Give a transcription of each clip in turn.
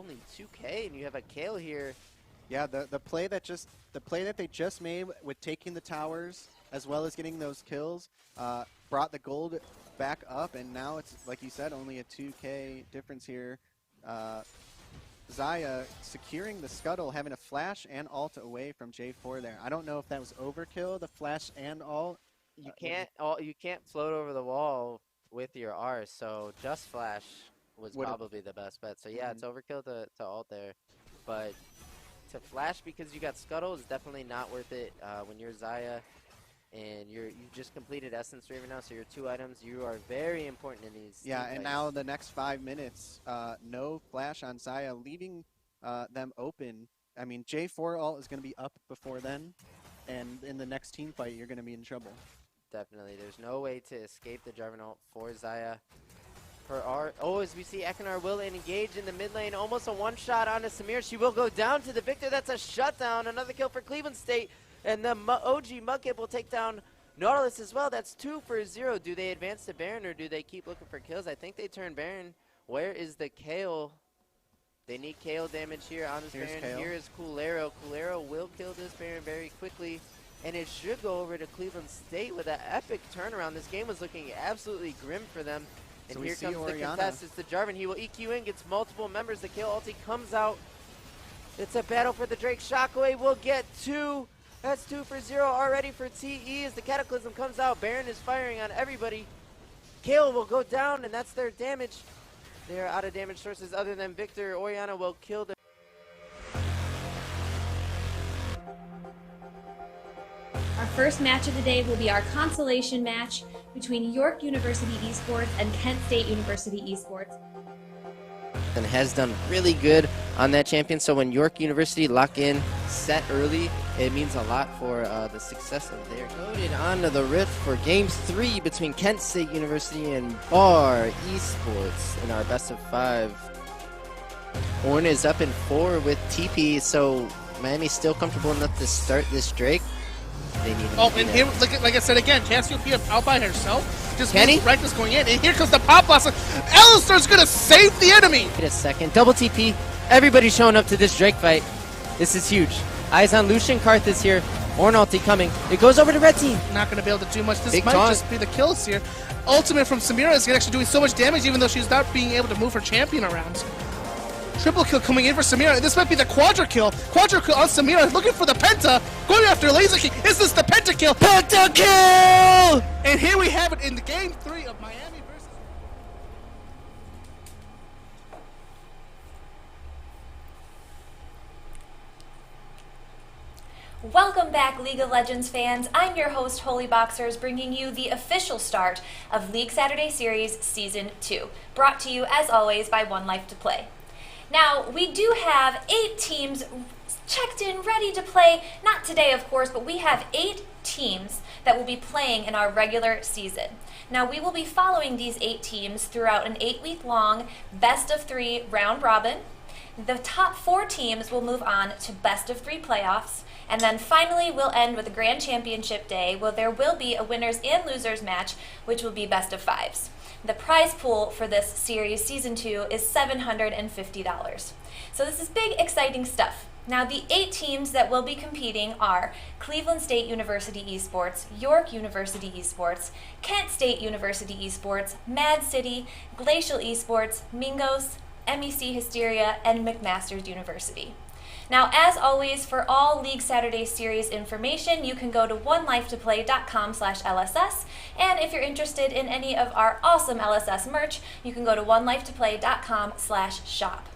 only 2K, and you have a Kale here. Yeah, the play that they just made with taking the towers as well as getting those kills brought the gold back up, and now it's, like you said, only a 2K difference here. Xayah securing the scuttle, having a flash and ult away from J4 there. I don't know if that was overkill, the flash and ult. You can't float over the wall with your R, so just flash was probably the best bet. So yeah, it's overkill to ult there, but to flash because you got scuttle is definitely not worth it when you're Xayah. And you just completed Essence Raven now, so your 2 items, you are very important in these. Yeah, and now the next 5 minutes, no flash on Xayah, leaving them open. I mean, J4 ult is going to be up before then, and in the next team fight, you're going to be in trouble. Definitely. There's no way to escape the Jarvan ult for Xayah. As we see, Ekinar will engage in the mid lane, almost a one-shot onto Samir. She will go down to the Victor. That's a shutdown. Another kill for Cleveland State. And the OG Mudkip will take down Nautilus as well. That's 2 for 0. Do they advance to Baron or do they keep looking for kills? I think they turn Baron. Where is the Kale? They need Kale damage here on this Baron. Kale. Here is Kulero. Kulero will kill this Baron very quickly. And it should go over to Cleveland State with an epic turnaround. This game was looking absolutely grim for them. And so here comes Orianna. the contest. It's the Jarvan. He will EQ in, gets multiple members. The Kale ulti comes out. It's a battle for the Drake. Shockwave will get 2. That's 2 for 0 already for TE as the Cataclysm comes out. Baron is firing on everybody. Kale will go down, and that's their damage. They're out of damage sources other than Victor. Orianna will kill the... Our first match of the day will be our consolation match between York University Esports and Kent State University Esports. And has done really good on that champion. So when York University lock in set early, it means a lot for the success of their loaded onto the Rift for Game 3 between Kent State University and Bar Esports in our best of 5. Ornn is up in 4 with TP, so Miami's still comfortable enough to start this Drake. They need and here, like I said again, Cassiopeia out by herself. Just Reckless going in, and here comes the pop blast. Alistar's gonna save the enemy. Wait a second, double TP. Everybody's showing up to this Drake fight. This is huge. Eyes on Lucian, Karth is here. Ornn ulti coming. It goes over to red team. Not gonna be able to do much. This Big might taunt. just be the kills here. Ultimate from Samira is actually doing so much damage, even though she's not being able to move her champion around. Triple kill coming in for Samira. This might be the quadra kill. Quadra kill on Samira, looking for the penta. Going after Laser King. Is this the penta kill? Penta kill! And here we have it in the Game 3 of Miami versus... Welcome back, League of Legends fans. I'm your host, Holeyboxers, bringing you the official start of League Saturday Series Season 2, brought to you, as always, by 1Life2Play. Now, we do have 8 teams checked in, ready to play. Not today, of course, but we have 8 teams that will be playing in our regular season. Now, we will be following these 8 teams throughout an 8-week-long best-of-3 round robin. The top 4 teams will move on to best-of-3 playoffs, and then finally we'll end with a Grand Championship Day, where there will be a winners and losers match, which will be best-of-5s. The prize pool for this series, Season 2, is $750. So this is big, exciting stuff. Now, the 8 teams that will be competing are Cleveland State University Esports, York University Esports, Kent State University Esports, Mad City, Glacial Esports, Mingos, MEC Hysteria, and McMaster's University. Now, as always, for all League Saturday Series information, you can go to 1life2play.com/LSS, and if you're interested in any of our awesome LSS merch, you can go to 1life2play.com/shop.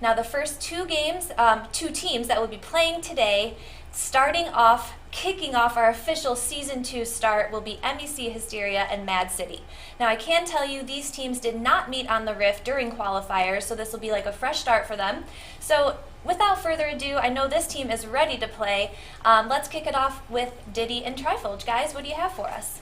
Now, the first 2 teams that will be playing today, starting off, kicking off our official Season 2 start, will be MEC Hysteria and Mad City. Now, I can tell you these teams did not meet on the Rift during qualifiers, so this will be like a fresh start for them. So, without further ado, I know this team is ready to play. Let's kick it off with Diddy and Trifolge. Guys, what do you have for us?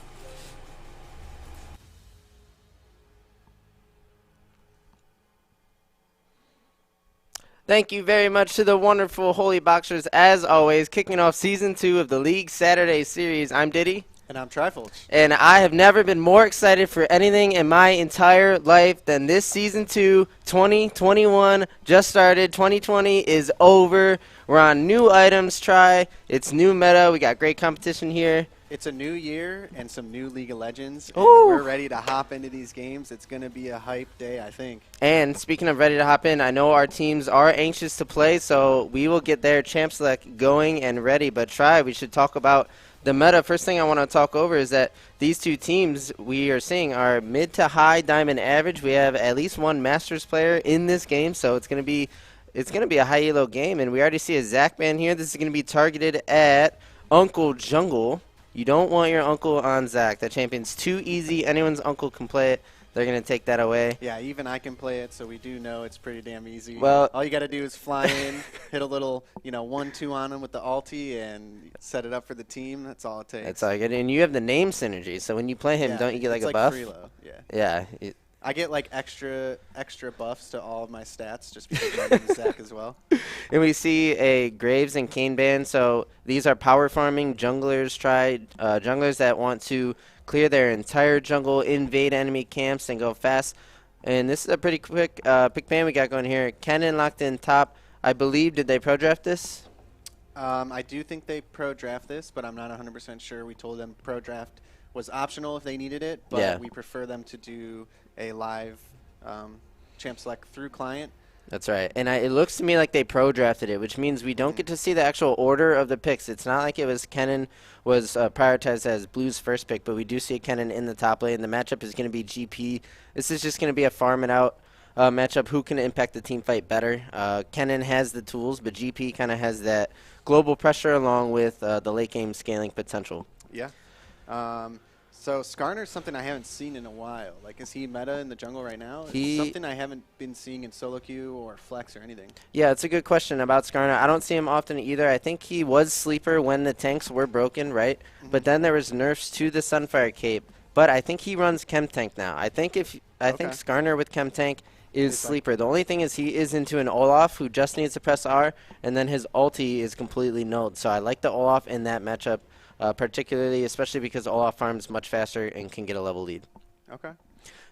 Thank you very much to the wonderful Holeyboxers, as always, kicking off Season 2 of the League Saturday Series. I'm Diddy. And I'm Trifolge. And I have never been more excited for anything in my entire life than this Season 2, 2021 just started. 2020 is over. We're on new items, It's new meta. We got great competition here. It's a new year and some new League of Legends. And Ooh. we're ready to hop into these games. It's going to be a hype day, I think. And speaking of ready to hop in, I know our teams are anxious to play, so we will get their champ select going and ready. But we should talk about the meta. First thing I want to talk over is that these two teams we are seeing are mid to high diamond average. We have at least one Masters player in this game, so it's going to be a high elo game. And we already see a Zac ban here. This is going to be targeted at Uncle Jungle. You don't want your uncle on Zac. That champion's too easy. Anyone's uncle can play it. They're going to take that away. Yeah, even I can play it, so we do know it's pretty damn easy. Well, all you got to do is fly in, hit a little, 1-2 on him with the ulti, and set it up for the team. That's all it takes. That's all you get. And you have the name synergy, so when you play him, don't you get like a buff? Freelo, yeah. I get like extra buffs to all of my stats just because my name is Zac as well. And we see a Graves and Kane ban. So these are power farming junglers. Junglers that want to clear their entire jungle, invade enemy camps, and go fast. And this is a pretty quick pick ban we got going here. Kennen locked in top. I believe, did they pro draft this? I do think they pro draft this, but I'm not 100% sure. We told them pro draft was optional if they needed it, but we prefer them to do a live champ select through client. That's right. And it looks to me like they pro drafted it, which means we don't get to see the actual order of the picks. It's not like it was Kennen was prioritized as Blue's first pick, but we do see Kennen in the top lane. The matchup is going to be GP. This is just going to be a farm it out matchup. Who can impact the team fight better? Kennen has the tools, but GP kind of has that global pressure along with the late game scaling potential. Yeah. So Skarner's something I haven't seen in a while. Like, is he meta in the jungle right now? It's something I haven't been seeing in solo queue or flex or anything. Yeah, it's a good question about Skarner. I don't see him often either. I think he was sleeper when the tanks were broken, right? But then there was nerfs to the Sunfire cape. But I think he runs Chem Tank now. I think think Skarner with Chem Tank is sleeper. The only thing is he is into an Olaf who just needs to press R, and then his ulti is completely nulled. So I like the Olaf in that matchup. Particularly, especially because Olaf farms much faster and can get a level lead. Okay.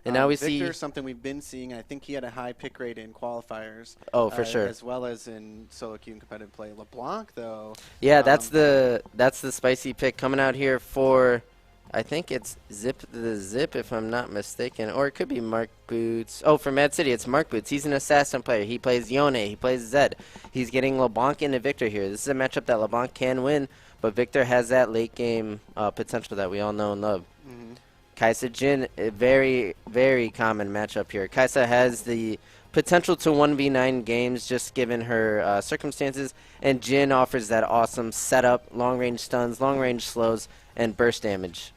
And now we Victor's something we've been seeing. I think he had a high pick rate in qualifiers. Oh, for sure. As well as in solo queue and competitive play. LeBlanc, though. Yeah, that's the spicy pick coming out here for, I think it's Zip, if I'm not mistaken. Or it could be Mark Boots. Oh, for Mad City, it's Mark Boots. He's an assassin player. He plays Yone. He plays Zed. He's getting LeBlanc into Victor here. This is a matchup that LeBlanc can win. But Victor has that late game potential that we all know and love. Kai'Sa Jhin, a very, very common matchup here. Kai'Sa has the potential to 1v9 games just given her circumstances. And Jhin offers that awesome setup, long-range stuns, long-range slows, and burst damage.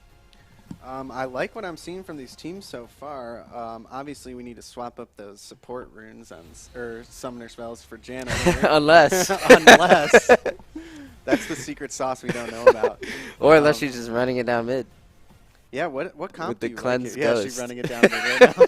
I like what I'm seeing from these teams so far. Obviously, we need to swap up those support runes or summoner spells for Janna. Unless. That's the secret sauce we don't know about. Or unless she's just running it down mid. Yeah, what comp with the do you cleanse like? ghost. Yeah, she's running it down mid right now.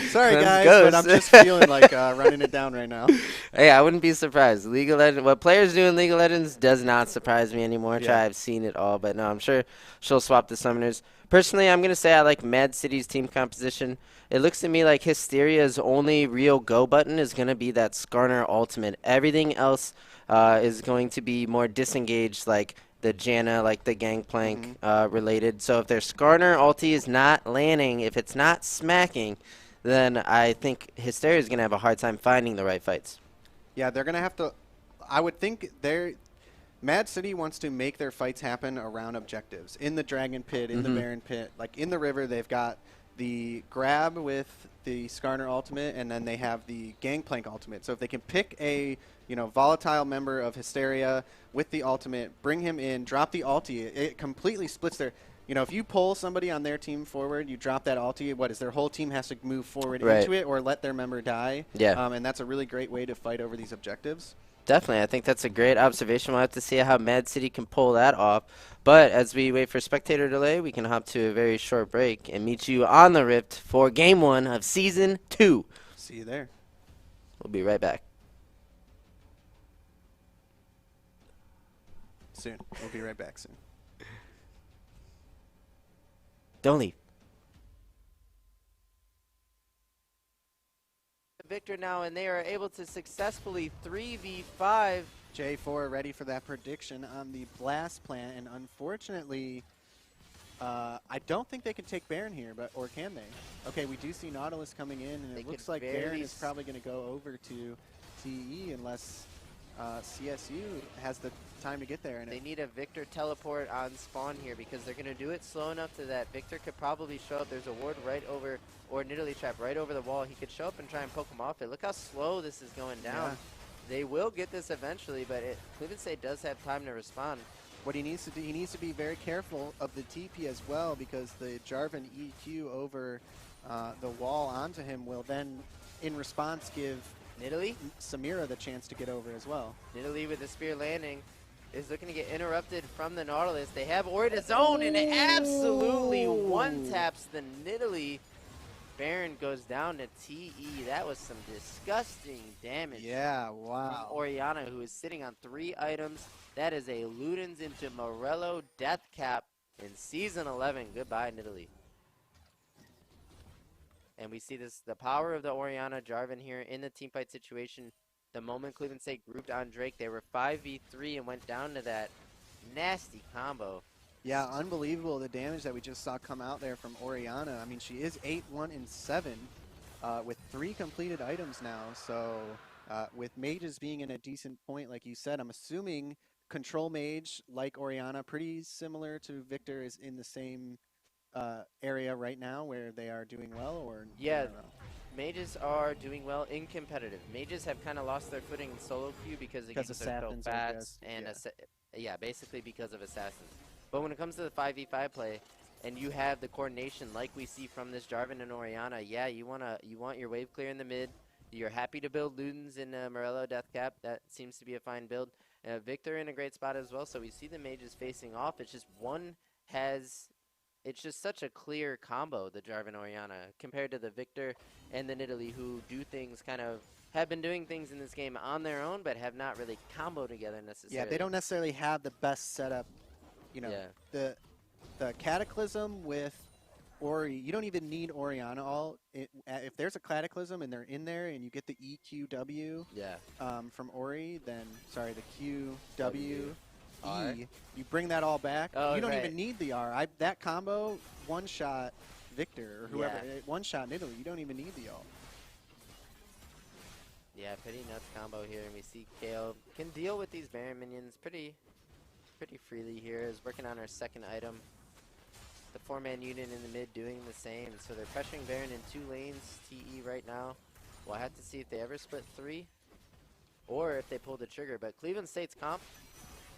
Sorry, Cleanse guys, ghost. but I'm just feeling like running it down right now. Hey, I wouldn't be surprised. League of Legends, what players do in League of Legends does not surprise me anymore. Yeah. I've seen it all, but no, I'm sure she'll swap the summoners. Personally, I'm going to say I like Mad City's team composition. It looks to me like Hysteria's only real go button is going to be that Skarner ultimate. Everything else is going to be more disengaged, like the Janna, like the Gangplank related. So if their Skarner ulti is not landing, if it's not smacking, then I think Hysteria is going to have a hard time finding the right fights. Yeah, they're going to have to. I would think Mad City wants to make their fights happen around objectives. In the Dragon Pit, in the Baron Pit, like in the river, they've got the grab with the Skarner ultimate, and then they have the Gangplank ultimate. So if they can pick a volatile member of Hysteria with the ultimate, bring him in, drop the ulti, it completely splits their. If you pull somebody on their team forward, you drop that ulti, what is their whole team has to move forward into it or let their member die? Yeah. And that's a really great way to fight over these objectives. Definitely. I think that's a great observation. We'll have to see how Mad City can pull that off. But as we wait for spectator delay, we can hop to a very short break and meet you on the Rift for Game 1 of Season 2. See you there. We'll be right back. Soon. We'll be right back soon. Don't leave. Victor now, and they are able to successfully 3v5. J4 ready for that prediction on the blast plant, and unfortunately, I don't think they can take Baron here, or can they? Okay, we do see Nautilus coming in, and They it looks could like Baron barely is probably going to go over to TE unless CSU has the time to get there. And They need a Victor teleport on spawn here because they're going to do it slow enough to that Victor could probably show up. There's a ward right over, or Nidalee trap right over the wall. He could show up and try and poke him off it. Look how slow this is going down. Yeah. They will get this eventually, but Cleveland State does have time to respond. What he needs to do, he needs to be very careful of the TP as well, because the Jarvan EQ over the wall onto him will then, in response, give Nidalee? Samira the chance to get over as well. Nidalee with the spear landing is looking to get interrupted from the Nautilus. They have Ori to zone, and it absolutely one-taps the Nidalee. Baron goes down to TE. That was some disgusting damage. Yeah, wow. From Oriana, who is sitting on 3 items. That is a Ludens into Morello death cap in Season 11. Goodbye, Nidalee. And we see this, the power of the Oriana Jarvan here in the teamfight situation. The moment Cleveland State grouped on Drake, they were 5v3 and went down to that nasty combo. Yeah, unbelievable the damage that we just saw come out there from Oriana. I mean, she is 8-1-7 with 3 completed items now. So with mages being in a decent point, like you said, I'm assuming Control Mage, like Oriana, pretty similar to Victor, is in the same area right now where they are doing well, or Yeah, I don't know. Mages are doing well in competitive. Mages have kind of lost their footing in solo queue because the games are so Assassins, I fast, guess. and Yeah. basically because of assassins. But when it comes to the 5v5 play, and you have the coordination like we see from this Jarvan and Oriana, yeah, you want your wave clear in the mid. You're happy to build Ludens in Morello Deathcap. That seems to be a fine build. Victor in a great spot as well. So we see the mages facing off. It's just it's just such a clear combo, the Jarvan Oriana, compared to the Victor and the Nidalee, who do things have been doing things in this game on their own, but have not really comboed together necessarily. Yeah, they don't necessarily have the best setup. You know, Yeah. the Cataclysm with Ori, you don't even need Oriana all. If there's a Cataclysm and they're in there and you get the EQW from Ori, then, sorry, the QW. R. You bring that all back. Oh, you don't right. even need the R. That combo, one-shot Victor or whoever, Yeah. one-shot Nidalee, you don't even need the ult. Yeah, pretty nuts combo here, and we see Kale can deal with these Baron minions pretty freely here. Is working on our second item. The 4-man unit in the mid doing the same, so they're pressuring Baron in 2 lanes, TE right now. We'll have to see if they ever split 3, or if they pull the trigger, but Cleveland State's comp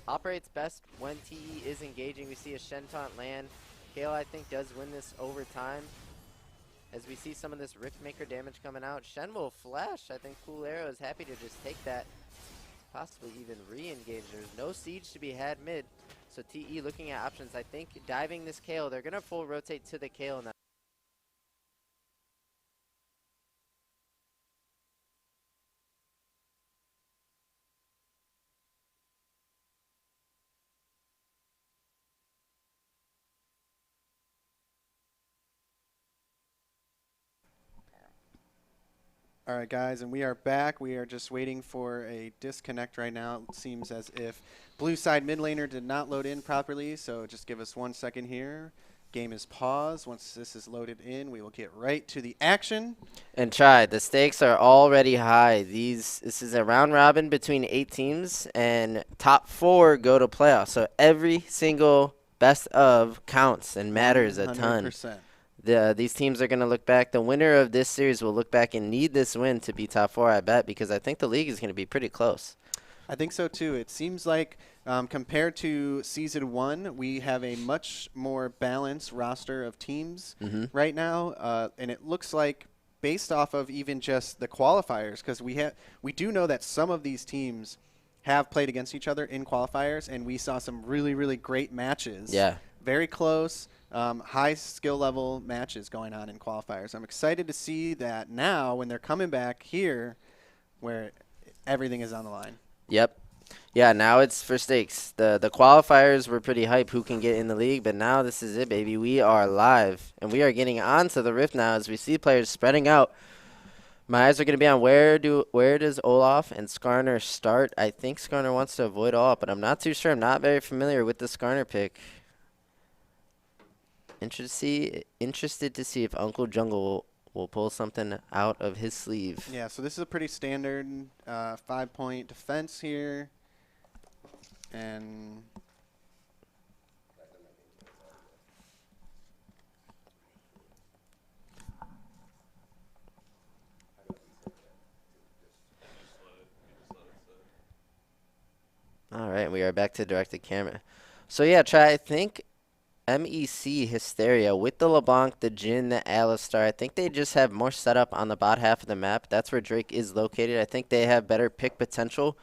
operates best when TE is engaging. We see a Shen taunt land. Kale, I think, does win this over time. As we see some of this Rift Maker damage coming out, Shen will flash. I think Cool Arrow is happy to just take that, possibly even re-engage. There's no siege to be had mid, so TE looking at options. I think diving this Kale, they're going to full rotate to the Kale now. All right, guys, and we are back. We are just waiting for a disconnect right now. It seems as if blue side mid laner did not load in properly, so just give us 1 second here. Game is paused. Once this is loaded in, we will get right to the action. And try. The stakes are already high. This is a round robin between 8 teams, and top 4 go to playoffs. So every single best of counts and matters a ton. 100%. These teams are going to look back. The winner of this series will look back and need this win to be top 4, I bet, because I think the league is going to be pretty close. I think so, too. It seems like compared to Season 1, we have a much more balanced roster of teams right now. And it looks like, based off of even just the qualifiers, because we do know that some of these teams have played against each other in qualifiers, and we saw some really, really great matches. Yeah. Very close, high skill level matches going on in qualifiers. I'm excited to see that now when they're coming back here where everything is on the line. Yep. Yeah, now it's for stakes. The qualifiers were pretty hype who can get in the league, but now this is it, baby. We are live, and we are getting onto the Rift now as we see players spreading out. My eyes are going to be on where does Olaf and Skarner start. I think Skarner wants to avoid Olaf, but I'm not too sure. I'm not very familiar with the Skarner pick. Interested to see if Uncle Jungle will pull something out of his sleeve. Yeah, so this is a pretty standard 5-point defense here. And all right, we are back to directed camera. So yeah, I think MEC Hysteria with the LeBlanc, the Jhin, the Alistar. I think they just have more setup on the bot half of the map. That's where Drake is located. I think they have better pick potential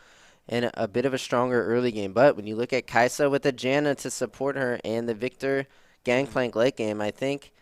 and a bit of a stronger early game. But when you look at Kaisa with the Janna to support her and the Victor Gangplank late game, I think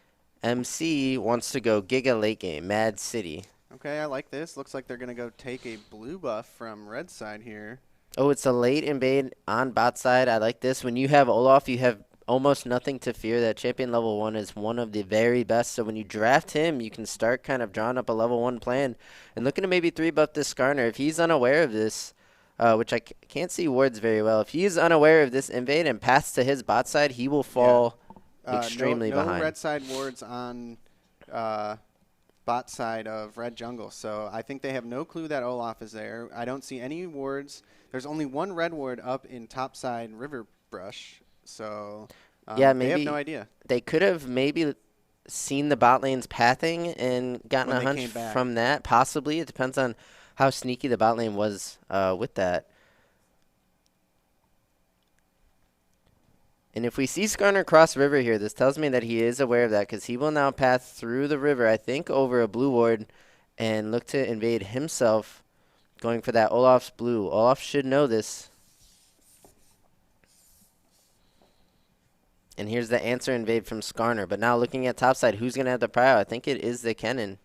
MC wants to go Giga late game, Mad City. okay, I like this. Looks like they're going to go take a blue buff from red side here. Oh, it's a late invade on bot side. I like this. When you have Olaf, you have almost nothing to fear. That champion level 1 is one of the very best. So when you draft him, you can start kind of drawing up a level 1 plan and looking to maybe 3-buff this Skarner. If he's unaware of this, which I can't see wards very well, if he's unaware of this invade and paths to his bot side, he will fall extremely behind. No red side wards on bot side of red jungle. So I think they have no clue that Olaf is there. I don't see any wards. There's only one red ward up in top side river brush. So yeah, they maybe have no idea. They could have maybe seen the bot lane's pathing and gotten a hunch from that. Possibly. It depends on how sneaky the bot lane was with that. And if we see Skarner cross river here, this tells me that he is aware of that because he will now path through the river, I think, over a blue ward and look to invade himself, going for that Olaf's blue. Olaf should know this. And here's the answer invade from Skarner. But now looking at topside, who's going to have the prio? I think it is the Kennen.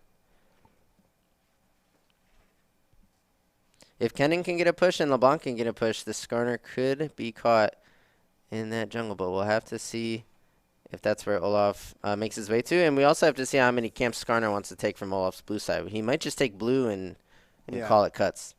If Kennen can get a push and LeBlanc can get a push, the Skarner could be caught in that jungle. But we'll have to see if that's where Olaf makes his way to. And we also have to see how many camps Skarner wants to take from Olaf's blue side. He might just take blue and call it cuts.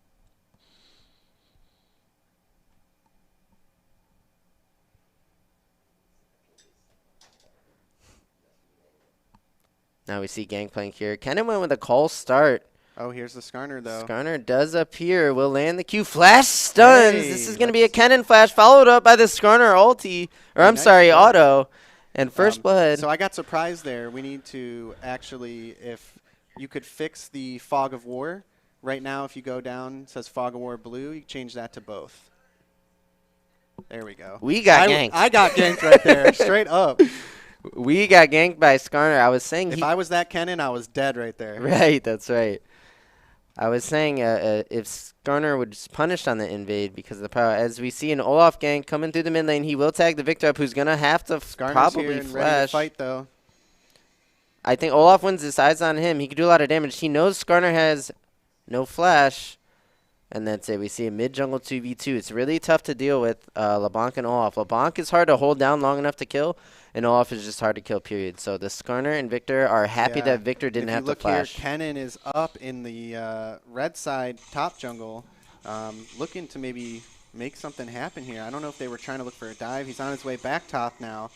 Now we see Gangplank here. Kennen went with a call start. Oh, here's the Skarner, though. Skarner does appear. Will land the Q. Flash stuns. Hey, this is going to be a Kennen flash followed up by the Skarner ulti. Or I'm sorry, auto. And first blood. So I got surprised there. We need to actually, if you could fix the Fog of War. Right now, if you go down, it says Fog of War blue. You change that to both. There we go. We got ganked. I got ganked right there, straight up. We got ganked by Skarner. I was saying if I was that Kennen, I was dead right there. Right, that's right. I was saying if Skarner was punished on the invade because of the power, as we see an Olaf gank coming through the mid lane, he will tag the Victor up, who's going to have to probably flash. Ready to fight, though. I think Olaf wins his eyes on him. He can do a lot of damage. He knows Skarner has no flash. And that's it. We see a mid-jungle 2v2. It's really tough to deal with LeBlanc and Olaf. LeBlanc is hard to hold down long enough to kill, and Olaf is just hard to kill, period. So the Skarner and Victor are happy that Victor didn't have to flash. If you look here, Kennen is up in the red side top jungle, looking to maybe make something happen here. I don't know if they were trying to look for a dive. He's on his way back top now.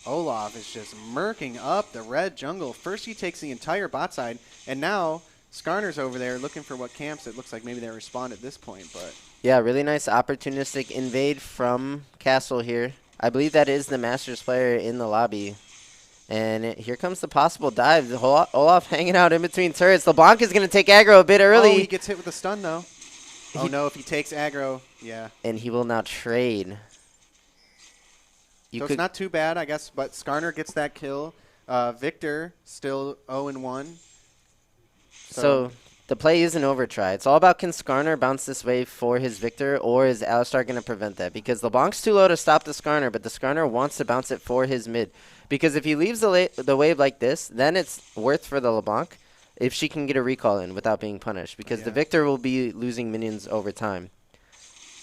Olaf is just murking up the red jungle. First he takes the entire bot side, and now Skarner's over there looking for what camps. It looks like maybe they respawn at this point, but yeah, really nice opportunistic invade from Castle here. I believe that is the Masters player in the lobby. And here comes the possible dive. Olaf hanging out in between turrets. LeBlanc is going to take aggro a bit early. Oh, he gets hit with a stun, though. Oh, no, if he takes aggro, yeah. And he will now trade. So it's not too bad, I guess, but Skarner gets that kill. Victor still 0-1. So the play isn't over try. It's all about can Skarner bounce this wave for his Victor, or is Alistar going to prevent that? Because LeBlanc's too low to stop the Skarner, but the Skarner wants to bounce it for his mid. Because if he leaves the wave like this, then it's worth for the LeBlanc. if she can get a recall in without being punished, because the Victor will be losing minions over time.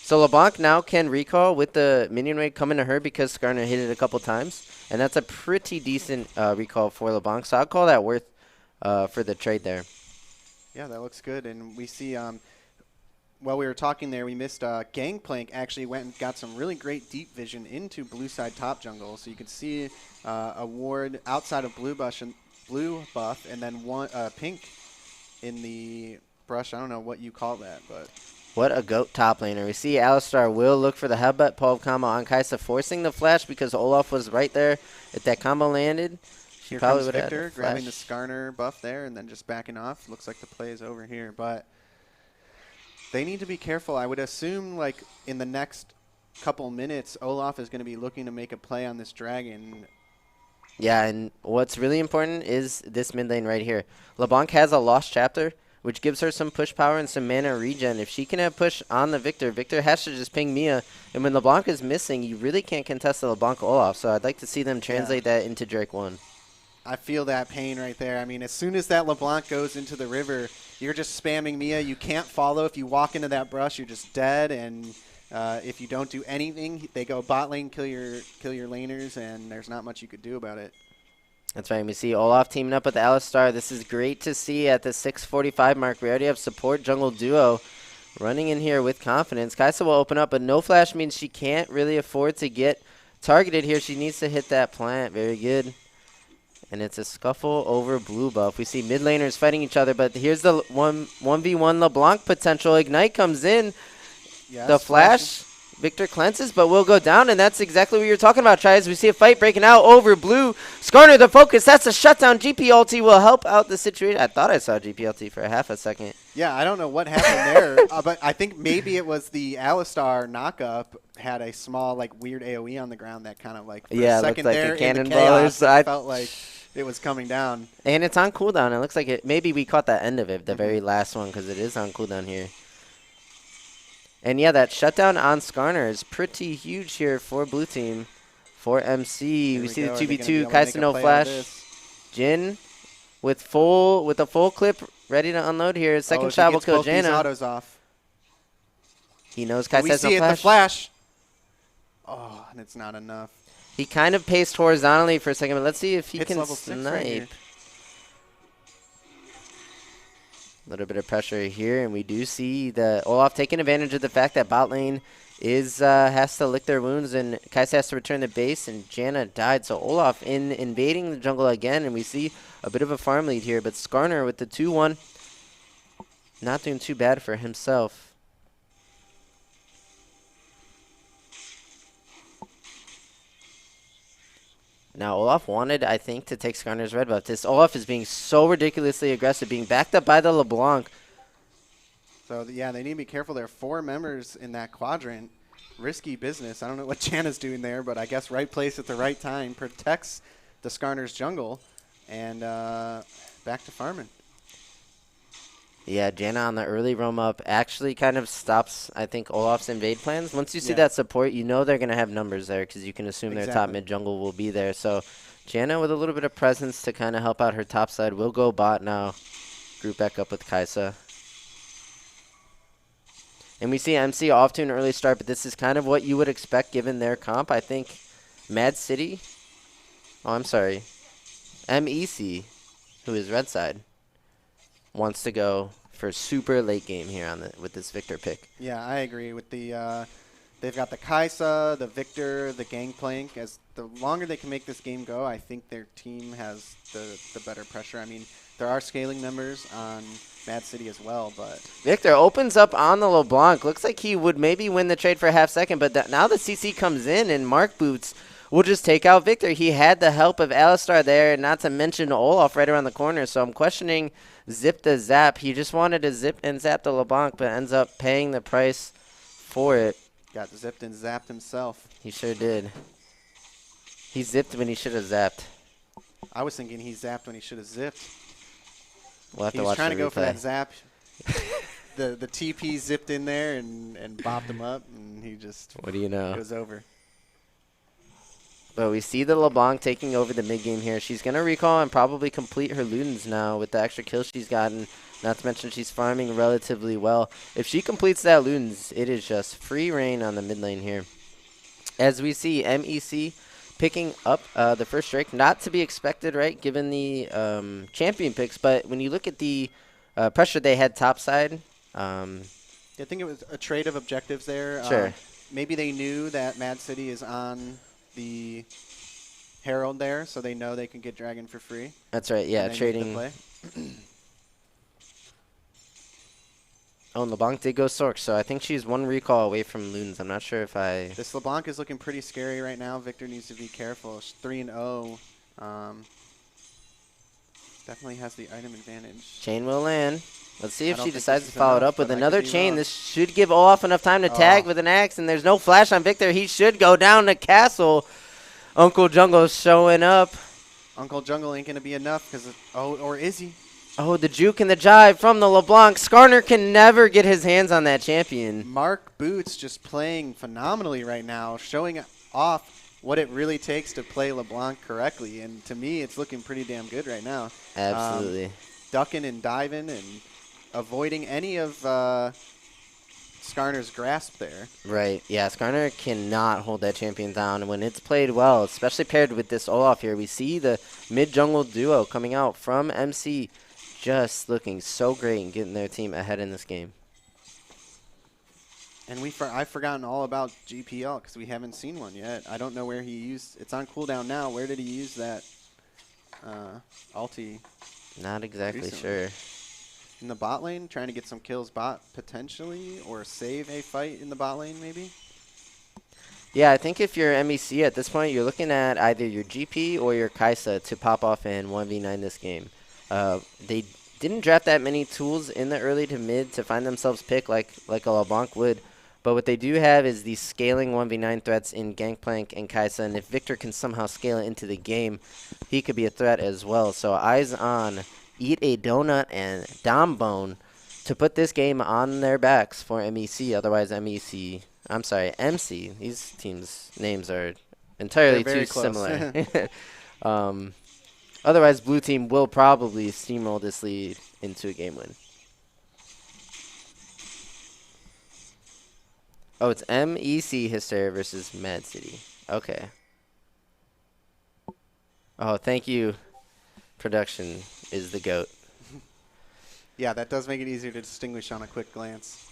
So LeBlanc now can recall with the minion raid coming to her because Skarner hit it a couple times, and that's a pretty decent recall for LeBlanc. So I'll call that worth for the trade there. Yeah, that looks good. And we see, while we were talking there, we missed Gangplank actually went and got some really great deep vision into blue side top jungle. So you can see a ward outside of blue buff, and then one pink in the brush. I don't know what you call that, but... What a GOAT top laner. We see Alistar will look for the headbutt pulve combo on Kai'Sa, forcing the flash because Olaf was right there. If that combo landed, she Here probably comes would have Victor grabbing the Skarner buff there and then just backing off. Looks like the play is over here, but they need to be careful. I would assume, like, in the next couple minutes, Olaf is going to be looking to make a play on this dragon. Yeah, and what's really important is this mid lane right here. LeBlanc has a lost chapter, which gives her some push power and some mana regen. If she can have push on the Victor, Victor has to just ping Mia. And when LeBlanc is missing, you really can't contest the LeBlanc Olaf. So I'd like to see them translate that into Drake 1. I feel that pain right there. I mean, as soon as that LeBlanc goes into the river, you're just spamming Mia. You can't follow. If you walk into that brush, you're just dead. And if you don't do anything, they go bot lane, kill your laners, and there's not much you could do about it. That's right. We see Olaf teaming up with Alistar. This is great to see at the 6:45 mark. We already have support jungle duo running in here with confidence. Kai'Sa will open up, but no flash means she can't really afford to get targeted here. She needs to hit that plant. Very good. And it's a scuffle over blue buff. We see mid laners fighting each other, but here's the 1v1 LeBlanc potential. Ignite comes in. Yes, the flash. Victor cleanses, but will go down, and that's exactly what you're talking about, Tries. We see a fight breaking out over blue. Skarner, the focus. That's a shutdown. GP ulti will help out the situation. I thought I saw GP ulti for half a second. Yeah, I don't know what happened there, but I think maybe it was the Alistar knockup had a small, like, weird AoE on the ground that kind of, like, for a second like there a in the cannonball. chaos, it felt like it was coming down. And it's on cooldown. It looks like it. Maybe we caught the end of it, the very last one, because it is on cooldown here. And yeah, that shutdown on Skarner is pretty huge here for blue team. For MC, we see the 2v2. Kai'Sa no flash. Jhin with a full clip ready to unload here. Second shot will kill Jaina. Autos off. He knows Kai'Sa has no we see flash. the flash. Oh, and it's not enough. He kind of paced horizontally for a second, but let's see if he can level 6 right snipe. here. A little bit of pressure here, and we do see the Olaf taking advantage of the fact that bot lane is has to lick their wounds, and Kai'Sa has to return the base, and Jaina died. So Olaf invading the jungle again, and we see a bit of a farm lead here, but Skarner with the 2-1 not doing too bad for himself. Now, Olaf wanted, I think, to take Skarner's red buff. This Olaf is being so ridiculously aggressive, being backed up by the LeBlanc. So, yeah, they need to be careful. There are 4 members in that quadrant. Risky business. I don't know what Jaina's doing there, but I guess right place at the right time. Protects the Skarner's jungle. And back to farming. Yeah, Jaina on the early roam up actually kind of stops, I think, Olaf's invade plans. Once you see that support, you know they're going to have numbers there because you can assume their top mid jungle will be there. So Jaina with a little bit of presence to kind of help out her top side will go bot now. Group back up with Kai'Sa. And we see MC off to an early start, but this is kind of what you would expect given their comp. I think Mad City, MEC, who is red side, wants to go for super late game here on with this Victor pick. Yeah, I agree with the. They've got the Kai'Sa, the Victor, the Gangplank. As the longer they can make this game go, I think their team has the better pressure. I mean, there are scaling members on Mad City as well, but Victor opens up on the LeBlanc. Looks like he would maybe win the trade for a half second, but now the CC comes in and Mark Boots will just take out Victor. He had the help of Alistar there, not to mention Olaf right around the corner. So I'm questioning Zip the Zap. He just wanted to zip and zap the LeBlanc, but ends up paying the price for it. Got zipped and zapped himself. He sure did. He zipped when he should have zapped. I was thinking he zapped when he should have zipped. We'll have he to was watch trying to the go for replay. that zap. the TP zipped in there and bopped him up, and he just What do you know? It was over. But we see the LeBlanc taking over the mid game here. She's going to recall and probably complete her Ludens now with the extra kills she's gotten. Not to mention she's farming relatively well. If she completes that Ludens, it is just free reign on the mid lane here. As we see MEC picking up the first strike, not to be expected, right, given the champion picks. But when you look at the pressure they had topside. I think it was a trade of objectives there. Sure. Maybe they knew that Mad City is on the Herald there, so they know they can get Dragon for free. That's right, yeah, trading. Play. Oh, and LeBlanc did go Sork, so I think she's one recall away from Loons. I'm not sure if I... This LeBlanc is looking pretty scary right now. Victor needs to be careful. She's 3-0. Definitely has the item advantage. Chain will land. Let's see if she decides to this is follow it enough, up with but I another could be chain. wrong. This should give Olaf enough time to tag with an axe, and there's no flash on Victor. He should go down to Castle. Uncle Jungle showing up. Uncle Jungle ain't going to be enough because, or is he? Oh, the juke and the jive from the LeBlanc. Skarner can never get his hands on that champion. Mark Boots just playing phenomenally right now, showing off what it really takes to play LeBlanc correctly. And to me, it's looking pretty damn good right now. Absolutely. Ducking and diving and avoiding any of Skarner's grasp there. Right, yeah, Skarner cannot hold that champion down. And when it's played well, especially paired with this Olaf here, we see the mid-jungle duo coming out from MC just looking so great and getting their team ahead in this game. And I've forgotten all about GPL because we haven't seen one yet. I don't know where he used. It's on cooldown now. Where did he use that ulti? Not exactly recently? sure. In the bot lane, trying to get some kills bot potentially, or save a fight in the bot lane maybe? Yeah, I think if you're MEC at this point, you're looking at either your GP or your Kaisa to pop off in 1v9 this game. They didn't draft that many tools in the early to mid to find themselves pick like a LeBlanc would. But what they do have is these scaling 1v9 threats in Gangplank and Kaisa. And if Victor can somehow scale it into the game, he could be a threat as well. So eyes on Eat a Donut and Dombone to put this game on their backs for MEC. Otherwise, MC. These teams' names are entirely too similar. Otherwise, blue team will probably steamroll this lead into a game win. Oh, it's MEC Hysteria versus Mad City. Okay. Oh, thank you. Production is the GOAT. Yeah, that does make it easier to distinguish on a quick glance.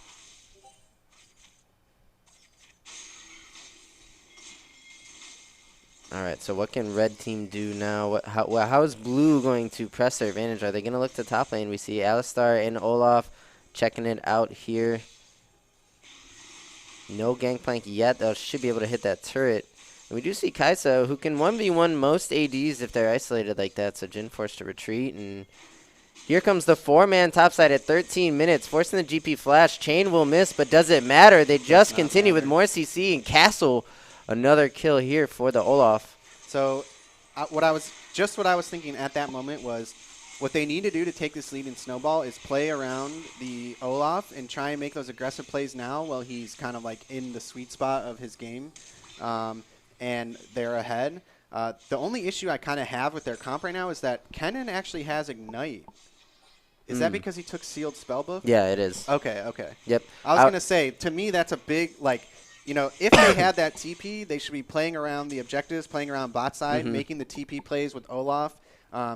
All right, so what can red team do now? How is blue going to press their advantage? Are they going to look to top lane? We see Alistar and Olaf checking it out here. No Gangplank yet. They should be able to hit that turret. And we do see Kaisa, who can 1v1 most ADs if they're isolated like that. So Jin forced to retreat. And here comes the 4-man topside at 13 minutes, forcing the GP flash. Chain will miss, but does it matter? They just continue with more CC, and Castle, another kill here for the Olaf. So what I was thinking at that moment was what they need to do to take this lead in Snowball is play around the Olaf and try and make those aggressive plays now while he's kind of like in the sweet spot of his game. And they're ahead. The only issue I kind of have with their comp right now is that Kennen actually has Ignite. Is that because he took Sealed Spellbook? Yeah, it is. Okay, okay. Yep. I was going to say, to me, that's a big, like, you know, if they had that TP, they should be playing around the objectives, playing around bot side, making the TP plays with Olaf,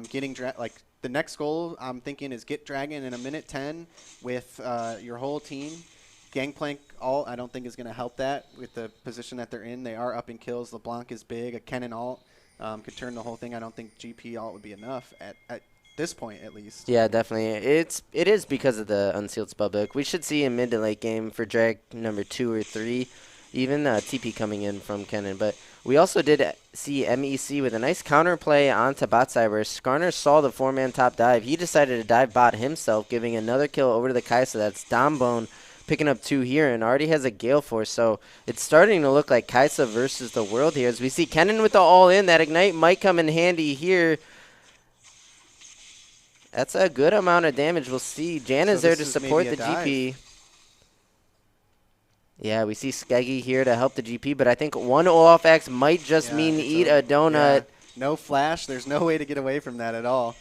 getting, like, the next goal I'm thinking is get Dragon in a minute 10 with your whole team. Gangplank ult, I don't think is going to help that with the position that they're in. They are up in kills. LeBlanc is big. A Kennen ult could turn the whole thing. I don't think GP ult would be enough at this point, at least. Yeah, definitely. It is because of the unsealed spellbook. We should see a mid to late game for drag number 2 or 3, even TP coming in from Kennen. But we also did see MEC with a nice counterplay onto bot side where Skarner saw the 4-man top dive. He decided to dive bot himself, giving another kill over to the Kaisa. That's Dombone picking up 2 here and already has a Gale Force. So it's starting to look like Kaisa versus the world here. As we see Kennen with the all-in, that Ignite might come in handy here. That's a good amount of damage. We'll see. Jan is there to support the GP. Yeah, we see Skeggy here to help the GP, but I think one Olaf X might just mean it's eat a donut. Yeah. No flash. There's no way to get away from that at all.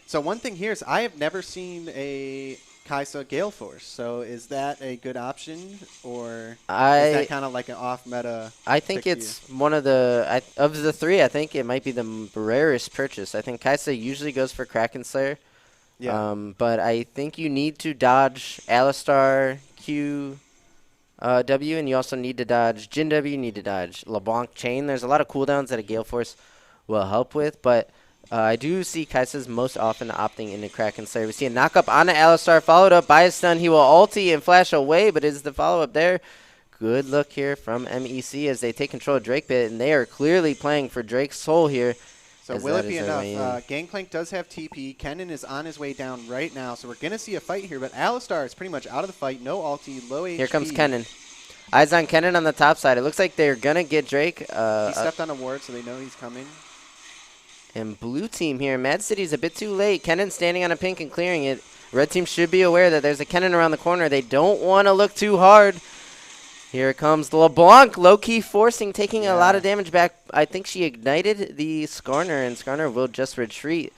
So one thing here is I have never seen a Kaisa Gale Force. So is that a good option, or is that kind of like an off-meta? I think it's one of the of the three. I think it might be the rarest purchase. I think Kaisa usually goes for Kraken Slayer. Yeah. But I think you need to dodge Alistar Q W, and you also need to dodge Jin W. You need to dodge LeBlanc Chain. There's a lot of cooldowns that a Gale Force will help with, but I do see Kaisa's most often opting into Kraken Slayer. We see a knock-up on the Alistar, followed up by a stun. He will ulti and flash away, but is the follow-up there? Good look here from MEC as they take control of Drake Pit, and they are clearly playing for Drake's soul here. So will it be enough? Gangplank does have TP. Kennen is on his way down right now, so we're going to see a fight here, but Alistar is pretty much out of the fight. No ulti, low HP. Here comes Kennen. Eyes on Kennen on the top side. It looks like they're going to get Drake. He stepped on a ward, so they know he's coming. And blue team here. Mad City's a bit too late. Kennen standing on a pink and clearing it. Red team should be aware that there's a Kennen around the corner. They don't want to look too hard. Here comes LeBlanc, low-key forcing, taking a lot of damage back. I think she ignited the Skarner, and Skarner will just retreat.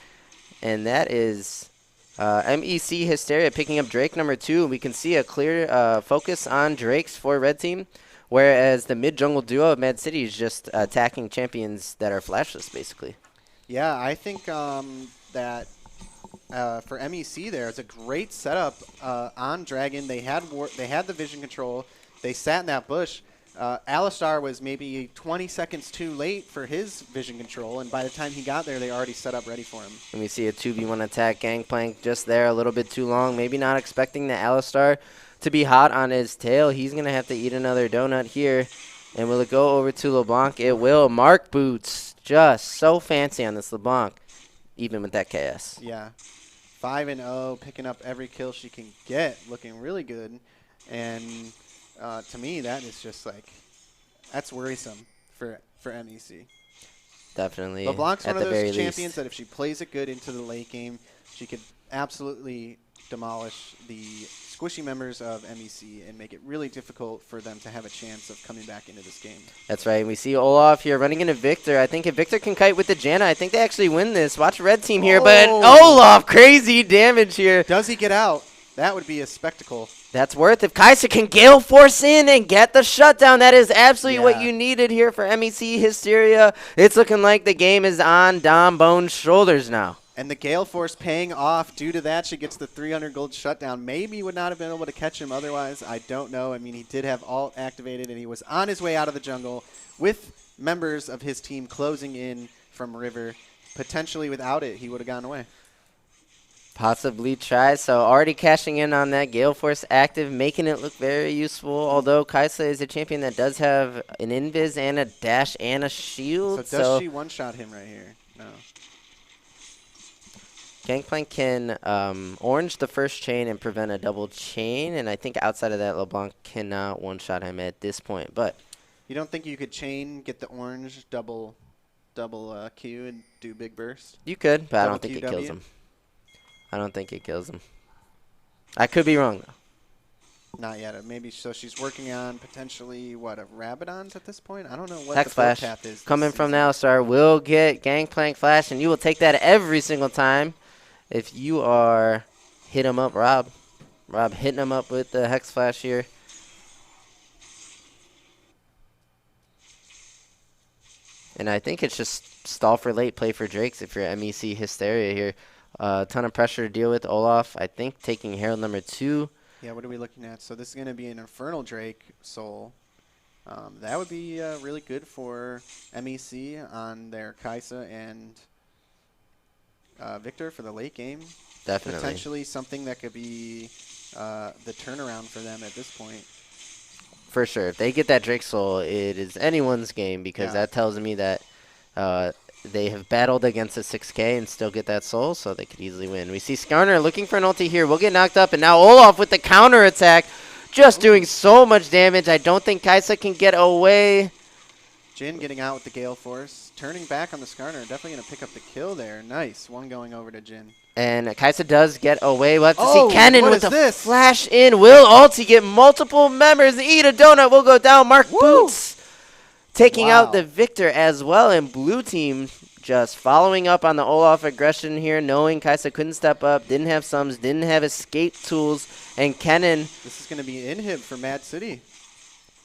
And that is MEC Hysteria picking up Drake number 2. We can see a clear focus on Drakes for Red Team, whereas the mid-jungle duo of Mad City is just attacking champions that are flashless, basically. Yeah, I think that for MEC there, it's a great setup on Dragon. They had the vision control. They sat in that bush. Alistar was maybe 20 seconds too late for his vision control, and by the time he got there, they already set up ready for him. And we see a 2v1 attack. Gangplank just there a little bit too long. Maybe not expecting the Alistar to be hot on his tail. He's going to have to eat another donut here. And will it go over to LeBlanc? It will. Mark Boots, just so fancy on this LeBlanc, even with that KS. Yeah. 5-0, picking up every kill she can get, looking really good. And to me, that is just like, that's worrisome for MEC. Definitely. LeBlanc's one of those champions that if she plays it good into the late game, she could absolutely demolish the squishy members of MEC and make it really difficult for them to have a chance of coming back into this game. That's right. We see Olaf here running into Victor. I think if Victor can kite with the Janna, I think they actually win this. Watch Red Team here, but Olaf, crazy damage here. Does he get out? That would be a spectacle. That's worth it. If Kaisa can Gale Force in and get the shutdown, that is absolutely what you needed here for MEC Hysteria. It's looking like the game is on Dom Bone's shoulders now. And the Gale Force paying off. Due to that, she gets the 300 gold shutdown. Maybe would not have been able to catch him otherwise. I don't know. I mean, he did have ult activated, and he was on his way out of the jungle with members of his team closing in from River. Potentially without it, he would have gone away. Possibly try. So already cashing in on that Gale Force active, making it look very useful. Although Kaisa is a champion that does have an invis and a dash and a shield. So does she one-shot him right here? No. Gangplank can orange the first chain and prevent a double chain, and I think outside of that, LeBlanc cannot one-shot him at this point. But you don't think you could chain, get the orange, double Q, and do big burst? You could, but I don't think it kills him. I don't think it kills him. I could be wrong, though. Not yet. Maybe so. She's working on potentially, what, a Rabadons at this point? I don't know what Hex the Flash path is. coming from the Alistar will get Gangplank Flash, and you will take that every single time. If you are hit him up, Rob hitting him up with the Hex Flash here. And I think it's just stall for late, play for Drakes if you're MEC Hysteria here. A ton of pressure to deal with. Olaf, I think, taking Herald number 2. Yeah, what are we looking at? So this is going to be an Infernal Drake Soul. That would be really good for MEC on their Kaisa and Victor for the late game. Definitely. Potentially something that could be the turnaround for them at this point. For sure. If they get that Drake Soul, it is anyone's game because that tells me that they have battled against a 6K and still get that soul, so they could easily win. We see Skarner looking for an ulti here. We'll get knocked up, and now Olaf with the counter attack, just doing so much damage. I don't think Kaisa can get away. Jin getting out with the Gale Force, turning back on the Skarner. Definitely going to pick up the kill there. Nice. One going over to Jin. And Kaisa does get away. We'll have to Oh, see Cannon what with is the this? flash in. Will ulti get multiple members. Eat a donut will go down. Mark Boots taking out the Victor as well. And blue team just following up on the Olaf aggression here, knowing Kaisa couldn't step up, didn't have sums, didn't have escape tools. And Kennen. This is going to be inhib for Mad City.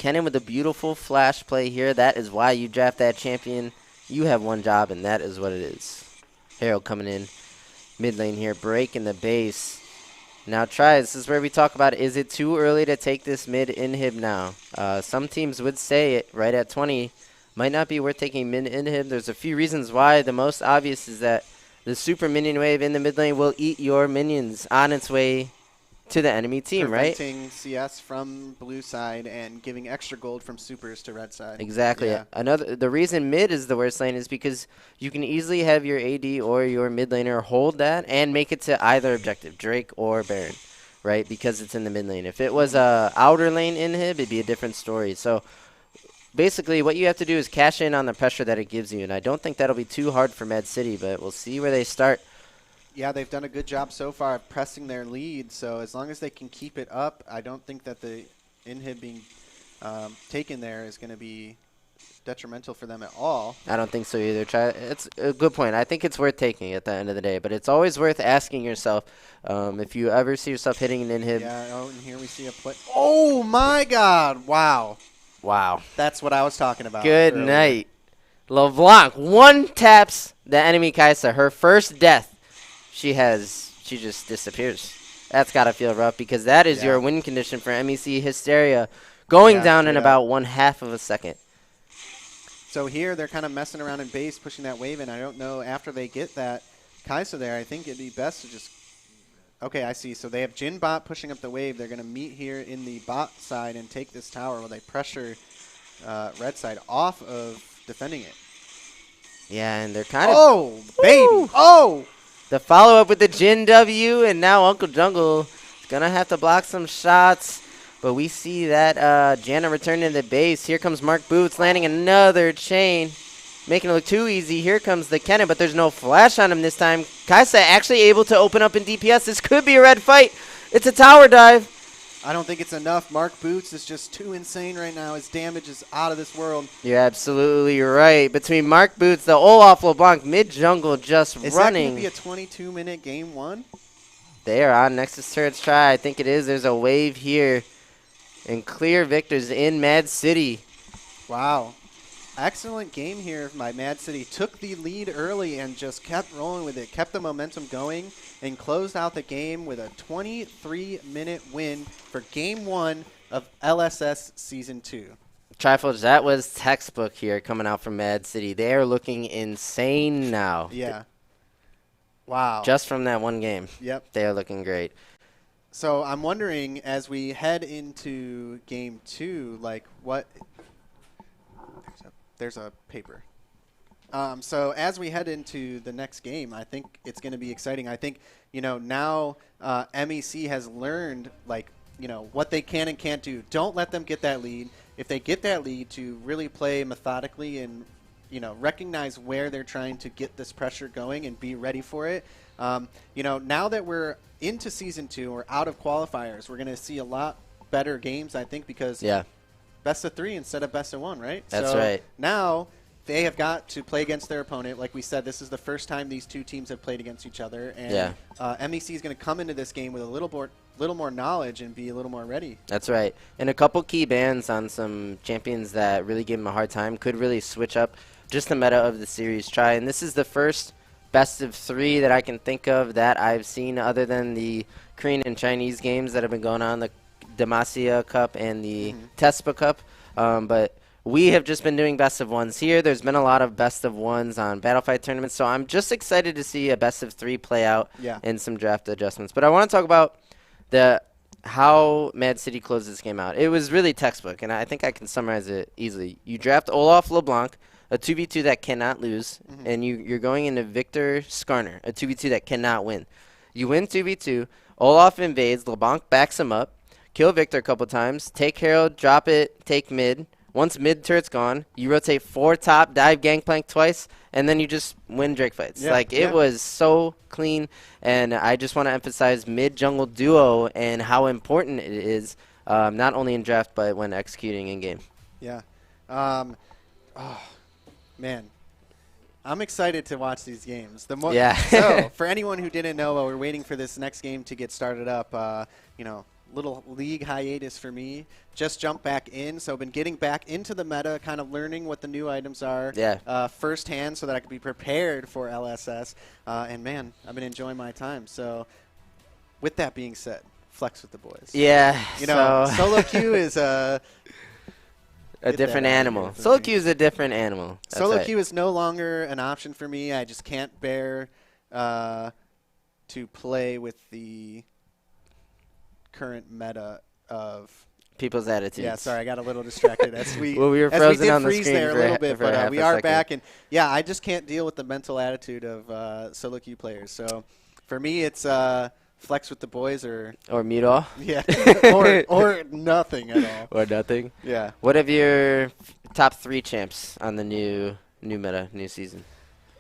Kennen with a beautiful flash play here. That is why you draft that champion. You have one job, and that is what it is. Harold coming in mid lane here, breaking the base. Now try, this is where we talk about, is it too early to take this mid inhib now? Some teams would say it right at 20. Might not be worth taking mid inhib. There's a few reasons why. The most obvious is that the super minion wave in the mid lane will eat your minions on its way to the enemy team, right? Preventing CS from blue side and giving extra gold from supers to red side. Exactly. Yeah. The reason mid is the worst lane is because you can easily have your AD or your mid laner hold that and make it to either objective, Drake or Baron, right? Because it's in the mid lane. If it was a outer lane inhib, it'd be a different story. So basically what you have to do is cash in on the pressure that it gives you, and I don't think that'll be too hard for Mad City, but we'll see where they start. Yeah, they've done a good job so far of pressing their lead, so as long as they can keep it up, I don't think that the inhib being taken there is going to be detrimental for them at all. I don't think so either. It's a good point. I think it's worth taking at the end of the day, but it's always worth asking yourself if you ever see yourself hitting an inhib. Yeah, oh, and here we see a play. Oh, my God. Wow. Wow. That's what I was talking about. Good earlier. night. LeBlanc one taps the enemy Kaisa. Her first death. She just disappears. That's got to feel rough because that is your win condition for MEC Hysteria going down in about 1/2 of a second. So here they're kind of messing around in base, pushing that wave in. I don't know after they get that Kaisa there, I think it'd be best to just... Okay, I see. So they have Jin bot pushing up the wave. They're going to meet here in the bot side and take this tower while they pressure red side off of defending it. Yeah, and they're kind of... Oh, baby. Oh! The follow-up with the Jin W, and now Uncle Jungle is going to have to block some shots. But we see that Janna returning to the base. Here comes Mark Boots landing another chain, making it look too easy. Here comes the Kennen, but there's no flash on him this time. Kaisa actually able to open up in DPS. This could be a red fight. It's a tower dive. I don't think it's enough. Mark Boots is just too insane right now. His damage is out of this world. You're absolutely right. Between Mark Boots, the Olaf LeBlanc mid-jungle just Is running. that going to be a 22-minute game one? They are on Nexus Turret's try. I think it is. There's a wave here. And clear victors in Mad City. Wow. Excellent game here by Mad City. Took the lead early and just kept rolling with it. Kept the momentum going and closed out the game with a 23-minute win for Game 1 of LSS Season 2. Trifolge, that was textbook here coming out from Mad City. They are looking insane now. Yeah. Wow. Just from that one game. Yep. They are looking great. So I'm wondering, as we head into Game 2, like what... There's a paper. So as we head into the next game, I think it's going to be exciting. I think, you know, now MEC has learned, like, you know, what they can and can't do. Don't let them get that lead. If they get that lead, to really play methodically and, you know, recognize where they're trying to get this pressure going and be ready for it. You know, now that we're into Season 2 or out of qualifiers, we're going to see a lot better games, I think, because best of 3 instead of best of 1, right? That's right. Now they have got to play against their opponent. Like we said, this is the first time these two teams have played against each other. And MEC is going to come into this game with a little more knowledge and be a little more ready. That's right. And a couple key bans on some champions that really give them a hard time could really switch up just the meta of the series try. And this is the first best of 3 that I can think of that I've seen other than the Korean and Chinese games that have been going on, the Demacia Cup and the Tespa Cup. But we have just been doing best of 1s here. There's been a lot of best of 1s on Battlefight tournaments, so I'm just excited to see a best of 3 play out and some draft adjustments. But I want to talk about how Mad City closed this game out. It was really textbook, and I think I can summarize it easily. You draft Olaf LeBlanc, a 2v2 that cannot lose, and you're going into Victor Skarner, a 2v2 that cannot win. You win 2v2, Olaf invades, LeBlanc backs him up, kill Victor a couple times, take Herald, drop it, take mid, once mid turret's gone, you rotate 4 top, dive gangplank twice, and then you just win Drake fights. Yeah, Like, it was so clean, and I just want to emphasize mid-jungle duo and how important it is, not only in draft, but when executing in-game. Yeah. Oh, man. I'm excited to watch these games. The more, Yeah. So, for anyone who didn't know, while we're waiting for this next game to get started up, you know, little league hiatus for me. Just jumped back in, so I've been getting back into the meta, kind of learning what the new items are firsthand so that I could be prepared for LSS. And, man, I've been enjoying my time. So, with that being said, flex with the boys. Yeah. You know, solo queue is a different animal. Solo queue is a different animal. That's solo right. queue is no longer an option for me. I just can't bear to play with the current meta of people's attitudes. Yeah, sorry, I got a little distracted as we well, we were as frozen we did on the freeze screen there for a little bit, for but half we a are second. back, and yeah, I just can't deal with the mental attitude of solo queue players. So for me, it's flex with the boys or mute all. Yeah, or nothing at all. Or nothing. Yeah. What of your top 3 champs on the new meta, new season?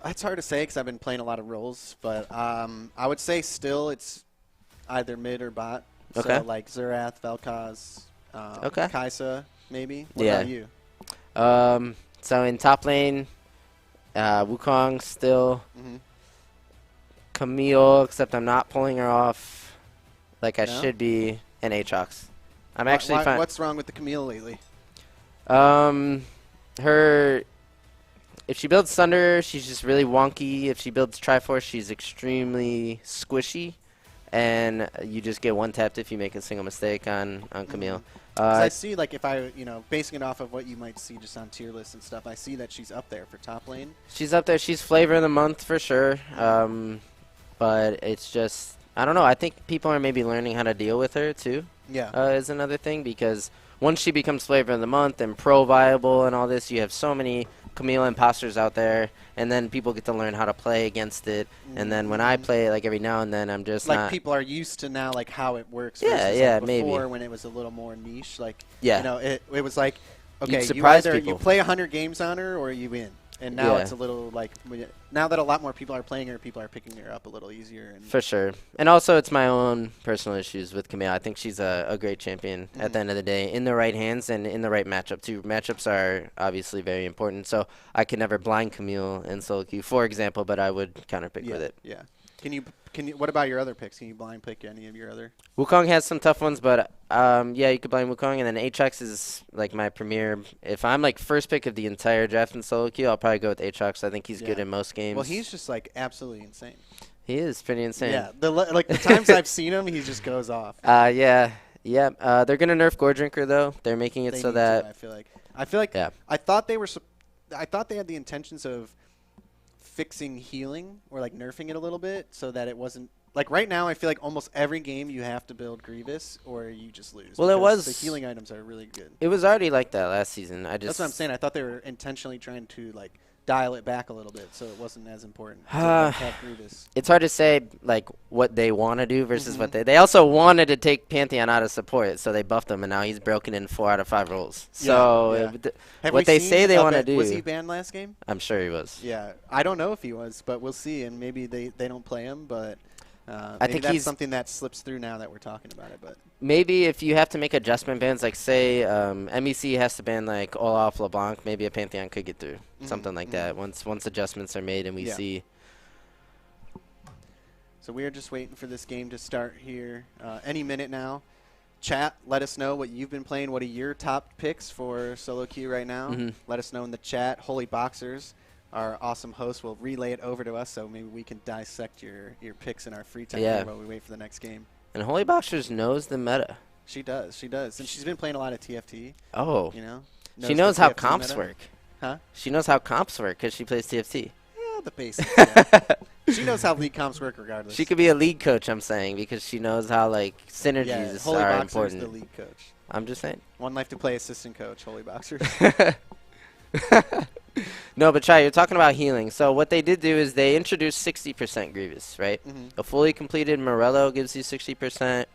It's hard to say because I've been playing a lot of roles, but I would say still it's either mid or bot. Okay. So like Zerath, Vel'Koz, Okay. Kai'Sa, maybe. What Yeah. about you? So in top lane, Wukong still. Mhm. Camille, except I'm not pulling her off like I No? should be, and Aatrox. I'm Why- actually fine. What's wrong with the Camille lately? Her, if she builds Thunder, she's just really wonky. If she builds Triforce, she's extremely squishy, and you just get one tapped if you make a single mistake on Camille. 'Cause I see, like, if I, basing it off of what you might see just on tier lists and stuff, I see that she's up there for top lane. She's up there. She's flavor of the month for sure. But it's just, I don't know. I think people are maybe learning how to deal with her too. Yeah. Is another thing, because once she becomes flavor of the month and pro viable and all this, you have so many Camille imposters out there, and then people get to learn how to play against it. And then when I play, like every now and then, I'm just like not. people are used to now, like how it works. Yeah, versus, yeah, like, before maybe. when it was a little more niche, like Yeah. it was like okay, you surprise either people. you play 100 games on her or you win. And now Yeah. it's a little like now that a lot more people are playing her, people are picking her up a little easier. And For sure. And also, it's my own personal issues with Camille. I think she's a great champion at the end of the day, in the right hands and in the right matchup, too. Matchups are obviously very important. So I could never blind Camille in solo queue, for example, but I would counterpick with it. Yeah. Can you? What about your other picks? Can you blind pick any of your other? Wukong has some tough ones, but yeah, you could blind Wukong. And then Aatrox is like my premier. If I'm like first pick of the entire draft in solo queue, I'll probably go with Aatrox. I think he's good in most games. Well, he's just like absolutely insane. He is pretty insane. Yeah. The times I've seen him, he just goes off. Yeah. Yeah. They're going to nerf Gore Drinker, though. They're making it They so need that. to, I feel like. Yeah. I thought they were. I thought they had the intentions of fixing healing or like nerfing it a little bit so that it wasn't like right now. I feel like almost every game you have to build Grievous or you just lose. Well, it because was the healing items are really good. It was already like that last season. That's what I'm saying. I thought they were intentionally trying to like dial it back a little bit so it wasn't as important to like, have Grievous. It's hard to say like what they want to do versus what they also wanted to take Pantheon out of support, so they buffed him, and now he's broken in 4 out of 5 roles. So what they say they want to do. Was he banned last game? I'm sure he was. Yeah, I don't know if he was, but we'll see, and maybe they don't play him, but I maybe think that's he's something that slips through now that we're talking about it. But maybe if you have to make adjustment bans, like say MEC has to ban like all off LeBlanc, maybe a Pantheon could get through something like that once adjustments are made and we see. So we are just waiting for this game to start here any minute now. Chat, let us know what you've been playing. What are your top picks for solo queue right now? Let us know in the chat. Holyboxers, our awesome host, will relay it over to us, so maybe we can dissect your picks in our free time here while we wait for the next game. And Holyboxers knows the meta. She does. She does. And she's been playing a lot of TFT. Oh. You know? She knows how TFT comps meta. work. Huh? She knows how comps work because she plays TFT. Yeah, the basics. Yeah. She knows how league comps work regardless. She could be a league coach, I'm saying, because she knows how like synergies are important. the league coach. I'm just saying. 1Life2Play assistant coach, Holyboxers. No, but Chai, you're talking about healing. So what they did do is they introduced 60% Grievous, right? A fully completed Morello gives you 60%.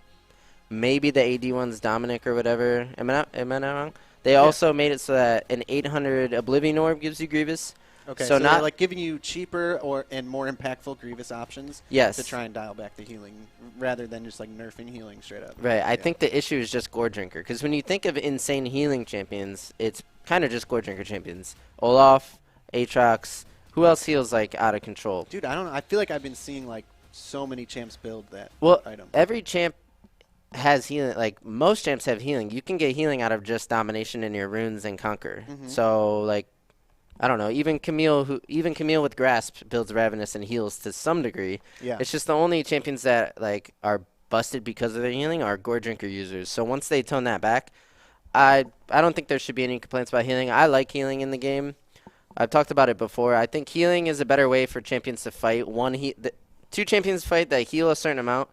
Maybe the AD one's Dominic or whatever. Am I not wrong? They also made it so that an 800 Oblivion Orb gives you Grievous. Okay, so they're like giving you cheaper and more impactful Grievous options to try and dial back the healing rather than just like nerfing healing straight up. Right, I think the issue is just Gore Drinker, because when you think of insane healing champions, it's kind of just Gore Drinker champions. Olaf, Aatrox, who else heals like out of control? Dude, I don't know. I feel like I've been seeing like so many champs build that item. Every champ has healing. Like most champs have healing. You can get healing out of just domination in your runes and conquer. So like, I don't know. Even Camille with Grasp builds Ravenous and heals to some degree. Yeah. It's just the only champions that like are busted because of their healing are Gore Drinker users. So once they tone that back, I don't think there should be any complaints about healing. I like healing in the game. I've talked about it before. I think healing is a better way for champions to fight. Two champions fight that heal a certain amount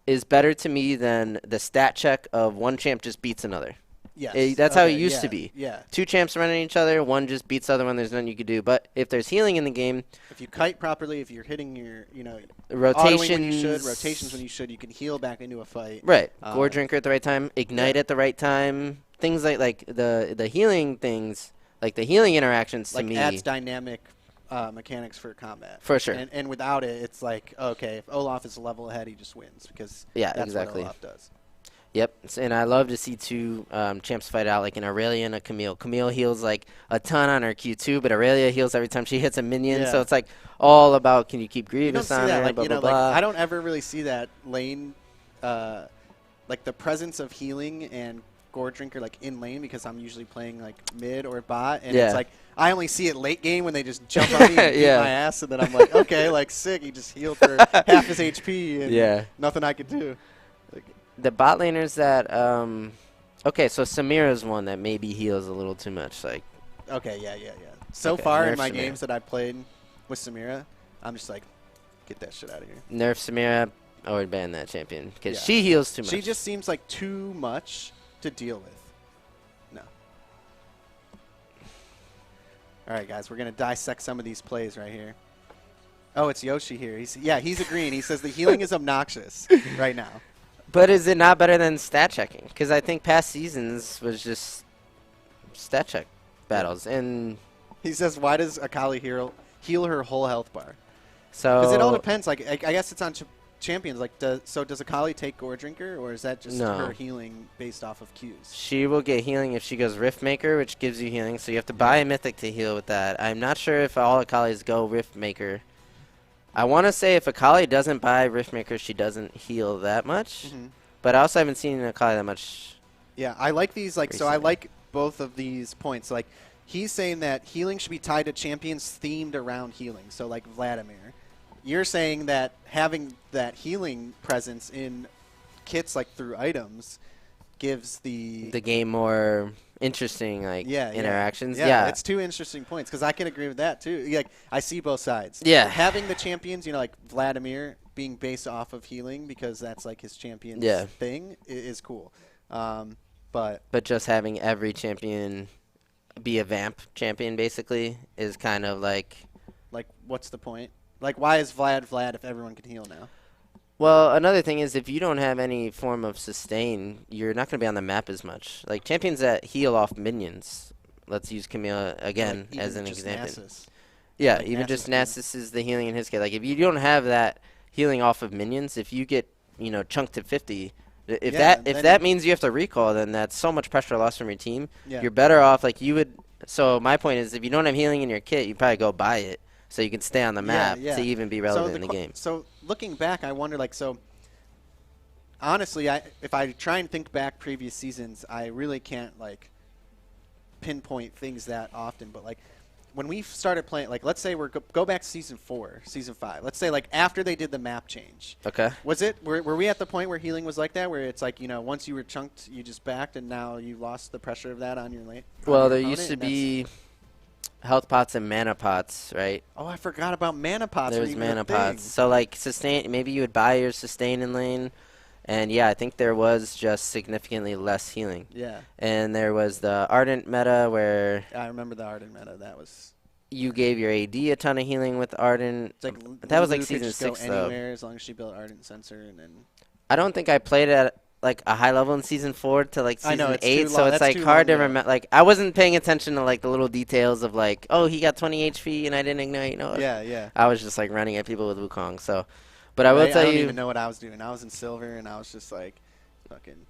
is better to me than the stat check of one champ just beats another. Yes. That's how it used to be. Yeah. Two champs running each other, one just beats the other one, there's nothing you can do. But if there's healing in the game, if you kite properly, if you're hitting your, rotations when you should, rotations when you should, you can heal back into a fight. Right. Gore Drinker at the right time, Ignite at the right time, things like the healing things, like the healing interactions to me. Adds dynamic mechanics for combat. For sure. And without it, it's like, okay, if Olaf is a level ahead, he just wins because that's exactly what Olaf does. Yep, and I love to see two champs fight out, like an Aurelia and a Camille. Camille heals like a ton on her Q2, but Aurelia heals every time she hits a minion. So it's like all about can you keep Grievous on her, like, blah, blah, blah. I don't ever really see that lane, like the presence of healing and Gore Drinker like in lane because I'm usually playing like mid or bot, and it's like I only see it late game when they just jump on me and beat my ass, and then I'm like, okay, like sick, he just healed for half his HP, and nothing I could do. The bot laners that okay, so Samira's one that maybe heals a little too much. Like, okay, yeah. So far in my games that I've played with Samira, I'm just like, get that shit out of here. Nerf Samira, I would ban that champion because she heals too much. She just seems like too much to deal with. No. All right, guys, we're gonna dissect some of these plays right here. Oh, it's Yoshi here. He's agreeing. He says the healing is obnoxious right now. But is it not better than stat checking? Because I think past seasons was just stat check battles. And he says, why does Akali heal her whole health bar? So because it all depends. Like I guess it's on champions. Like, does Akali take Gore Drinker, or is that just her healing based off of Qs? She will get healing if she goes Rift Maker, which gives you healing. So you have to buy a Mythic to heal with that. I'm not sure if all Akalis go Rift Maker. I want to say if Akali doesn't buy Riftmaker, she doesn't heal that much. But I also haven't seen Akali that much. Yeah, I like these. Like, recently. so I like both of these points. Like, he's saying that healing should be tied to champions themed around healing. So, like Vladimir, you're saying that having that healing presence in kits, like through items, gives the game more interesting, like interactions. Yeah, it's two interesting points because I can agree with that too. Like I see both sides. Yeah, having the champions, like Vladimir being based off of healing because that's like his champion's thing is cool. But just having every champion be a vamp champion basically is kind of like what's the point? Like why is Vlad if everyone can heal now? Well, another thing is if you don't have any form of sustain, you're not going to be on the map as much. Like champions that heal off minions. Let's use Camille again as an example. Nasus. Yeah, like even just Nasus is the healing in his case. Like if you don't have that healing off of minions, if you get chunked to 50, if that means you have to recall, then that's so much pressure loss from your team. Yeah. You're better off like you would. So my point is, if you don't have healing in your kit, you probably go buy it. So you can stay on the map to even be relevant in the game. So looking back, I wonder, honestly, if I try and think back previous seasons, I really can't, pinpoint things that often. But, when we started playing, let's say go back to Season 4, Season 5. Let's say, after they did the map change. Okay. Were we at the point where healing was like that, where it's once you were chunked, you just backed, and now you lost the pressure of that on your lane? Well, there used to be health pots and mana pots, right? Oh, I forgot about mana pots. There's mana pots. So sustain, maybe you would buy your sustain in lane, and I think there was just significantly less healing. Yeah. And there was the Ardent meta where I remember the Ardent meta. That was you gave your AD a ton of healing with Ardent. That was season 6 though. Anywhere as long as she built Ardent Sensor, and then I don't think I played it like a high level in season 4 to like I season know, it's 8, too so long. it's That's like too hard to long, though. remember. Like I wasn't paying attention to like the little details of like, oh, he got 20 HP and I didn't ignite. No, Yeah. I was just like running at people with Wukong. So, but I will I tell don't you, even know what I was doing. I was in silver, and I was just like, fucking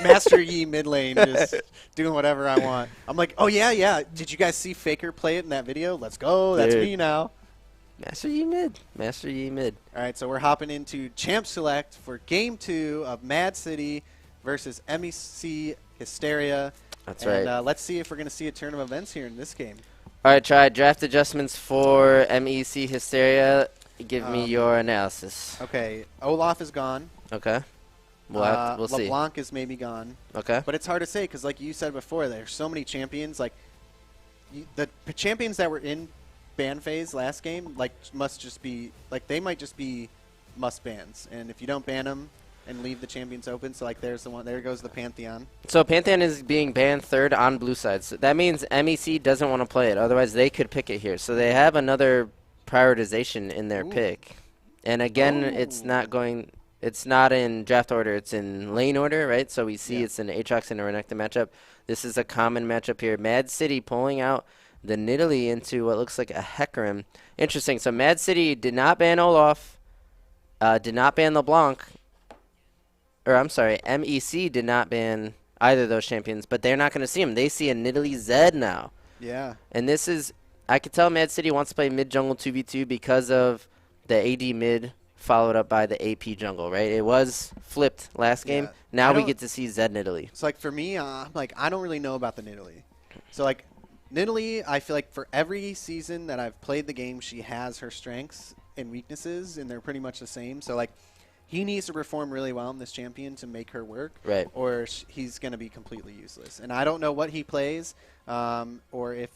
Master Yi mid lane, just doing whatever I want. I'm like, oh yeah. Did you guys see Faker play it in that video? Let's go. That's Dude. me now. Master Yi mid. All right, so we're hopping into Champ Select for Game 2 of Mad City versus MEC Hysteria. That's and, right. let's see if we're going to see a turn of events here in this game. All right, try draft adjustments for MEC Hysteria. Give me your analysis. Okay, Olaf is gone. Okay. We'll see. LeBlanc is maybe gone. Okay. But it's hard to say because, like you said before, there's so many champions. Like the champions that were in ban phase last game, like must just be like they might just be must bans. And if you don't ban them and leave the champions open, so like there's the one. There goes the Pantheon. So Pantheon is being banned 3rd on blue side. So that means MEC doesn't want to play it. Otherwise, they could pick it here. So they have another prioritization in their pick. And again, it's not in draft order. It's in lane order, right? So we see it's an Aatrox and a Renekton matchup. This is a common matchup here. Mad City pulling out the Nidalee into what looks like a Hecarim. Interesting. So Mad City did not ban Olaf, did not ban LeBlanc, or I'm sorry, MEC did not ban either of those champions, but they're not going to see him. They see a Nidalee Zed now. Yeah. And this is, I could tell Mad City wants to play mid jungle 2v2 because of the AD mid followed up by the AP jungle, right? It was flipped last game. Yeah. Now we get to see Zed Nidalee. So like for me, like I don't really know about the Nidalee. So like Nidalee, I feel like for every season that I've played the game, she has her strengths and weaknesses, and they're pretty much the same. So like he needs to perform really well in this champion to make her work, Right. or he's going to be completely useless. And I don't know what he plays, or if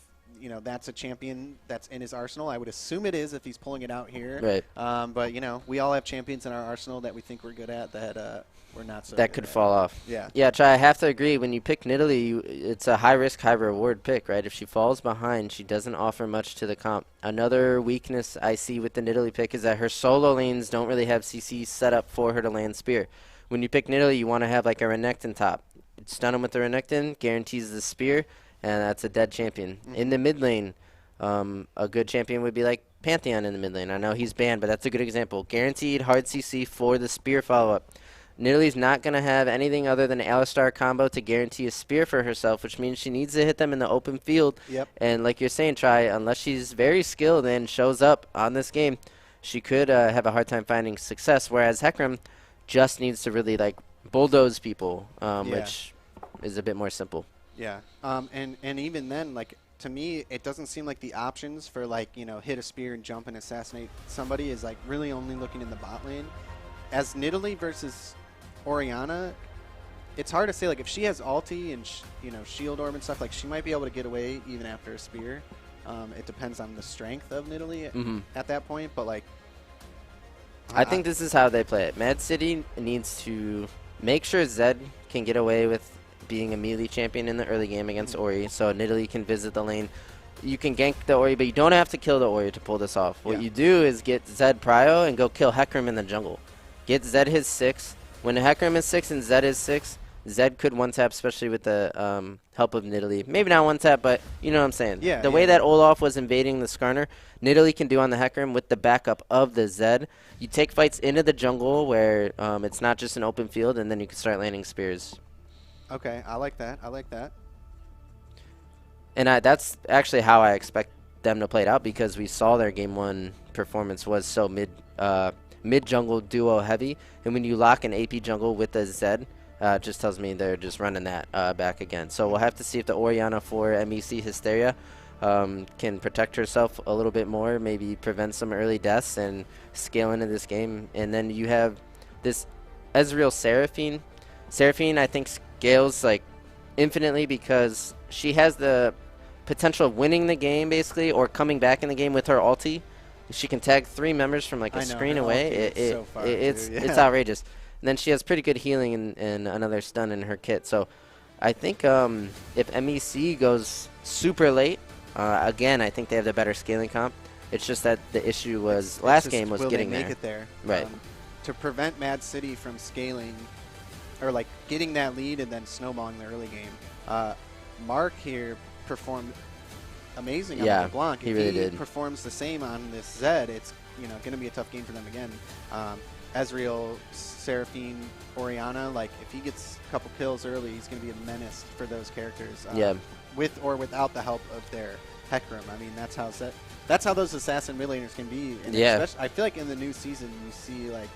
that's a champion that's in his arsenal. I would assume it is if he's pulling it out here. Right. But we all have champions in our arsenal that we think we're good at that we're not so. That good could at. fall off. Yeah. Yeah, I have to agree. When you pick Nidalee, it's a high-risk, high-reward pick, right? If she falls behind, she doesn't offer much to the comp. Another weakness I see with the Nidalee pick is that her solo lanes don't really have CC set up for her to land spear. When you pick Nidalee, you want to have like a Renekton top. Stun him with the Renekton, guarantees the spear, and that's a dead champion. In the mid lane, a good champion would be like Pantheon in the mid lane. I know he's banned, but that's a good example. Guaranteed hard CC for the spear follow-up. Nidalee's not going to have anything other than Alistar combo to guarantee a spear for herself, which means she needs to hit them in the open field. Yep. And like you're saying, unless she's very skilled and shows up on this game, she could have a hard time finding success, whereas Hecarim just needs to really like bulldoze people, which is a bit more simple. Yeah. And even then, like, to me, it doesn't seem like the options for, like, hit a spear and jump and assassinate somebody is, like, really only looking in the bot lane. As Nidalee versus Orianna, it's hard to say. Like, if she has ulti and, shield orb and stuff, like, she might be able to get away even after a spear. It depends on the strength of Nidalee at that point. But, like, I think this is how they play it. Mad City needs to make sure Zed can get away with being a melee champion in the early game against Ori, so Nidalee can visit the lane. You can gank the Ori, but you don't have to kill the Ori to pull this off. What you do is get Zed prio and go kill Hecarim in the jungle. Get Zed his 6. When Hecarim is 6 and Zed is 6, Zed could one-tap, especially with the help of Nidalee. Maybe not one-tap, but you know what I'm saying. Yeah, the way that Olaf was invading the Skarner, Nidalee can do on the Hecarim with the backup of the Zed. You take fights into the jungle where it's not just an open field, and then you can start landing spears. Okay, I like that. I like that. And that's actually how I expect them to play it out, because we saw their game 1 performance was so mid-jungle duo heavy. And when you lock an AP jungle with a Zed, it just tells me they're just running that back again. So we'll have to see if the Orianna for MEC Hysteria can protect herself a little bit more, maybe prevent some early deaths and scale into this game. And then you have this Ezreal Seraphine. Seraphine, I think, scales like infinitely because she has the potential of winning the game, basically, or coming back in the game with her ulti. She can tag 3 members from like a screen away. It's outrageous. And then she has pretty good healing and another stun in her kit. So I think if MEC goes super late, again, I think they have the better scaling comp. It's just that the issue was last game was getting there. Will they make it there? Right. To prevent Mad City from scaling or like getting that lead and then snowballing the early game. Mark here performed amazing on the LeBlanc. He if really he did. performs the same on this Zed, it's going to be a tough game for them again. Ezreal, Seraphine, Orianna, like if he gets a couple kills early, he's going to be a menace for those characters. With or without the help of their Hecarim. I mean, that's how those assassin mid laners can be. And I feel like in the new season, you see like,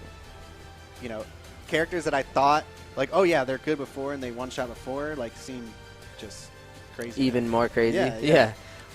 characters that I thought like, oh yeah, they're good before and they one shot before, like seem just crazy. Even more crazy. Yeah.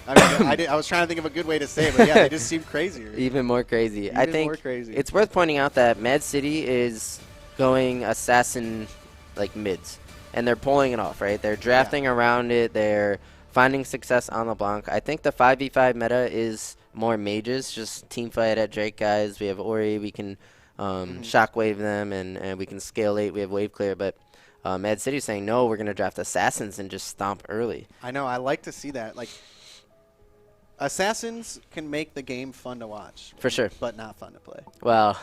I mean, I was trying to think of a good way to say it, but yeah, they just seem crazier. Even more crazy. Even I think more crazy. It's worth pointing out that Mad City is going assassin like mids, and they're pulling it off, right? They're drafting around it. They're finding success on LeBlanc. I think the 5v5 meta is more mages, just team fight at Drake guys. We have Ori. We can shockwave them, and we can scale 8. We have wave clear, but Mad City's saying, no, we're going to draft assassins and just stomp early. I know. I like to see that. Like, assassins can make the game fun to watch. For sure. But not fun to play. Well,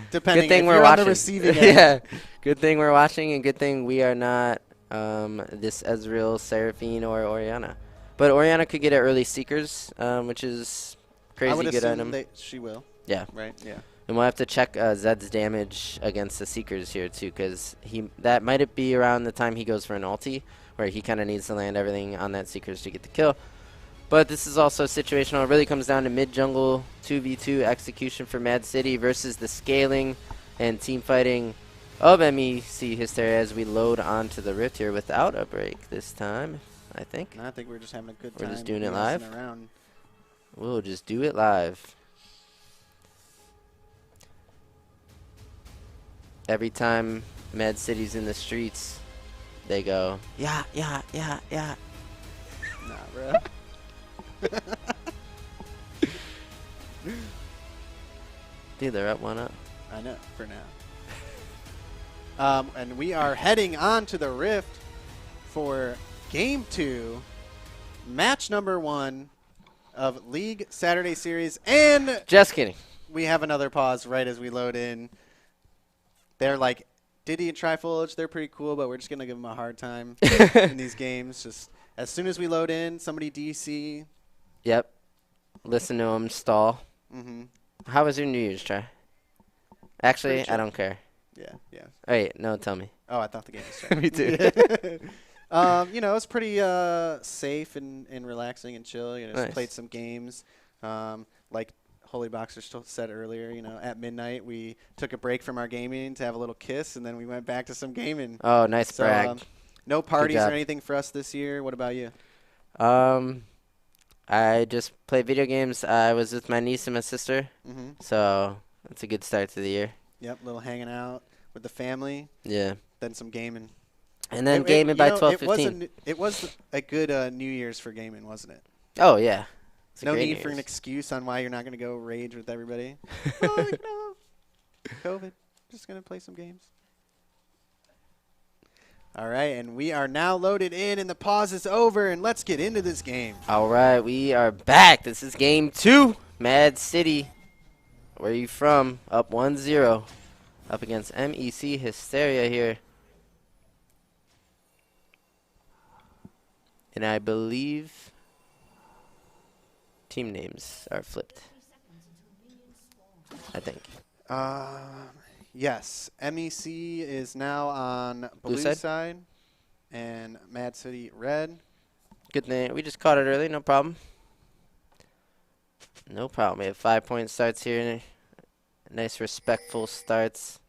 depending good thing if we're you're watching. on the receiving end. Yeah, good thing we're watching, and good thing we are not this Ezreal, Seraphine, or Orianna. But Orianna could get at early Seekers, which is crazy I would good assume item. she will. Yeah. Right? Yeah. And we'll have to check Zed's damage against the Seekers here, too, because that might be around the time he goes for an ulti, where he kind of needs to land everything on that Seekers to get the kill. But this is also situational. It really comes down to mid-jungle 2v2 execution for Mad City versus the scaling and team fighting of MEC Hysteria as we load onto the Rift here without a break this time, I think. I think we're just having a good time. We're just doing it live? Around. We'll just do it live. Every time Mad City's in the streets, they go, yeah. Nah, bro. Dude, they're up 1-0. I know, for now. And we are heading on to the Rift for Game 2, match number 1 of League Saturday Series. And Just kidding. we have another pause right as we load in. They're like Diddy and Trifolge. They're pretty cool, but we're just going to give them a hard time in these games. Just as soon as we load in, somebody DC. Yep. Listen to them stall. Mm-hmm. How was your New Year's, Try? Actually, Pretty chill. I don't care. Yeah. Wait, no, tell me. Oh, I thought the game was starting. Me too. It's pretty safe and relaxing and chill. Just Nice. played some games. Like Holeyboxers said earlier, at midnight we took a break from our gaming to have a little kiss, and then we went back to some gaming. Oh, nice So, brag. no parties or job. anything for us this year. What about you? I just played video games. I was with my niece and my sister, Mm-hmm. so it's a good start to the year. Yep, little hanging out with the family, Yeah. then some gaming. And then gaming by 12:15. It was a good New Year's for gaming, wasn't it? Oh, yeah. It's a No great need for an news. excuse on why you're not going to go rage with everybody. Oh, COVID. Just going to play some games. All right, and we are now loaded in, and the pause is over, and let's get into this game. All right, we are back. This is game 2. Mad City. Where are you from? Up 1-0. Up against MEC Hysteria here. And I believe team names are flipped. I think. Yes, MEC is now on blue side, and Mad City red. Good thing. We just caught it early. No problem. No problem. We have 5-point starts here. Nice, respectful starts.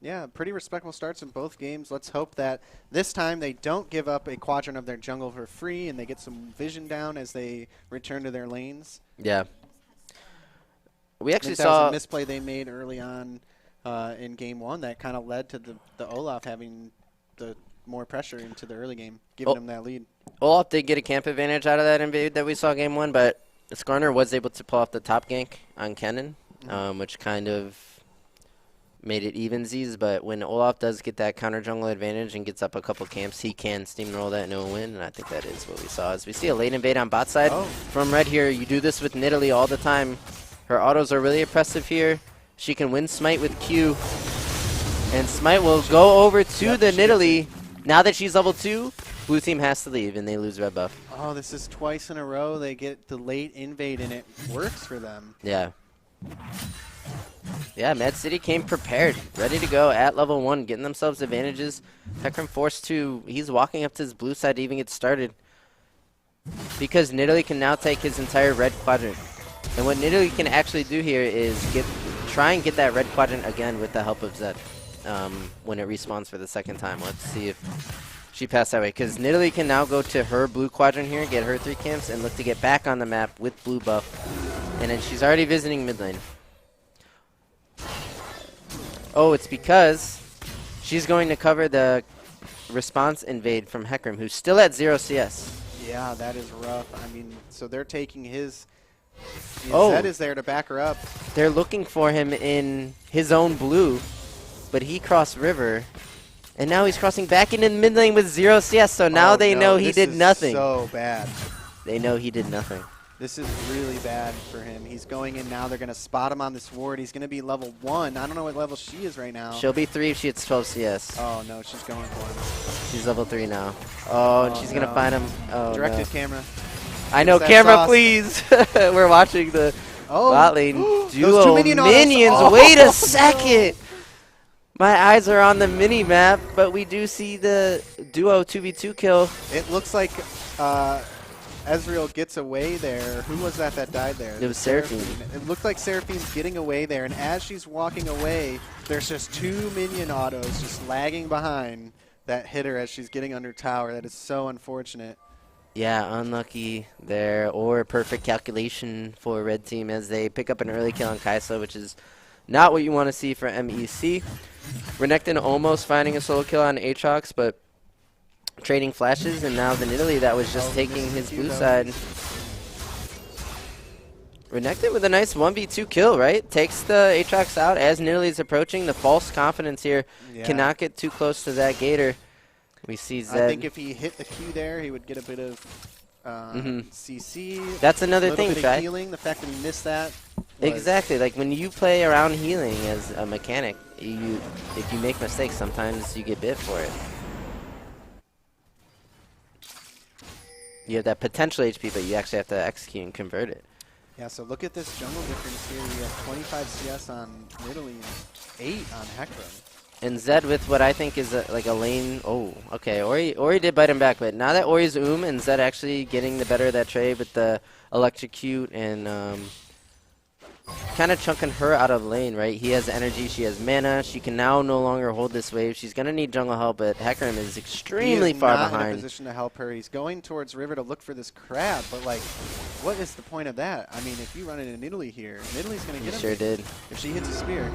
Yeah, pretty respectful starts in both games. Let's hope that this time they don't give up a quadrant of their jungle for free and they get some vision down as they return to their lanes. Yeah. We actually that was saw a misplay they made early on in game 1 that kind of led to the Olaf having the more pressure into the early game, giving them that lead. Olaf did get a camp advantage out of that invade that we saw game 1, but Skarner was able to pull off the top gank on Kennen, which kind of made it evensies. But when Olaf does get that counter jungle advantage and gets up a couple camps, he can steamroll that and no win, and I think that is what we saw. As we see a late invade on bot side from Red here. You do this with Nidalee all the time. Her autos are really oppressive here. She can win smite with Q. And Smite will go over to Yep, the she gets Nidalee. Now that she's level 2, blue team has to leave and they lose red buff. Oh, this is twice in a row. They get the late invade and it works for them. Yeah. Yeah, Mad City came prepared, ready to go at level 1, getting themselves advantages. Hecarim forced to, he's walking up to his blue side to even get started. Because Nidalee can now take his entire red quadrant. And what Nidalee can actually do here is try and get that red quadrant again with the help of Zed. When it respawns for the second time. Let's see if she passed that way. Because Nidalee can now go to her blue quadrant here, get her 3 camps, and look to get back on the map with blue buff. And then she's already visiting mid lane. Oh, it's because she's going to cover the response invade from Hecarim, who's still at 0 CS. Yeah, that is rough. I mean, so they're taking his... Oh. Zed is there to back her up. They're looking for him in his own blue, but he crossed river, and now he's crossing back into the mid lane with 0 CS, so now they know he did nothing. So bad. They know he did nothing. This is really bad for him. He's going in now. They're going to spot him on this ward. He's going to be level 1. I don't know what level she is right now. She'll be 3 if she hits 12 CS. Oh, no, she's going for him. She's level 3 now. Oh, and she's going to find him. Oh, Directed no. camera. I know, that camera, sauce. please. We're watching the bot lane Those duo two minion autos. minions. Oh, Wait a second. My eyes are on the mini map, but we do see the duo 2v2 kill. It looks like Ezreal gets away there. Who was that died there? It was Seraphine. It looked like Seraphine's getting away there, and as she's walking away, there's just 2 minion autos just lagging behind that hit her as she's getting under tower. That is so unfortunate. Yeah, unlucky there, or perfect calculation for red team as they pick up an early kill on Kaisa, which is not what you want to see for MEC. Renekton almost finding a solo kill on Aatrox, but trading flashes, and now the Nidalee that was just taking his blue side. Renekton with a nice 1v2 kill, right? Takes the Aatrox out as Nidalee is approaching. The false confidence here cannot get too close to that Gator. We see Zed. I think if he hit the Q there, he would get a bit of CC. That's another thing, bit of Try. healing. The fact that he missed that. Exactly. Like when you play around healing as a mechanic, if you make mistakes, sometimes you get bit for it. You have that potential HP, but you actually have to execute and convert it. Yeah, so look at this jungle difference here. We have 25 CS on Nidalee and 8 on Hecarim. And Zed with what I think is like a lane. Oh, okay. Ori did bite him back, but now that Ori's and Zed actually getting the better of that trade with the electrocute and kind of chunking her out of lane, right? He has energy, she has mana. She can now no longer hold this wave. She's going to need jungle help, but Hecarim is extremely far behind. He is not in a position to help her. He's going towards river to look for this crab, but like, what is the point of that? I mean, if you run into Nidalee here, Nidalee's going to get him. Sure did. If she hits a spear.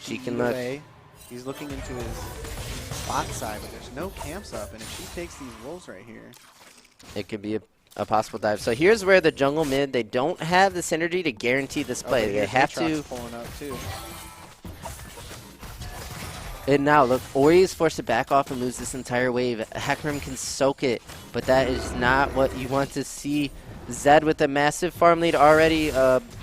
She can look. He's looking into his bot side, but there's no camps up, and if she takes these wolves right here, it could be a possible dive. So here's where the jungle mid, they don't have the synergy to guarantee this play. Okay, they have Aatrox to. pulling up too. And now look, Ori is forced to back off and lose this entire wave. Hecarim can soak it, but that is not what you want to see. Zed with a massive farm lead already,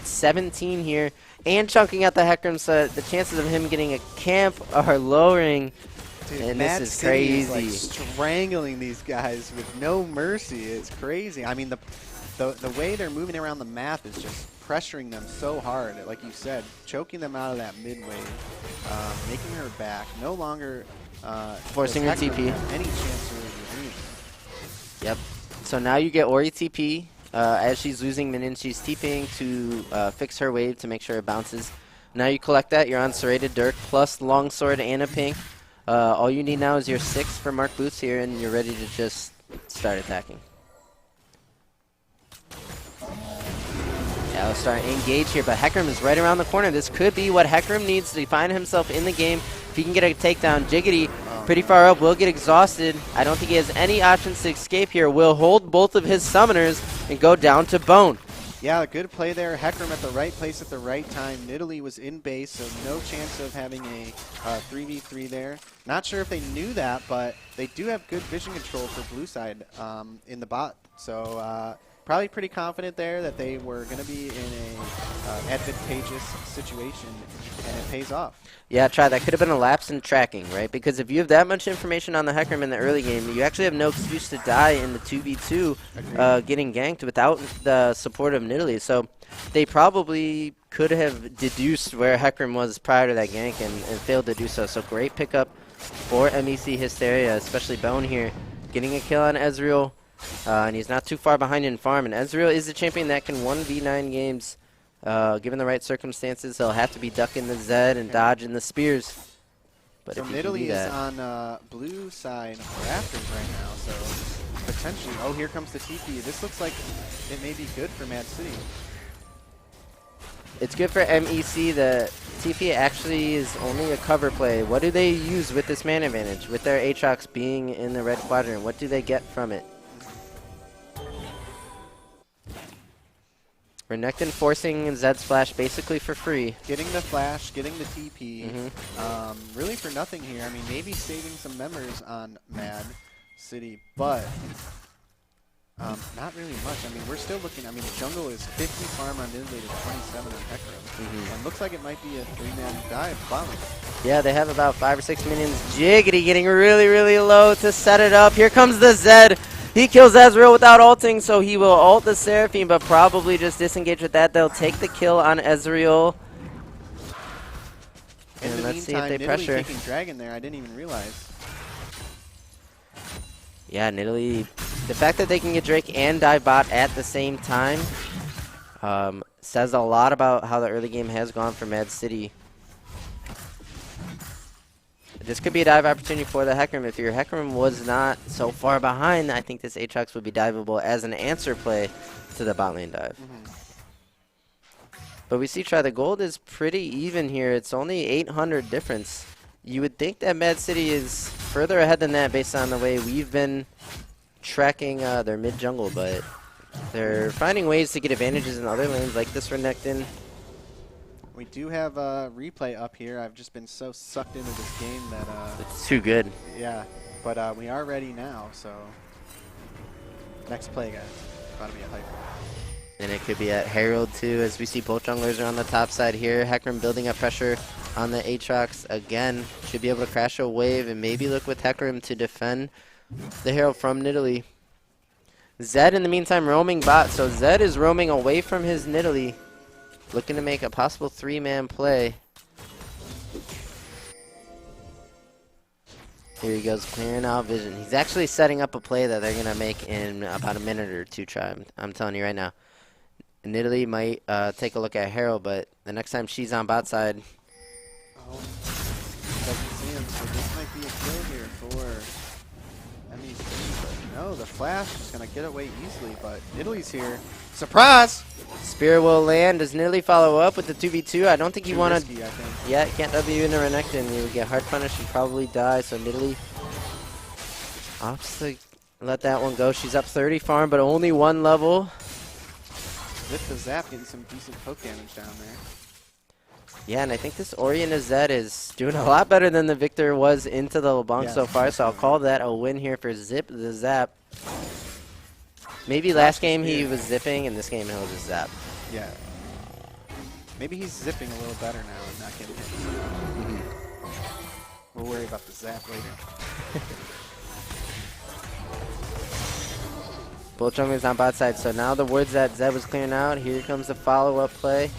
17 here. And chunking out the Hecarim, so the chances of him getting a camp are lowering. Dude, and Mad this is City crazy. is like strangling these guys with no mercy. It's crazy. I mean, the way they're moving around the map is just pressuring them so hard. Like you said, choking them out of that mid wave, making her back. No longer forcing her TP. Any chance to do anything. Yep. So now you get Ori TP. As she's losing minions, she's TPing to fix her wave to make sure it bounces. Now you collect that, you're on Serrated Dirk, plus Longsword and a ping. All you need now is your 6 for Mark Boots here, and you're ready to just start attacking. Yeah, let's start engage here, but Hecarim is right around the corner. This could be what Hecarim needs to find himself in the game. If he can get a takedown, Jiggity pretty far up, will get exhausted. I don't think he has any options to escape here. Will hold both of his summoners and go down to bone. Yeah, good play there. Hecarim at the right place at the right time. Nidalee was in base, so no chance of having a 3v3 there. Not sure if they knew that, but they do have good vision control for blue side in the bot. So probably pretty confident there that they were going to be in a advantageous situation, and it pays off. Yeah, Try, that could have been a lapse in tracking, right? Because if you have that much information on the Hecarim in the early game, you actually have no excuse to die in the 2v2 getting ganked without the support of Nidalee. So they probably could have deduced where Hecarim was prior to that gank and failed to do so. So great pickup for MEC Hysteria, especially Bone here, getting a kill on Ezreal. And he's not too far behind in farm. And Ezreal is a champion that can 1v9 games. Given the right circumstances, he'll have to be ducking the Zed and dodging the spears. But so if he can Nidalee do is that, on blue side rafters right now, so potentially, oh, here comes the TP. This looks like it may be good for Mad City. it's good for MEC. The TP actually is only a cover play. What do they use with this man advantage? With their Aatrox being in the red quadrant, what do they get from it? Renekton forcing Zed Splash basically for free. Getting the flash, getting the TP, really for nothing here. I mean, maybe saving some members on Mad City, but not really much. I mean, we're still looking. I mean, the jungle is 50 farm on Nidalee to 27 on Hecarim, and looks like it might be a 3-man dive bottom. Yeah, they have about 5 or 6 minions. Jiggity getting really, really low to set it up. Here comes the Zed. He kills Ezreal without ulting, so he will ult the Seraphine, but probably just disengage with that. They'll take the kill on Ezreal. In the let's see meantime, if they Nidalee pressure. taking Dragon there. I didn't even realize. Yeah, Nidalee. The fact that they can get Drake and dive bot at the same time says a lot about how the early game has gone for Mad City. This could be a dive opportunity for the Hecarim. If your Hecarim was not so far behind, I think this Aatrox would be diveable as an answer play to the bot lane dive. But we see the gold is pretty even here. It's only 800 difference. You would think that Mad City is further ahead than that based on the way we've been tracking their mid jungle, but they're finding ways to get advantages in other lanes like this Renekton. We do have a replay up here. I've just been so sucked into this game that It's too good. yeah, but we are ready now. So next play, guys. About to be a hyper. And it could be at Herald too, as we see both junglers are on the top side here. Hecarim building up pressure on the Aatrox again. Should be able to crash a wave and maybe look with Hecarim to defend the Herald from Nidalee. Zed in the meantime roaming bot, so Zed is roaming away from his Nidalee, looking to make a possible 3-man play. Here he goes, clearing out vision. He's actually setting up a play that they're going to make in about a minute or two, I'm telling you right now. Nidalee might take a look at Herald, but the next time she's on bot side. Oh, doesn't see him, so this might be a kill here for MEC. But no, the flash is going to get away easily, but Nidalee's here. Surprise! Spear will land. Does Nidalee follow up with the 2v2? I don't think you want to. I think. Yeah, can't W into Renekton. You would get hard punished and probably die. So Nidalee opts to let that one go. She's up 30 farm, but only 1 level. With the zap, getting some decent poke damage down there. Yeah, and I think this Orianna Zed is doing a lot better than the Victor was into the LeBlanc Yeah, so far. So I'll call that a win here for Zip the Zap. Maybe last game he was zipping, and this game he'll just zap. Yeah. Maybe he's zipping a little better now and not getting hit. We'll worry about the zap later. Both junglers on bot side, so now the words that Zed was clearing out. Here comes the follow-up play.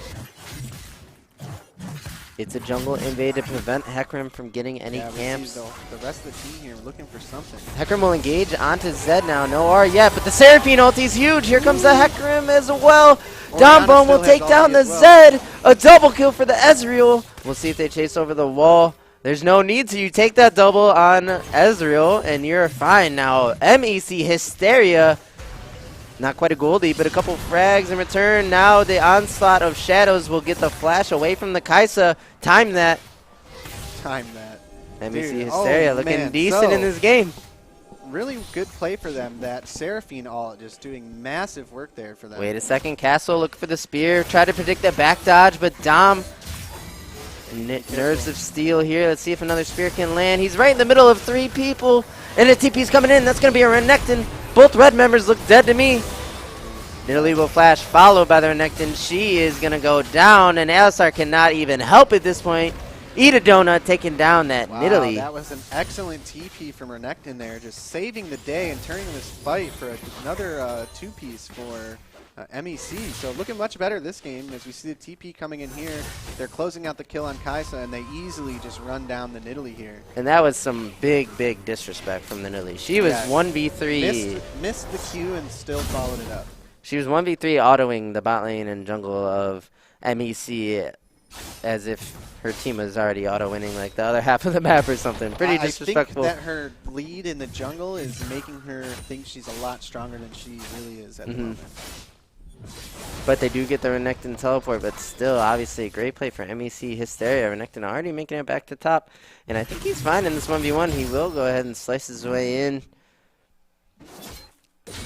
It's a jungle invade to prevent Hecarim from getting any camps. The rest of the team here looking for something. Hecarim will engage onto Zed now. No R yet, but the Seraphine ulti's huge. Here comes the Hecarim as well. Dombone will take down the Zed. A double kill for the Ezreal. We'll see if they chase over the wall. There's no need to. You take that double on Ezreal, and you're fine now. MEC Hysteria. Not quite a Goldie, but a couple frags in return. Now the onslaught of shadows will get the flash away from the Kaisa. Time that. Time that. MEC Hysteria looking man, decent in this game. Really good play for them. That Seraphine ult just doing massive work there for them. Wait a second. Castle look for the spear. Try to predict the back dodge, but Dom. Nerves of steel here. Let's see if another spear can land. He's right in the middle of 3 people. And a TP's coming in. That's going to be a Renekton. Both red members look dead to me. Nidalee will flash, followed by the Renekton. She is going to go down, and Alistar cannot even help at this point. Eat a donut, taking down that Wow, Nidalee. that was an excellent TP from Renekton there, just saving the day and turning this fight for another two-piece for MEC. So looking much better this game as we see the TP coming in here. They're closing out the kill on Kaisa, and they easily just run down the Nidalee here. And that was some big, big disrespect from the Nidalee. She was 1v3. Missed the Q and still followed it up. She was 1v3 autoing the bot lane and jungle of MEC as if her team was already auto-winning like the other half of the map or something. Pretty disrespectful. I think that her lead in the jungle is making her think she's a lot stronger than she really is at the moment. But they do get the Renekton teleport, but still, obviously, a great play for MEC Hysteria. Renekton already making it back to top, and I think he's fine in this 1v1. He will go ahead and slice his way in.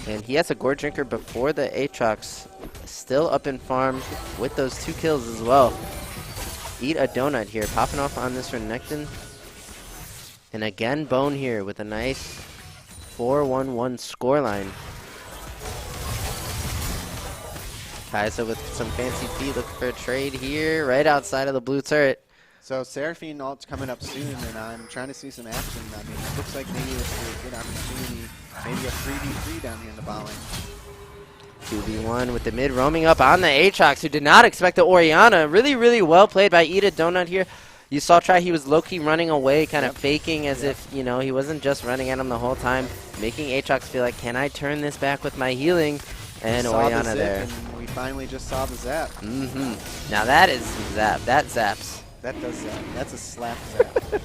And he has a Gore Drinker before the Aatrox, still up in farm with those 2 kills as well. Eat a donut here, popping off on this Renekton. And again, Bone here with a nice 4-1-1 scoreline. Kaisa with some fancy feet, looking for a trade here, right outside of the blue turret. So Seraphine ult's coming up soon, and I'm trying to see some action. I mean, it looks like maybe this is a good opportunity, maybe a 3v3 down here in the bot lane. 2v1 with the mid roaming up on the Aatrox, who did not expect the Orianna. Really, really well played by Eat a Donut here. You saw he was low-key running away, kind of faking as if, you know, he wasn't just running at him the whole time, making Aatrox feel like, can I turn this back with my healing? And Orianna there. And we finally just saw the zap. Now that is zap. That zaps. That does zap. That's a slap zap.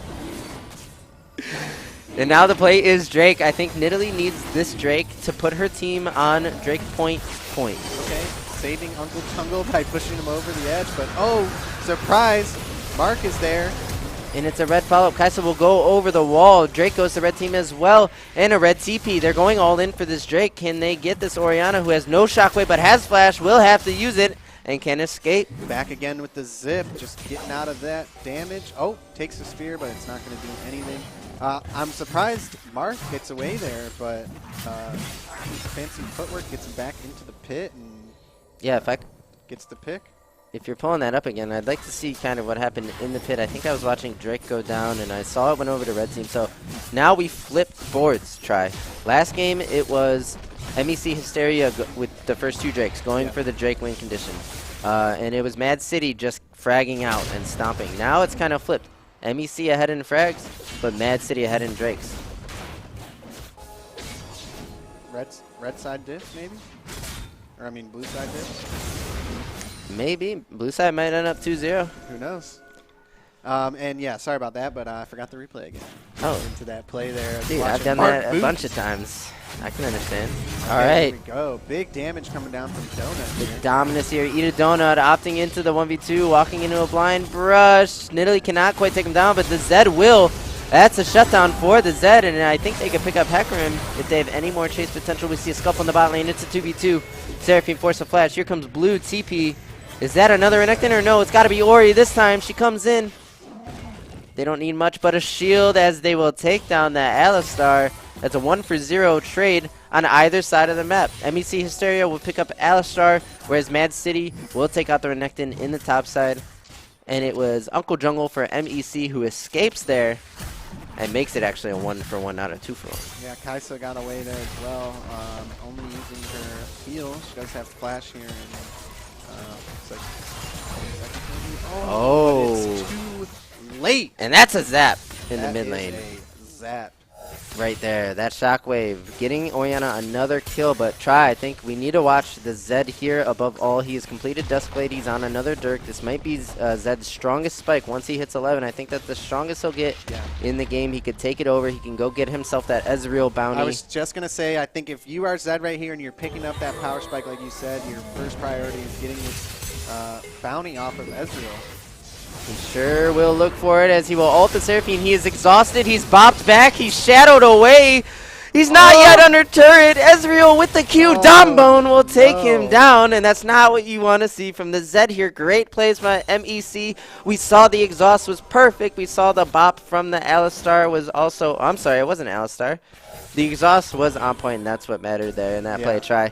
And now the play is Drake. I think Nidalee needs this Drake to put her team on Drake point. Okay, saving Uncle Tungle by pushing him over the edge, but oh, surprise! Mark is there. And it's a red follow-up. Kaisa will go over the wall. Drake goes to red team as well. And a red TP. They're going all in for this Drake. Can they get this Orianna, who has no shockwave but has flash, will have to use it, and can escape. Back again with the zip, just getting out of that damage. Oh, takes the spear, but it's not going to do anything. I'm surprised Mark gets away there, but fancy footwork gets him back into the pit and yeah, gets the pick. If you're pulling that up again, I'd like to see kind of what happened in the pit. I think I was watching Drake go down, and I saw it went over to red team. So now we flipped boards. Last game, it was MEC Hysteria with the first 2 Drakes going for the Drake win condition. And it was Mad City just fragging out and stomping. Now it's kind of flipped. MEC ahead in frags, but Mad City ahead in Drakes. Red side diff, maybe? Or I mean blue side diff? Maybe. Blue side might end up 2-0. Who knows? And yeah, sorry about that, but I forgot the replay again. Oh. Into that play there. Dude, I've done that a bunch of times. I can understand. All right. There we go. Big damage coming down from Donut. The Dominus here. Eat a Donut, opting into the 1v2, walking into a blind brush. Nidalee cannot quite take him down, but the Zed will. That's a shutdown for the Zed, and I think they could pick up Hecarim if they have any more chase potential. We see a scuffle in the bot lane. It's a 2v2. Seraphine force a flash. Here comes Blue TP. Is that another Renekton or no? It's got to be Ori this time. She comes in. They don't need much but a shield as they will take down that Alistar. That's a 1-for-0 trade on either side of the map. MEC Hysteria will pick up Alistar, whereas Mad City will take out the Renekton in the top side. And it was Uncle Jungle for MEC who escapes there and makes it actually a 1-for-1, not a 2-for-1. Yeah, Kaisa got away there as well, only using her heal. She does have flash here. And, looks like it's too late. And that's a zap in the That mid is lane. a zap. Right there, that shockwave getting Orianna another kill, but I think we need to watch the Zed here above all. He has completed Duskblade, he's on another Dirk. This might be Zed's strongest spike once he hits 11. I think that's the strongest he'll get in the game. He could take it over, he can go get himself that Ezreal bounty. I was just going to say, I think if you are Zed right here and you're picking up that power spike like you said, your first priority is getting this bounty off of Ezreal. He sure will look for it as he will ult the Seraphine. He is exhausted. He's bopped back. He's shadowed away. He's not yet under turret. Ezreal with the Q. Dombone will take him down, and that's not what you want to see from the Zed here. Great plays by MEC. We saw the exhaust was perfect. We saw the bop from the Alistar was also... I'm sorry, it wasn't Alistar. The exhaust was on point, and that's what mattered there in that play.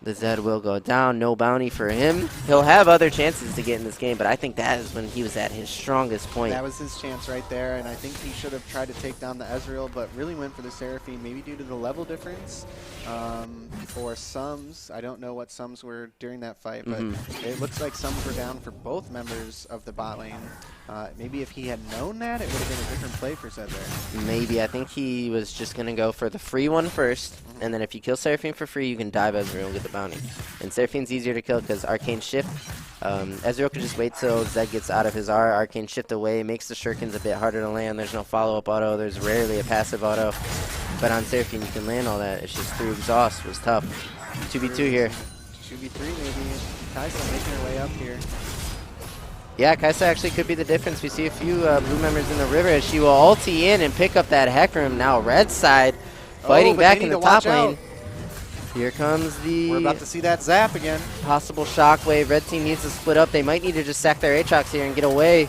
The Zed will go down. No bounty for him. He'll have other chances to get in this game, but I think that is when he was at his strongest point. That was his chance right there, and I think he should have tried to take down the Ezreal, but really went for the Seraphine, maybe due to the level difference. For Sums, I don't know what Sums were during that fight, but it looks like Sums were down for both members of the bot lane. Maybe if he had known that, it would have been a different play for Zed there. Maybe. I think he was just going to go for the free one first, and then if you kill Seraphine for free, you can dive Ezreal and get the bounty. And Seraphine's easier to kill because Arcane Shift. Ezreal could just wait till Zed gets out of his R, Arcane Shift away, makes the Shurikens a bit harder to land. There's no follow-up auto. There's rarely a passive auto. But on Seraphine, you can land all that. It's just through exhaust was tough. 2v2 here. 2v3 maybe. Kaisa making her way up here. Yeah, Kaisa actually could be the difference. We see a few blue members in the river as she will ulti in and pick up that Hecarim. Now red side fighting back in the top lane. Here comes the... We're about to see that zap again. Possible shockwave. Red team needs to split up. They might need to just sack their Aatrox here and get away.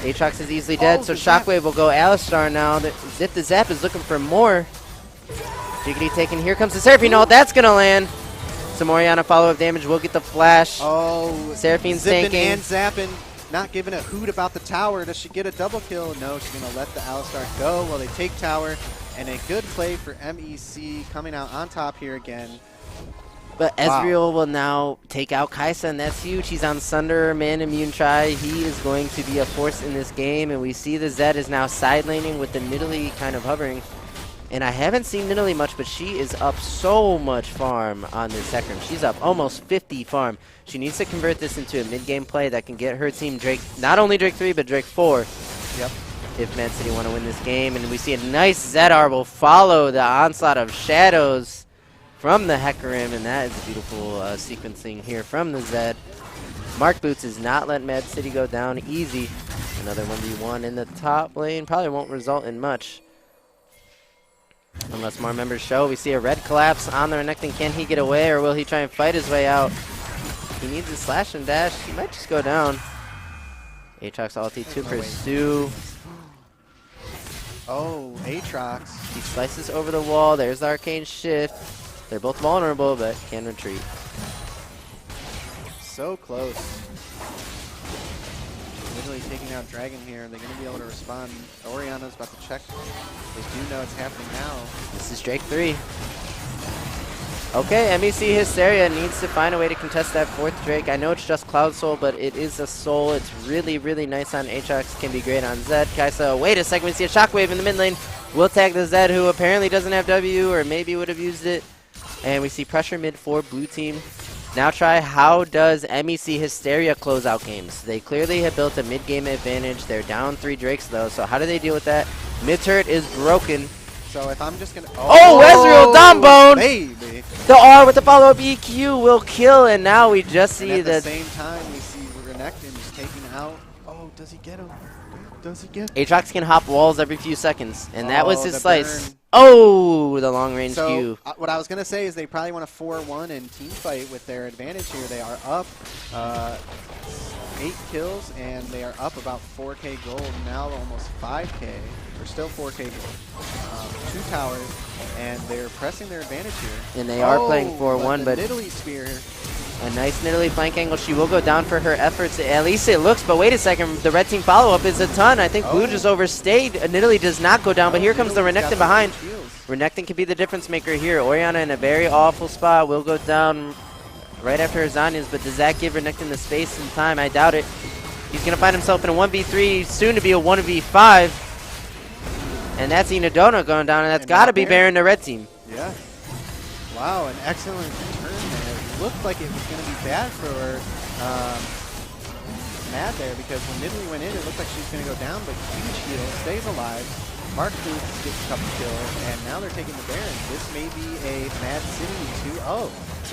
Aatrox is easily dead, so shockwave will go Alistar now. Zip the Zap is looking for more. Jiggity taken. Here comes the Seraphine. Oh, that's going to land. Some Orianna follow-up damage will get the flash. Oh, Seraphine's zipping tanking. and zapping. Not giving a hoot about the tower. Does she get a double kill? No, she's going to let the Alistar go while they take tower. And a good play for MEC coming out on top here again. But Ezreal will now take out Kaisa, and that's huge. He's on Sunder, man immune try. He is going to be a force in this game, and we see the Zed is now side laning with the Nidalee kind of hovering. And I haven't seen Nidalee much, but she is up so much farm on this Hecarim. She's up almost 50 farm. She needs to convert this into a mid-game play that can get her team Drake, not only Drake 3, but Drake 4. Yep. If Mad City want to win this game. And we see a nice Zedar will follow the onslaught of shadows from the Hecarim, and that is a beautiful sequencing here from the Zed. Mark Boots is not letting Mad City go down easy. Another 1v1 in the top lane. Probably won't result in much unless more members show. We see a red collapse on the Renekton. Can he get away, or will he try and fight his way out? He needs a slash and dash. He might just go down. Aatrox ulti to pursue. Oh, Aatrox. He slices over the wall. There's the Arcane Shift. They're both vulnerable, but can retreat. So close. Literally taking out Dragon here. They're going to be able to respond. Orianna's about to check. They do know it's happening now. This is Drake 3. Okay, MEC Hysteria needs to find a way to contest that fourth Drake. I know it's just Cloud Soul, but it is a soul. It's really, really nice on Aatrox. Can be great on Zed. Kaisa, wait a second. We see a shockwave in the mid lane. We'll tag the Zed, who apparently doesn't have W, or maybe would have used it. And we see pressure mid for blue team. Now try, how does MEC Hysteria close out games? They clearly have built a mid-game advantage. They're down 3 Drakes, though, so how do they deal with that? Mid turret is broken. So if I'm just going to... Oh, Ezreal downbone! Baby. The R with the follow-up EQ will kill, and now we just see and at that... the same time, we see Renekton just taking out... Oh, does he get him? Does he get... Aatrox can hop walls every few seconds, and that was his the slice. burn. Oh, the long-range Q. So what I was going to say is they probably want a 4-1 and team fight with their advantage here. They are up 8 kills, and they are up about 4K gold, now almost 5K. They're still 4K gold. 2 towers, and they're pressing their advantage here. And they are playing 4-1, but Nidalee spear. a nice Nidalee flank angle. She will go down for her efforts. At least it looks, but wait a second. The red team follow-up is a ton. I think blue just overstayed. Nidalee does not go down, but here comes the Renekton behind. Renekton could be the difference maker here. Orianna in a very awful spot. Will go down right after her Zhonya's, but does that give Renekton the space and time? I doubt it. He's going to find himself in a 1v3, soon to be a 1v5. And that's Inadona going down, and that's got to be Baron, the red team. Yeah. Wow, an excellent turn there. It looked like it was going to be bad for Mad there, because when Nidalee went in, it looked like she was going to go down, but huge heal, stays alive. Mark Boots gets a couple kills, and now they're taking the Baron. This may be a Mad City 2-0.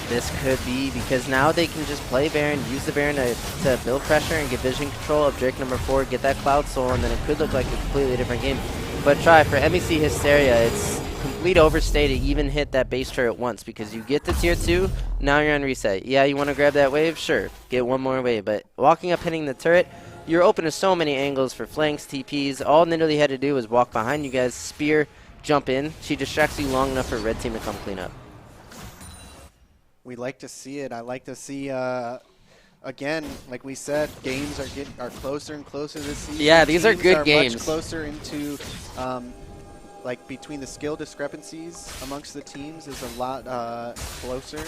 This could be, because now they can just play Baron, use the Baron to build pressure and get vision control of Drake number 4, get that Cloud Soul, and then it could look like a completely different game. But try, for MEC Hysteria, it's complete overstay to even hit that base turret once, because you get the tier 2, now you're on reset. Yeah, you want to grab that wave? Sure, get one more wave, but walking up hitting the turret, you're open to so many angles for flanks, TPs. All Nidalee had to do was walk behind you guys, spear, jump in. She distracts you long enough for red team to come clean up. We like to see it. I like to see, again, like we said, games are closer and closer this season. Yeah, these are Teams good games. Much closer into, like between the skill discrepancies amongst the teams is a lot closer,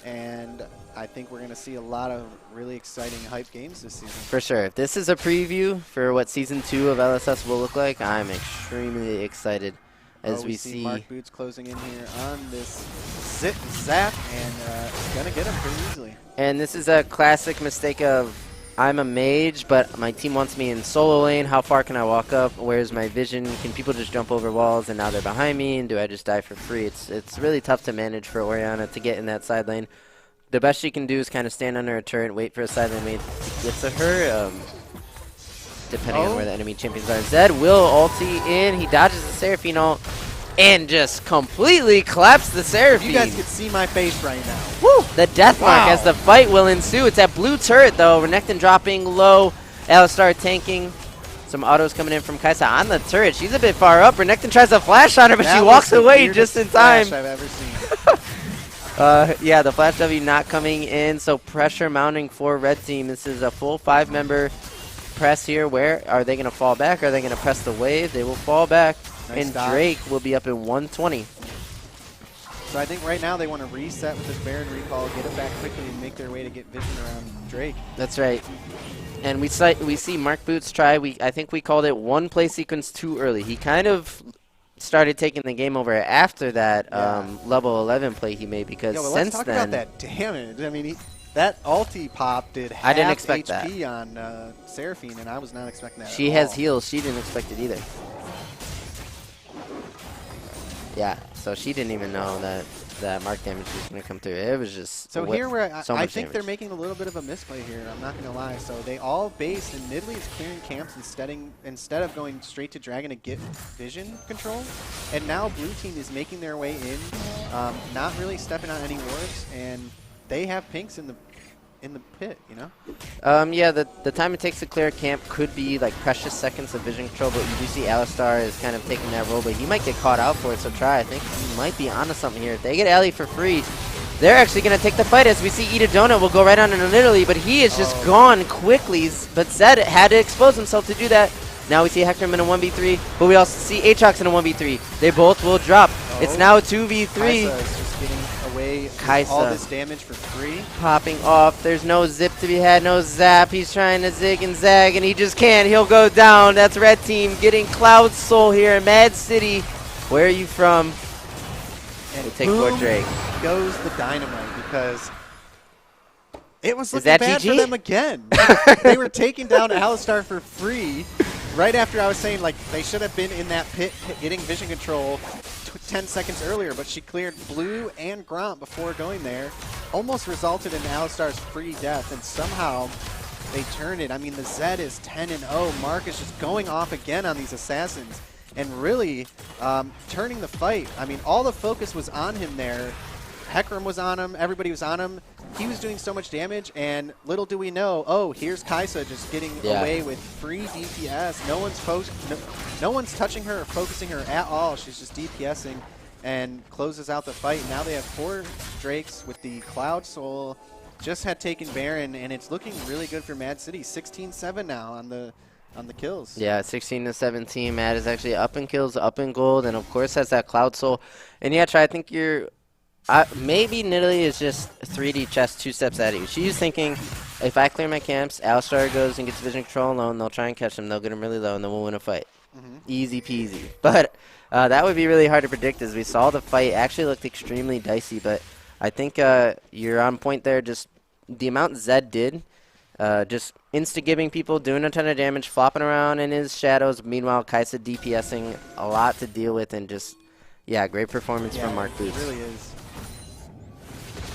and I think we're going to see a lot of really exciting hype games this season. For sure. If this is a preview for what Season 2 of LSS will look like, I'm extremely excited as we see Mark Boots closing in here on this zip zap, and it's going to get him pretty easily. And this is a classic mistake of, I'm a mage, but my team wants me in solo lane. How far can I walk up? Where's my vision? Can people just jump over walls and now they're behind me? And do I just die for free? It's really tough to manage for Orianna to get in that side lane. The best she can do is kind of stand under a turret, wait for a side lane mate to get to her, depending on where the enemy champions are. Zed will ulti in. He dodges the Seraphine ult and just completely claps the Seraphine. You guys can see my face right now. Woo! The death mark as the fight will ensue. It's that blue turret, though. Renekton dropping low. Alistar tanking. Some autos coming in from Kaisa on the turret. She's a bit far up. Renekton tries to flash on her, but she walks away just in time. I've ever seen. Yeah, the flash W not coming in, so pressure mounting for red team. This is a full 5-member press here. Where are they going to fall back? Are they going to press the wave? They will fall back, Nice and dodge. Drake will be up in 120. So I think right now they want to reset with this Baron recall, get it back quickly, and make their way to get vision around Drake. That's right. And we see Mark Boots try. I think we called it one play sequence too early. He kind of started taking the game over after that level 11 play he made, because Well, since let's talk then, about that damage. I mean, that ulti pop did half I didn't expect HP on Seraphine, and I was not expecting that she at has all. heals. She didn't expect it either. Yeah, so she didn't even know that mark damage was going to come through. It was just So here where I think damage. they're making a little bit of a misplay here. I'm not going to lie. So they all base, and Nidalee is clearing camps instead of going straight to Dragon to get vision control. And now blue team is making their way in, not really stepping on any wards, and they have pinks in the pit, you know? Yeah, the time it takes to clear a camp could be like precious seconds of vision control, but you do see Alistar is kind of taking that role, but he might get caught out for it, so try. I think he might be onto something here. If they get Ali for free, they're actually going to take the fight, as we see Eat a Donut will go right on into Italy, but he is just gone quickly. But Zed had to expose himself to do that. Now we see Hector in a 1v3, but we also see Aatrox in a 1v3. They both will drop. It's now a 2v3. Kaisa is just getting away with all this damage for free. Popping off. There's no zip to be had, no zap. He's trying to zig and zag, and he just can't. He'll go down. That's red team getting Cloud Soul here in Mad City. Where are you from? And We'll take Fort boom Drake. goes the dynamite, because it was looking that bad GG? for them again. They were taking down Alistar for free right after I was saying, like, they should have been in that pit getting vision control 10 seconds earlier, but she cleared blue and Gromp before going there. Almost resulted in Alistar's free death, and somehow they turned it. I mean, the Zed is 10-0. Mark is just going off again on these assassins and really turning the fight. I mean, all the focus was on him there. Hecarim was on him. Everybody was on him. He was doing so much damage, and little do we know, oh, here's Kaisa just getting away with free DPS. No one's touching her or focusing her at all. She's just DPSing and closes out the fight. Now they have 4 Drakes with the Cloud Soul. Just had taken Baron, and it's looking really good for Mad City. 16-7 now on the kills. Yeah, 16-17. Mad is actually up in kills, up in gold, and of course has that Cloud Soul. And yeah, Trey, I think you're... maybe Nidalee is just 3D chess 2 steps at you. She's thinking, if I clear my camps, Alistar goes and gets vision control alone, they'll try and catch him, they'll get him really low, and then we'll win a fight. Easy peasy. But that would be really hard to predict, as we saw the fight actually looked extremely dicey, but I think you're on point there. Just the amount Zed did, just insta-giving people, doing a ton of damage, flopping around in his shadows. Meanwhile, Kaisa DPSing a lot to deal with, and just, yeah, great performance from Mark Boots. It really is.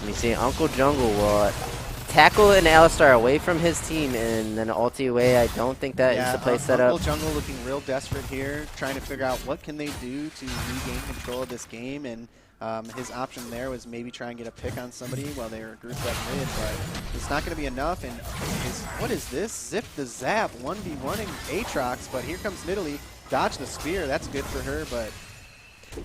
Let me see, Uncle Jungle will tackle an Alistar away from his team and then ulti away. I don't think that is the play setup. Uncle Jungle looking real desperate here, trying to figure out what can they do to regain control of this game, and his option there was maybe try and get a pick on somebody while they were grouped up mid, but it's not going to be enough. And what is this? Zip the Zap, 1v1ing Aatrox, but here comes Nidalee. Dodge the spear, that's good for her, but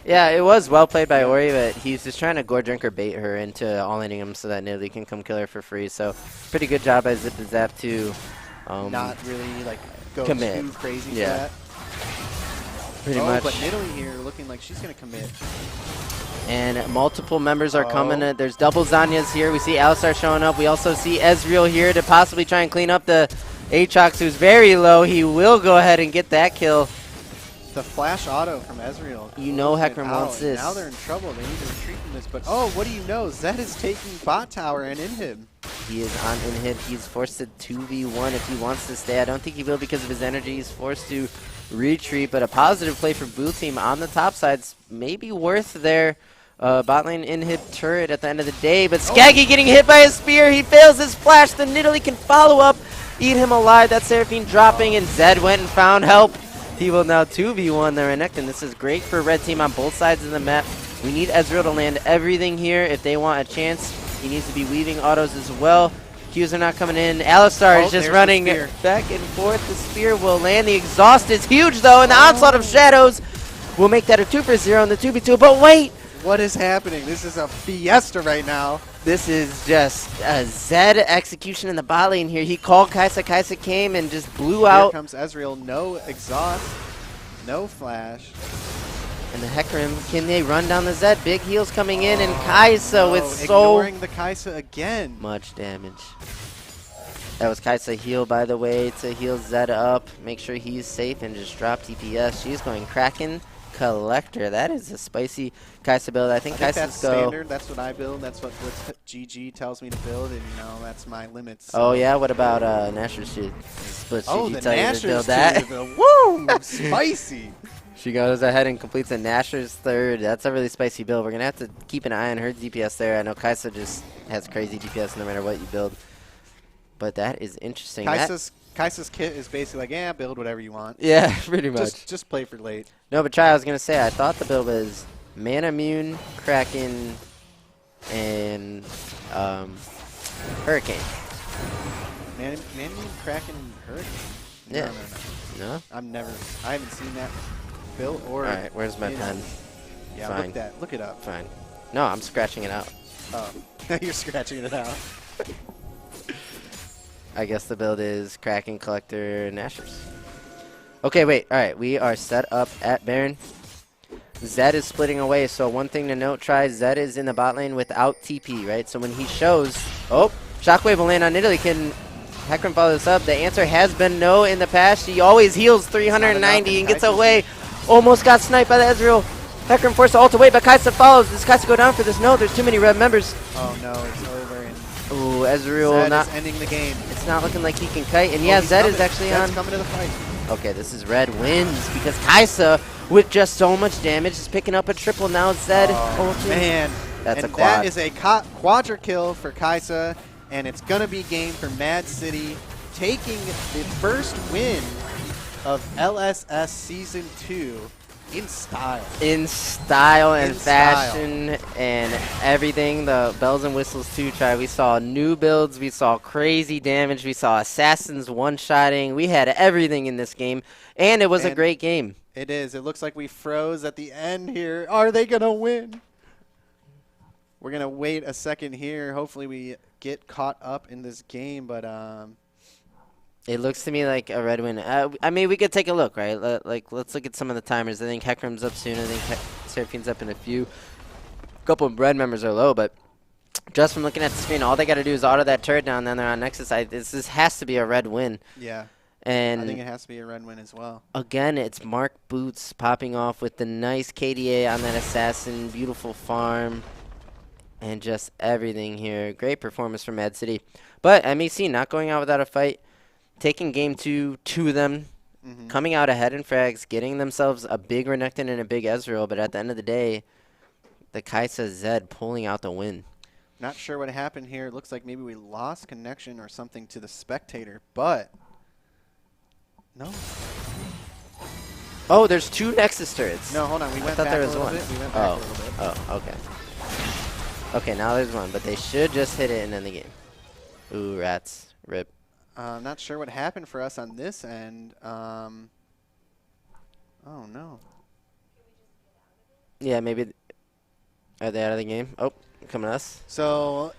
Yeah, it was well played by Ori, but he's just trying to gore drinker bait her into all-inning him so that Nidalee can come kill her for free. So pretty good job by Zip the Zap to not really like go commit. too crazy for Yeah. that. Pretty much. But Nidalee here looking like she's gonna commit. And multiple members are coming. There's double Zanyas here. We see Alistar showing up. We also see Ezreal here to possibly try and clean up the Aatrox, who's very low. He will go ahead and get that kill. The flash auto from Ezreal. You know closing it Hecarim out, wants and this. Now they're in trouble. They need to retreat from this. But what do you know? Zed is taking bot tower and inhib. He is on inhib. He's forced to 2v1 if he wants to stay. I don't think he will because of his energy. He's forced to retreat, but a positive play for blue team on the top side's maybe worth their bot lane inhib turret at the end of the day. But Skaggy getting hit by a spear. He fails his flash. The Nidalee can follow up, eat him alive. That Seraphine dropping, and Zed went and found help. He will now 2v1 the Renekton. This is great for red team on both sides of the map. We need Ezreal to land everything here if they want a chance. He needs to be weaving autos as well. Qs are not coming in. Alistar is just running back and forth. The spear will land. The exhaust is huge, though, and the onslaught of shadows will make that a 2-for-0 in the 2v2. But wait! What is happening? This is a fiesta right now. This is just a Zed execution in the bot lane here. He called Kai'Sa. Kai'Sa came and just blew out. Here comes Ezreal. No exhaust. No flash. And the Hecarim, can they run down the Zed? Big heals coming in, and Kai'Sa with so ignoring the Kai'Sa again. much damage. That was Kai'Sa heal, by the way, to heal Zed up. Make sure he's safe and just drop TPS. She's going Kraken Collector. That is a spicy Kai'Sa build. I think Kai'Sa's that's standard. That's what I build. That's what GG tells me to build, and that's my limits. So. Oh yeah, what about Nashor's shit? Split the you tell you to build Nashor's that. Woo! Spicy. She goes ahead and completes a Nashor's third. That's a really spicy build. We're gonna have to keep an eye on her DPS there. I know Kai'Sa just has crazy DPS no matter what you build. But that is interesting. Kai'Sa's kit is basically like, build whatever you want. Yeah, pretty much. Just play for late. No, but I was going to say, I thought the build was Mana Immune, Kraken, and Hurricane. Man Immune, Kraken, Hurricane? Yeah. No? No? I haven't seen that build or... Alright, where's my pen? Yeah, Fine. look it up. Fine. No, I'm scratching it out. Oh, you're scratching it out. I guess the build is Kraken, Collector, Nashor's. Okay, wait. All right, we are set up at Baron. Zed is splitting away, so one thing to note, Zed is in the bot lane without TP, right? So when he shows... Oh, Shockwave will land on Nidalee. Can Hecarim follow this up? The answer has been no in the past. He always heals 390 and gets away. Almost got sniped by the Ezreal. Hecarim forced to ult away, but Kai'Sa follows. Does Kai'Sa go down for this? No, there's too many red members. Oh, no, it's over. And Ooh, Ezreal Zed not... is ending the game. It's not looking like he can kite. And yeah, Zed is actually Zed's on... coming to the fight. Okay, this is red wins because Kai'Sa, with just so much damage, is picking up a triple now. Zed, man, that's a and quad. that is a quadra kill for Kai'Sa, and it's gonna be game for Mad City, taking the first win of LSS Season 2 in style. In style and In fashion and everything. The bells and whistles too, We saw new builds. We saw crazy damage. We saw assassins one-shotting. We had everything in this game, and it was a great game. It is. It looks like we froze at the end here. Are they going to win? We're going to wait a second here. Hopefully we get caught up in this game, but... It looks to me like a red win. I mean, we could take a look, right? Let's look at some of the timers. I think Hecarim's up soon. I think Seraphine's up in a few. A couple of red members are low, but just from looking at the screen, all they got to do is auto that turret down, then they're on Nexus. This has to be a red win. Yeah. And I think it has to be a red win as well. Again, it's Mark Boots popping off with the nice KDA on that assassin. Beautiful farm. And just everything here. Great performance from Mad City. But MEC not going out without a fight. Taking game 2 to them, coming out ahead in frags, getting themselves a big Renekton and a big Ezreal, but at the end of the day, the Kai'Sa Zed pulling out the win. Not sure what happened here. It looks like maybe we lost connection or something to the spectator, but no. Oh, there's 2 Nexus turrets. No, hold on. We went thought back there a was little one. bit. We went back a little bit. Oh, okay. Okay, now there's one, but they should just hit it and end the game. Ooh, rats. Rip. I'm not sure what happened for us on this end. Oh, no. Yeah, maybe. Are they out of the game? Oh, coming to us. So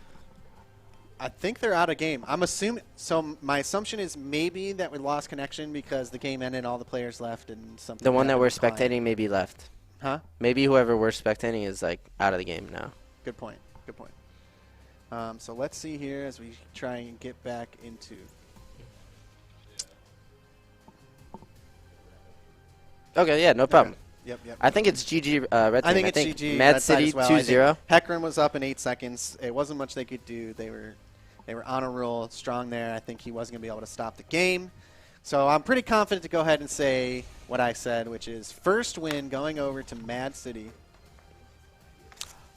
I think they're out of game. I'm assuming. So my assumption is maybe that we lost connection because the game ended, all the players left, and something. The one that happened we're with the client. spectating maybe left. Huh? Maybe whoever we're spectating is like out of the game now. Good point. Good point. So let's see here as we try and get back into. Okay, yeah, no problem. Yep. I think it's GG Red Team. I think it's GG. Mad Red side City as well. 2-0. Heckran was up in 8 seconds. It wasn't much they could do. They were on a roll, strong there. I think he wasn't going to be able to stop the game. So I'm pretty confident to go ahead and say what I said, which is first win going over to Mad City.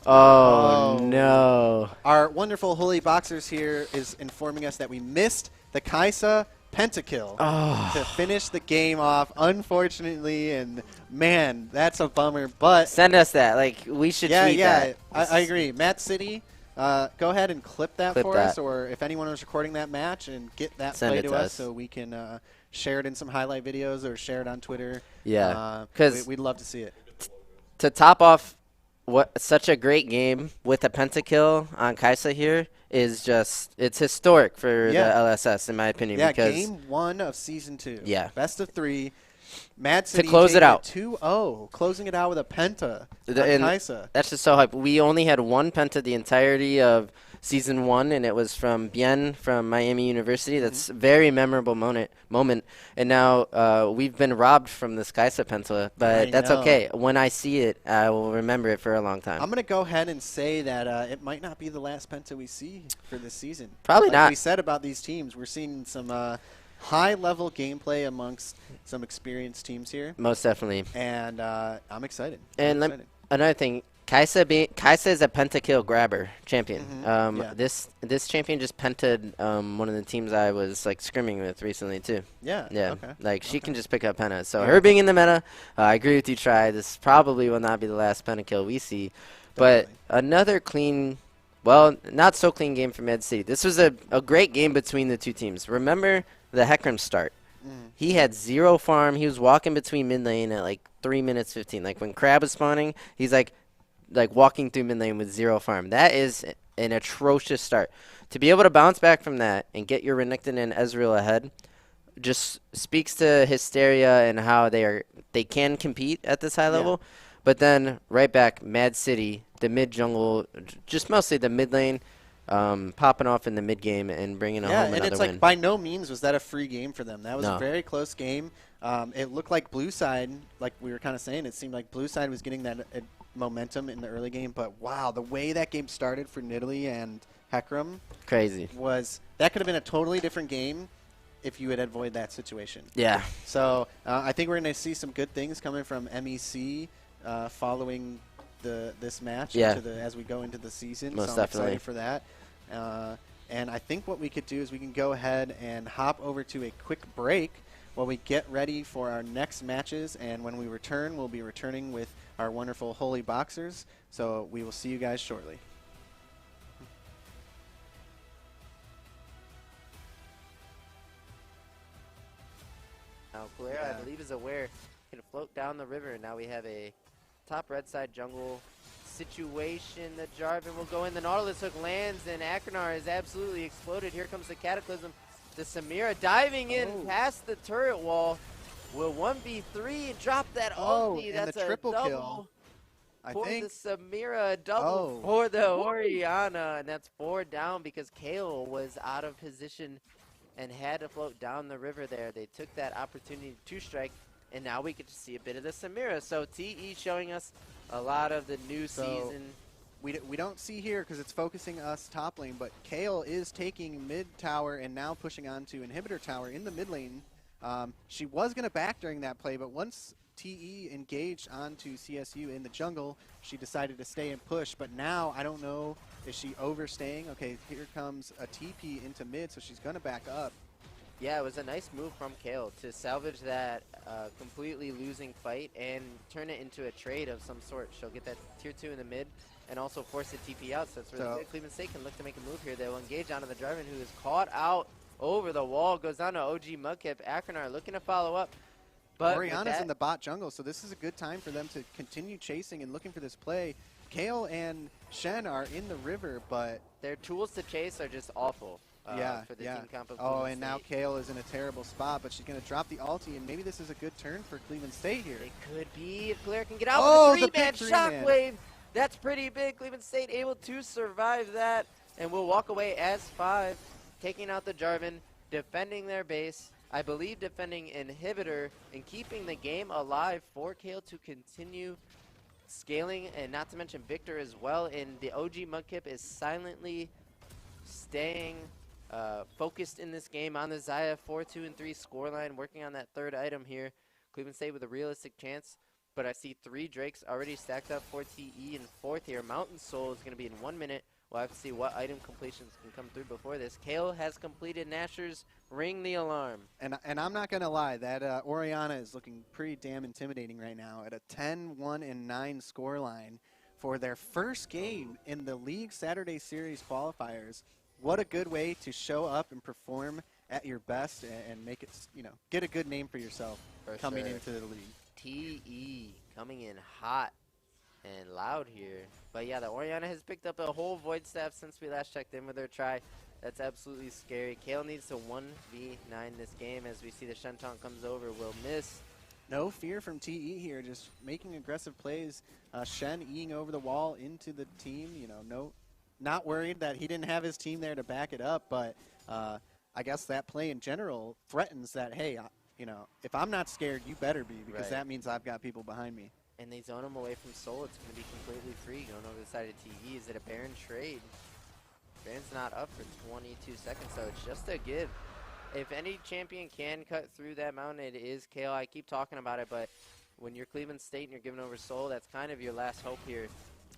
Oh, no. Our wonderful Holeyboxers here is informing us that we missed the Kaisa pentakill to finish the game off, unfortunately, and man, that's a bummer. But Send us that. Like, we should tweet that. I agree. Mad City, go ahead and clip that for that. us, or if anyone was recording that match, and get that Send play it to to us us. so we can share it in some highlight videos or share it on Twitter. Yeah, 'cause we'd love to see it. To top off such a great game with a pentakill on Kaisa here is just, it's historic for the LSS, in my opinion. Yeah, because game 1 of Season 2. Yeah. Best of 3. Mad City close it out. 2-0, closing it out with a penta on And Kaisa. that's just so hype. We only had one penta the entirety of Season 1, and it was from Bien from Miami University. That's a very memorable moment. And now we've been robbed from this Kaisa penta, but that's okay. When I see it, I will remember it for a long time. I'm going to go ahead and say that it might not be the last penta we see for this season. Probably like not. we said about these teams, we're seeing some high-level gameplay amongst some experienced teams here. Most definitely. And I'm excited. And another thing, Kaisa is a pentakill grabber champion. This champion just pented one of the teams I was like scrimming with recently too. Yeah. Okay. Like she can just pick up pentas. So her being in the meta, I agree with you, Tri. This probably will not be the last pentakill we see, but another clean. Well, not so clean game for Mad City. This was a great game between the two teams. Remember the Heckram start. He had 0 farm. He was walking between mid lane at like 3 minutes 15. Like when Crab was spawning, he's like walking through mid lane with 0 farm. That is an atrocious start. To be able to bounce back from that and get your Renekton and Ezreal ahead just speaks to Hysteria and how they can compete at this high level. But then right back, Mad City, the mid jungle, just mostly the mid lane, popping off in the mid game and bringing home another win. Yeah, and it's like by no means was that a free game for them. That was a very close game. It looked like Blue Side, like we were kind of saying, it seemed like Blue Side was getting that momentum in the early game. But wow, the way that game started for Nidalee and Heckram, crazy. That could have been a totally different game if you had avoided that situation. Yeah. So I think we're going to see some good things coming from MEC following this match as we go into the season. Most so I'm definitely. excited for that. And I think what we could do is we can go ahead and hop over to a quick break while we get ready for our next matches. And when we return, we'll be returning with our wonderful Holeyboxers. So we will see you guys shortly. Now, Galera, I believe, is aware, can float down the river, and now we have a top red side jungle situation. The Jarvan will go in. The Nautilus hook lands, and Akranar is absolutely exploded. Here comes the Cataclysm. The Samira diving in past the turret wall. Will 1v3 and drop that ulti? And That's the triple a double kill. for the Samira, a double for the Orianna, and that's 4 down because Kale was out of position and had to float down the river there. They took that opportunity to strike, and now we get to see a bit of the Samira. So TE showing us a lot of the new season. We don't see here because it's focusing us top lane, but Kale is taking mid tower and now pushing on to inhibitor tower in the mid lane. She was going to back during that play, but once TE engaged onto CSU in the jungle, she decided to stay and push. But now, I don't know, is she overstaying? Okay, here comes a TP into mid, so she's going to back up. Yeah, it was a nice move from Kale to salvage that completely losing fight and turn it into a trade of some sort. She'll get that tier 2 in the mid and also force the TP out. So it's really good. Cleveland State can look to make a move here. They will engage onto the Jarvan, who is caught out over the wall. Goes down to OG Mudkip. Akranar looking to follow up. But with Oriana's that- in the bot jungle, so this is a good time for them to continue chasing and looking for this play. Kale and Shen are in the river, but their tools to chase are just awful. For the team comp of Oh, Cleveland and now State. Kale is in a terrible spot, but she's going to drop the ulti, and maybe this is a good turn for Cleveland State here. It could be if Claire can get out Oh, with the a three-man big three-man. shockwave. That's pretty big. Cleveland State able to survive that, and will walk away as 5, taking out the Jarvan, defending their base. I believe defending inhibitor and keeping the game alive for Kale to continue scaling, and not to mention Victor as well. And the OG Mudkip is silently staying focused in this game on the Xayah 4-2 and 3 scoreline, working on that third item here. Cleveland State with a realistic chance, but I see 3 Drakes already stacked up for TE in 4th here. Mountain Soul is going to be in 1 minute. We'll have to see what item completions can come through before this. Kale has completed Nashor's Ring the Alarm. And I'm not going to lie, that Oriana is looking pretty damn intimidating right now at a 10-1-9 scoreline for their first game in the League Saturday Series qualifiers. What a good way to show up and perform at your best and make it, get a good name for yourself coming into the league. TE coming in hot and loud here. But yeah, the Oriana has picked up a whole Void Staff since we last checked in with her try. That's absolutely scary. Kale needs to 1v9 this game as we see the Shenton comes over, will miss. No fear from TE here, just making aggressive plays. Shen eating over the wall into the team, not worried that he didn't have his team there to back it up, but I guess that play in general threatens that, hey, if I'm not scared, you better be, because that means I've got people behind me. And they zone him away from Soul. It's going to be completely free going over the side of TE. Is it a Baron trade? Baron's not up for 22 seconds, so it's just a give. If any champion can cut through that mountain, it is Kale. I keep talking about it, but when you're Cleveland State and you're giving over Soul, that's kind of your last hope here.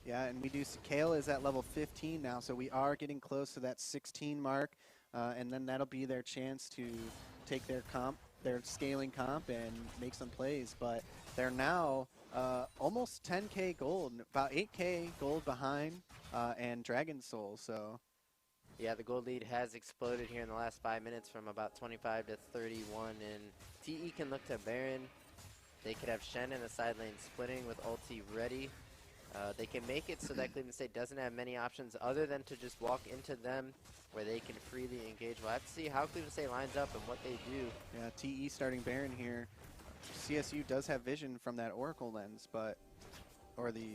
Yeah, and we do see Kale is at level 15 now, so we are getting close to that 16 mark, and then that'll be their chance to take their scaling comp, and make some plays. But they're now almost 10k gold, about 8k gold behind, and Dragon Soul. So yeah, the gold lead has exploded here in the last 5 minutes from about 25 to 31, and TE can look to Baron. They could have Shen in the side lane splitting with ulti ready. They can make it so that Cleveland State doesn't have many options other than to just walk into them where they can freely engage. We'll have to see how Cleveland State lines up and what they do. yeah, TE starting Baron here. CSU does have vision from that Oracle lens, or the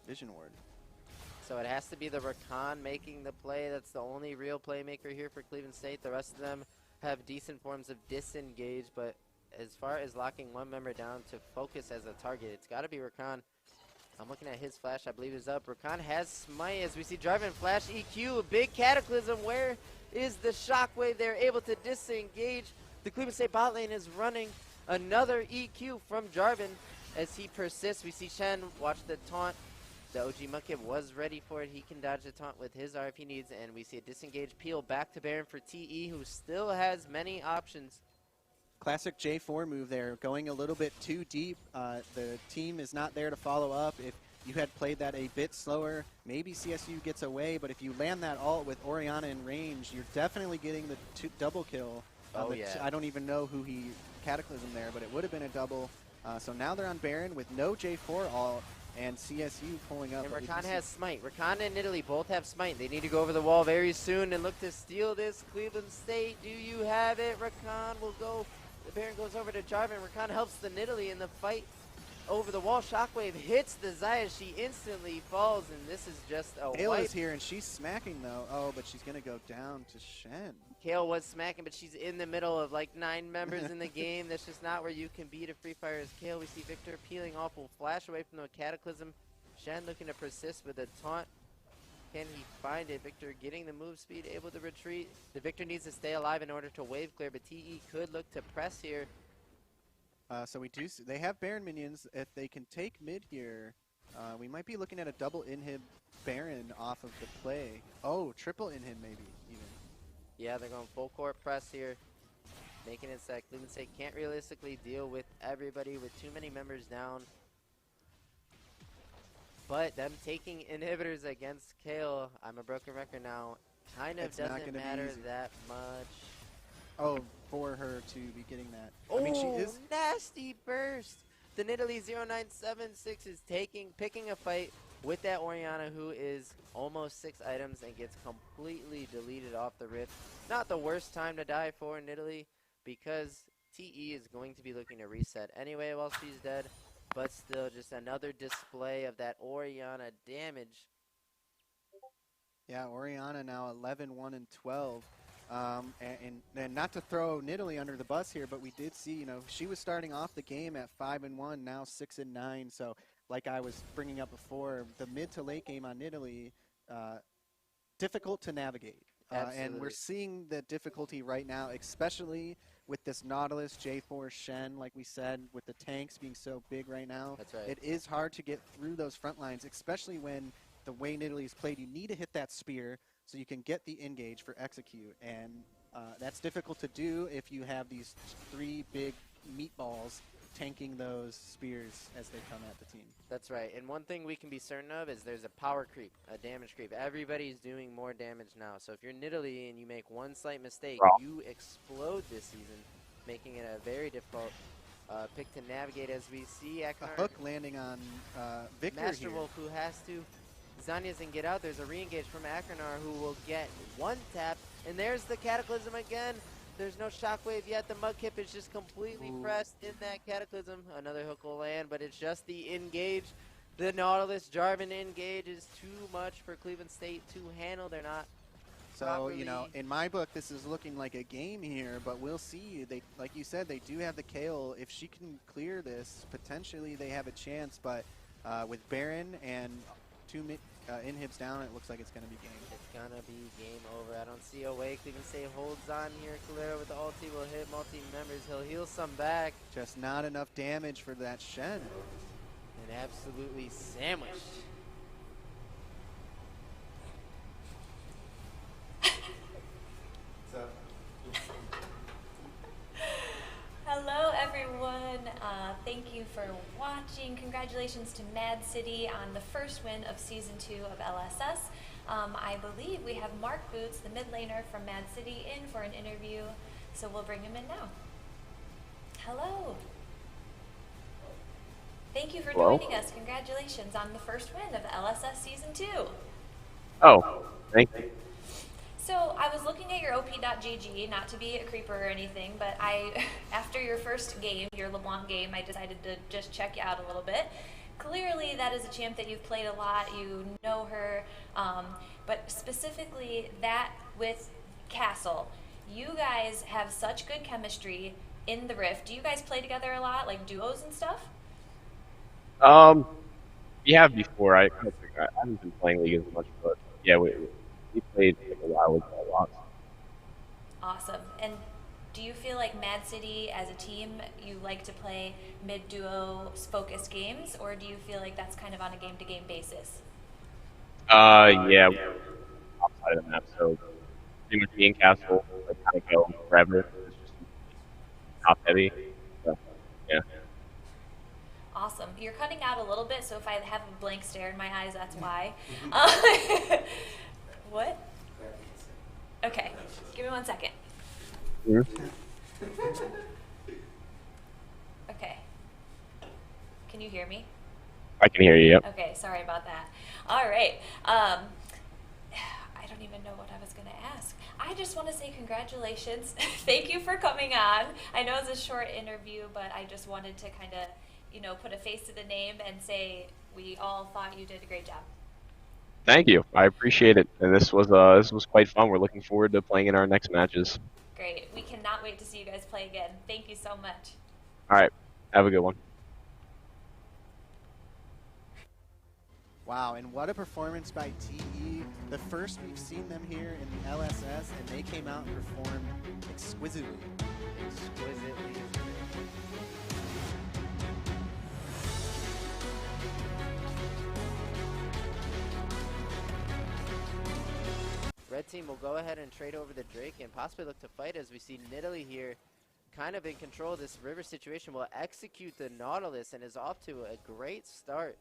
Vision Ward. So it has to be the Rakan making the play. That's the only real playmaker here for Cleveland State. The rest of them have decent forms of disengage, but as far as locking one member down to focus as a target, it's got to be Rakan. I'm looking at his flash, I believe is up. Rakan has Smite as we see Jarvan flash EQ, a big Cataclysm. Where is the Shockwave? They're able to disengage. The Cleveland State bot lane is running another EQ from Jarvan as he persists. We see Shen watch the taunt. The OG Mudkip was ready for it. He can dodge the taunt with his RF he needs, and we see a disengage peel back to Baron for TE, who still has many options. Classic J4 move there, going a little bit too deep. The team is not there to follow up. If you had played that a bit slower, maybe CSU gets away, but if you land that ult with Oriana in range, you're definitely getting the double kill. I don't even know who he Cataclysm there, but it would have been a double. So now they're on Baron with no J4 ult, and CSU pulling up. And Rakan has Smite. Rakan and Italy both have Smite. They need to go over the wall very soon and look to steal this. Cleveland State, do you have it? Rakan will go. The Baron goes over to Jarvan. Rakan helps the Nidalee in the fight over the wall. Shockwave hits the Xayah. She instantly falls, and this is just a Kale wipe. is here, and she's smacking, though. Oh, but she's going to go down to Shen. Kale was smacking, but she's in the middle of like 9 members in the game. That's just not where you can beat a Free Fire as Kale. We see Victor peeling off, will flash away from the Cataclysm. Shen looking to persist with a taunt. Can he find it? Victor getting the move speed, able to retreat. The Victor needs to stay alive in order to wave clear, but TE could look to press here. So we do. They have Baron minions. If they can take mid here, we might be looking at a double inhib Baron off of the play. Oh, triple inhib maybe even. Yeah, they're going full court press here, making it so that Cleveland State can't realistically deal with everybody with too many members down. But them taking inhibitors against Kale, I'm a broken record now, kind of It's not doesn't gonna be matter easy. that much. Oh, for her to be getting that. Oh, I mean, she is. nasty burst. The Nidalee 0976 is picking a fight with that Orianna, who is almost 6 items and gets completely deleted off the rip. Not the worst time to die for Nidalee, because TE is going to be looking to reset anyway while she's dead. But still, just another display of that Orianna damage. Yeah, Orianna now 11, 1, and 12. And not to throw Nidalee under the bus here, but we did see, you know, she was starting off the game at 5 and 1, now 6 and 9. So, like I was bringing up before, the mid to late game on Nidalee, difficult to navigate. And we're seeing the difficulty right now, especially with this Nautilus J4 Shen, like we said, with the tanks being so big right now. That's right. It is hard to get through those front lines, especially when the way Nidalee is played, you need to hit that spear so you can get the engage for execute. And that's difficult to do if you have these 3 big meatballs tanking those spears as they come at the team. That's right. And one thing we can be certain of is there's a power creep, a damage creep. Everybody's doing more damage now. So if you're Nidalee and you make one slight mistake, you explode this season, making it a very difficult pick to navigate, as we see A hook landing on Victor Master here. Wolf, who has to. Zanya's can get out. There's a re-engage from Akranar, who will get 1 tap. And there's the Cataclysm again. There's no shockwave yet. The Mudkip is just completely pressed in that Cataclysm. Another hook will land, but it's just the engage. The Nautilus Jarvan engage is too much for Cleveland State to handle. They're not So, you know, in my book, this is looking like a game here, but we'll see. They, like you said, they do have the Kayle. If she can clear this, potentially they have a chance, but with Baron and 2 inhibs down, it looks like it's going to be game. It's going to be game over. I don't see a way Cleveland State holds on here. Calero with the ulti will hit multi-members. He'll heal some back. Just not enough damage for that Shen. And absolutely sandwiched. Hello, everyone. Thank you for watching. Congratulations to Mad City on the first win of Season 2 of LSS. I believe we have Mark Boots, the mid laner from Mad City, in for an interview, so we'll bring him in now. Hello. Thank you for joining us. Congratulations on the first win of LSS Season 2. Oh, thank you. So I was looking at your op.gg, not to be a creeper or anything, but after your first game, your LeBlanc game, I decided to just check you out a little bit. Clearly that is a champ that you've played a lot, you know her, but specifically that with Castle, you guys have such good chemistry in the Rift. Do you guys play together a lot, like duos and stuff? We have before. I haven't been playing League as much, but yeah, we played like a while ago a lot. Awesome. And do you feel like Mad City as a team, you like to play mid-duo focused games, or do you feel like that's kind of on a game-to-game basis? Yeah, outside of the map, so pretty much me and Castle like kind of go forever. It's just top heavy. So, yeah. Awesome. You're cutting out a little bit, so if I have a blank stare in my eyes, that's why. What? Okay. Give me 1 second. Okay. Can you hear me? I can hear you, yep. Okay, sorry about that. All right. I don't even know what I was going to ask. I just want to say congratulations. Thank you for coming on. I know it's a short interview, but I just wanted to kind of, you know, put a face to the name and say we all thought you did a great job. Thank you. I appreciate it. And this was quite fun. We're looking forward to playing in our next matches. Great. We cannot wait to see you guys play again. Thank you so much. All right. Have a good one. Wow, and what a performance by TE. The first we've seen them here in the LSS, and they came out and performed exquisitely. Exquisitely. Red team will go ahead and trade over the Drake and possibly look to fight, as we see Nidalee here kind of in control of this river situation. Will execute the Nautilus and is off to a great start.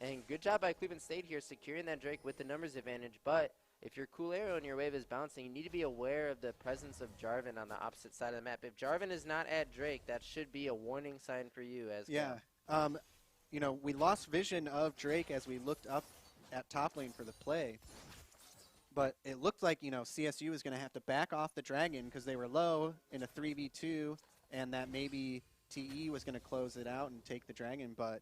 And good job by Cleveland State here securing that Drake with the numbers advantage, but if your cool arrow and your wave is bouncing, you need to be aware of the presence of Jarvan on the opposite side of the map. If Jarvan is not at Drake, that should be a warning sign for you as Yeah. Kale. You know, we lost vision of Drake as we looked up at top lane for the play. But it looked like, you know, CSU was going to have to back off the Dragon because they were low in a 3v2, and that maybe TE was going to close it out and take the Dragon. But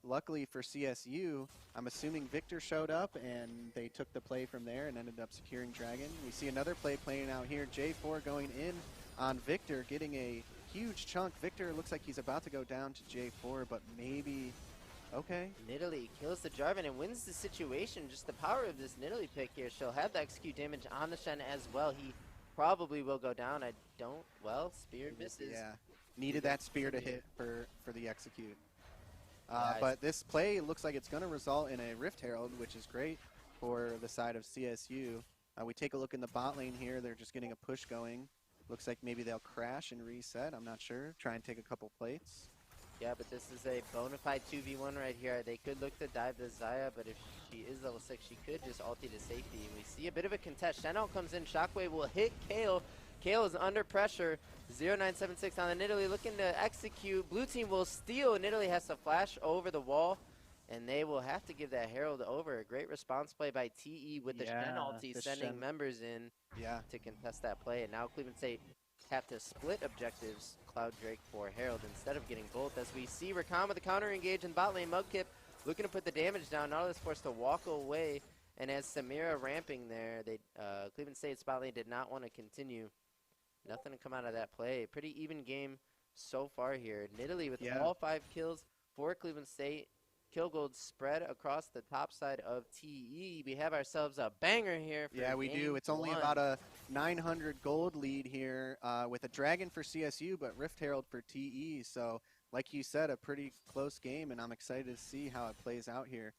luckily for CSU, I'm assuming Victor showed up, and they took the play from there and ended up securing Dragon. We see another play playing out here. J4 going in on Victor, getting a huge chunk. Victor looks like he's about to go down to J4, but maybe... Okay. Nidalee kills the Jarvan and wins the situation. Just the power of this Nidalee pick here. She'll have the execute damage on the Shen as well. He probably will go down. I don't... Well, Spear misses. Yeah. Needed that spear to hit for the execute. Nice. But this play looks like it's going to result in a Rift Herald, which is great for the side of CSU. We take a look in the bot lane here. They're just getting a push going. Looks like maybe they'll crash and reset. I'm not sure. Try and take a couple plates. Yeah, but this is a bona fide 2v1 right here. They could look to dive the Xayah, but if she is level 6, she could just ulti to safety. We see a bit of a contest. Shen'Al comes in. Shockwave will hit Kale. Kale is under pressure. 0976 on the Nidalee looking to execute. Blue team will steal. Nidalee has to flash over the wall, and they will have to give that Herald over. A great response play by TE with the Shen ulti, sending members in to contest that play. And now Cleveland State have to split objectives, Cloud Drake for Herald, instead of getting both. As we see Rakan with the counter engage in bot lane, Mudkip looking to put the damage down. Nautilus forced to walk away, and as Samira ramping there, they Cleveland State's bot lane did not want to continue. Nothing to come out of that play. Pretty even game so far here. Nidalee with all 5 kills for Cleveland State. Kill gold spread across the top side of TE. We have ourselves a banger here. For we do. It's only about a 900 gold lead here with a Dragon for CSU, but Rift Herald for TE. So, like you said, a pretty close game, and I'm excited to see how it plays out here.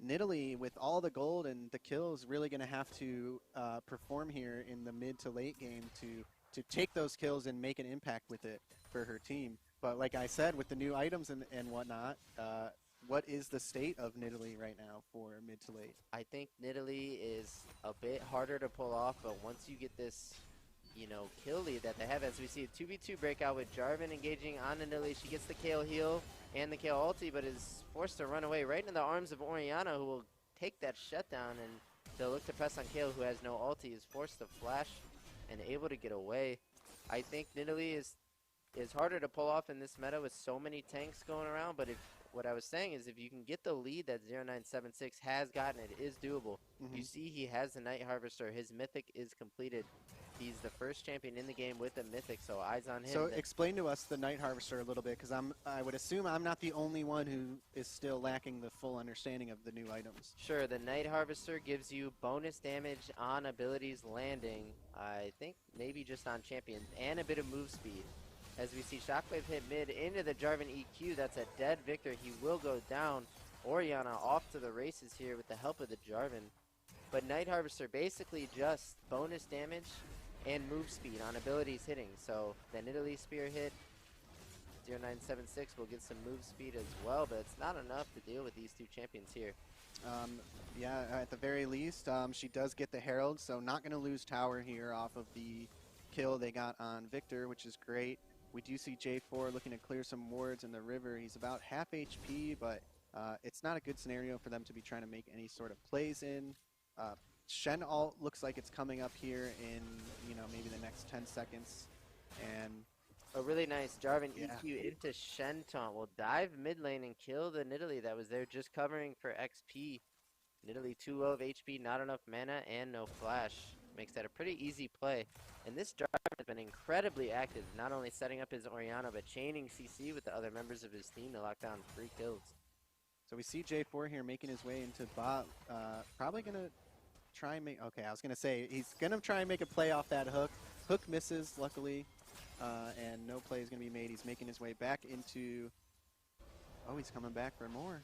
Nidalee, with all the gold and the kills, really going to have to perform here in the mid to late game to take those kills and make an impact with it for her team. But like I said, with the new items and whatnot, what is the state of Nidalee right now for mid to late? I think Nidalee is a bit harder to pull off, but once you get this, kill lead that they have, as we see a 2v2 breakout with Jarvan engaging on Nidalee, she gets the Kale heal and the Kale ulti, but is forced to run away right into the arms of Orianna, who will take that shutdown, and they'll look to press on Kale, who has no ulti, is forced to flash and able to get away. I think Nidalee is harder to pull off in this meta with so many tanks going around, but what I was saying is if you can get the lead that 0976 has gotten, it is doable. You see he has the Night Harvester. His mythic is completed. He's the first champion in the game with a mythic, so eyes on him. So explain to us the Night Harvester a little bit, because I would assume I'm not the only one who is still lacking the full understanding of the new items. Sure, the Night Harvester gives you bonus damage on abilities landing, I think maybe just on champions, and a bit of move speed. As we see Shockwave hit mid into the Jarvan EQ, that's a dead Victor. He will go down. Orianna off to the races here with the help of the Jarvan. But Night Harvester basically just bonus damage and move speed on abilities hitting. So the Nidalee spear hit, 0976 will get some move speed as well, but it's not enough to deal with these two champions here. At the very least, she does get the Herald, so not going to lose tower here off of the kill they got on Victor, which is great. We do see J4 looking to clear some wards in the river. He's about half HP, but it's not a good scenario for them to be trying to make any sort of plays in. Shen ult looks like it's coming up here in, maybe the next 10 seconds. And a really nice Jarvan EQ into Shen taunt. Will dive mid lane and kill the Nidalee that was there just covering for XP. Nidalee 2 of HP, not enough mana, and no flash. Makes that a pretty easy play. And this Jarvan has been incredibly active, not only setting up his Orianna, but chaining CC with the other members of his team to lock down 3 kills. So we see J4 here making his way into bot. Probably going to try and make... Okay, I was going to say, he's going to try and make a play off that hook. Hook misses, luckily, and no play is going to be made. He's making his way back into... Oh, he's coming back for more.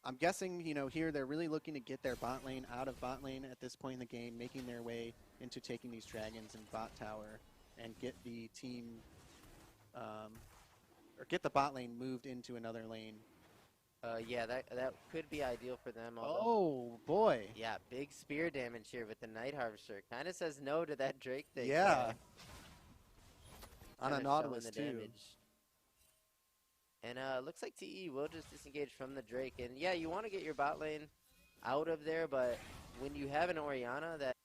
I'm guessing, here they're really looking to get their bot lane out of bot lane at this point in the game, making their way into taking these dragons in bot tower and get the team, or get the bot lane moved into another lane. Yeah, that could be ideal for them. Although, Oh, boy. yeah, big spear damage here with the Night Harvester. Kind of says no to that Drake thing. Yeah. On a Kinda showing Nautilus, the too. damage. And looks like TE will just disengage from the Drake. And yeah, you want to get your bot lane out of there, but when you have an Orianna that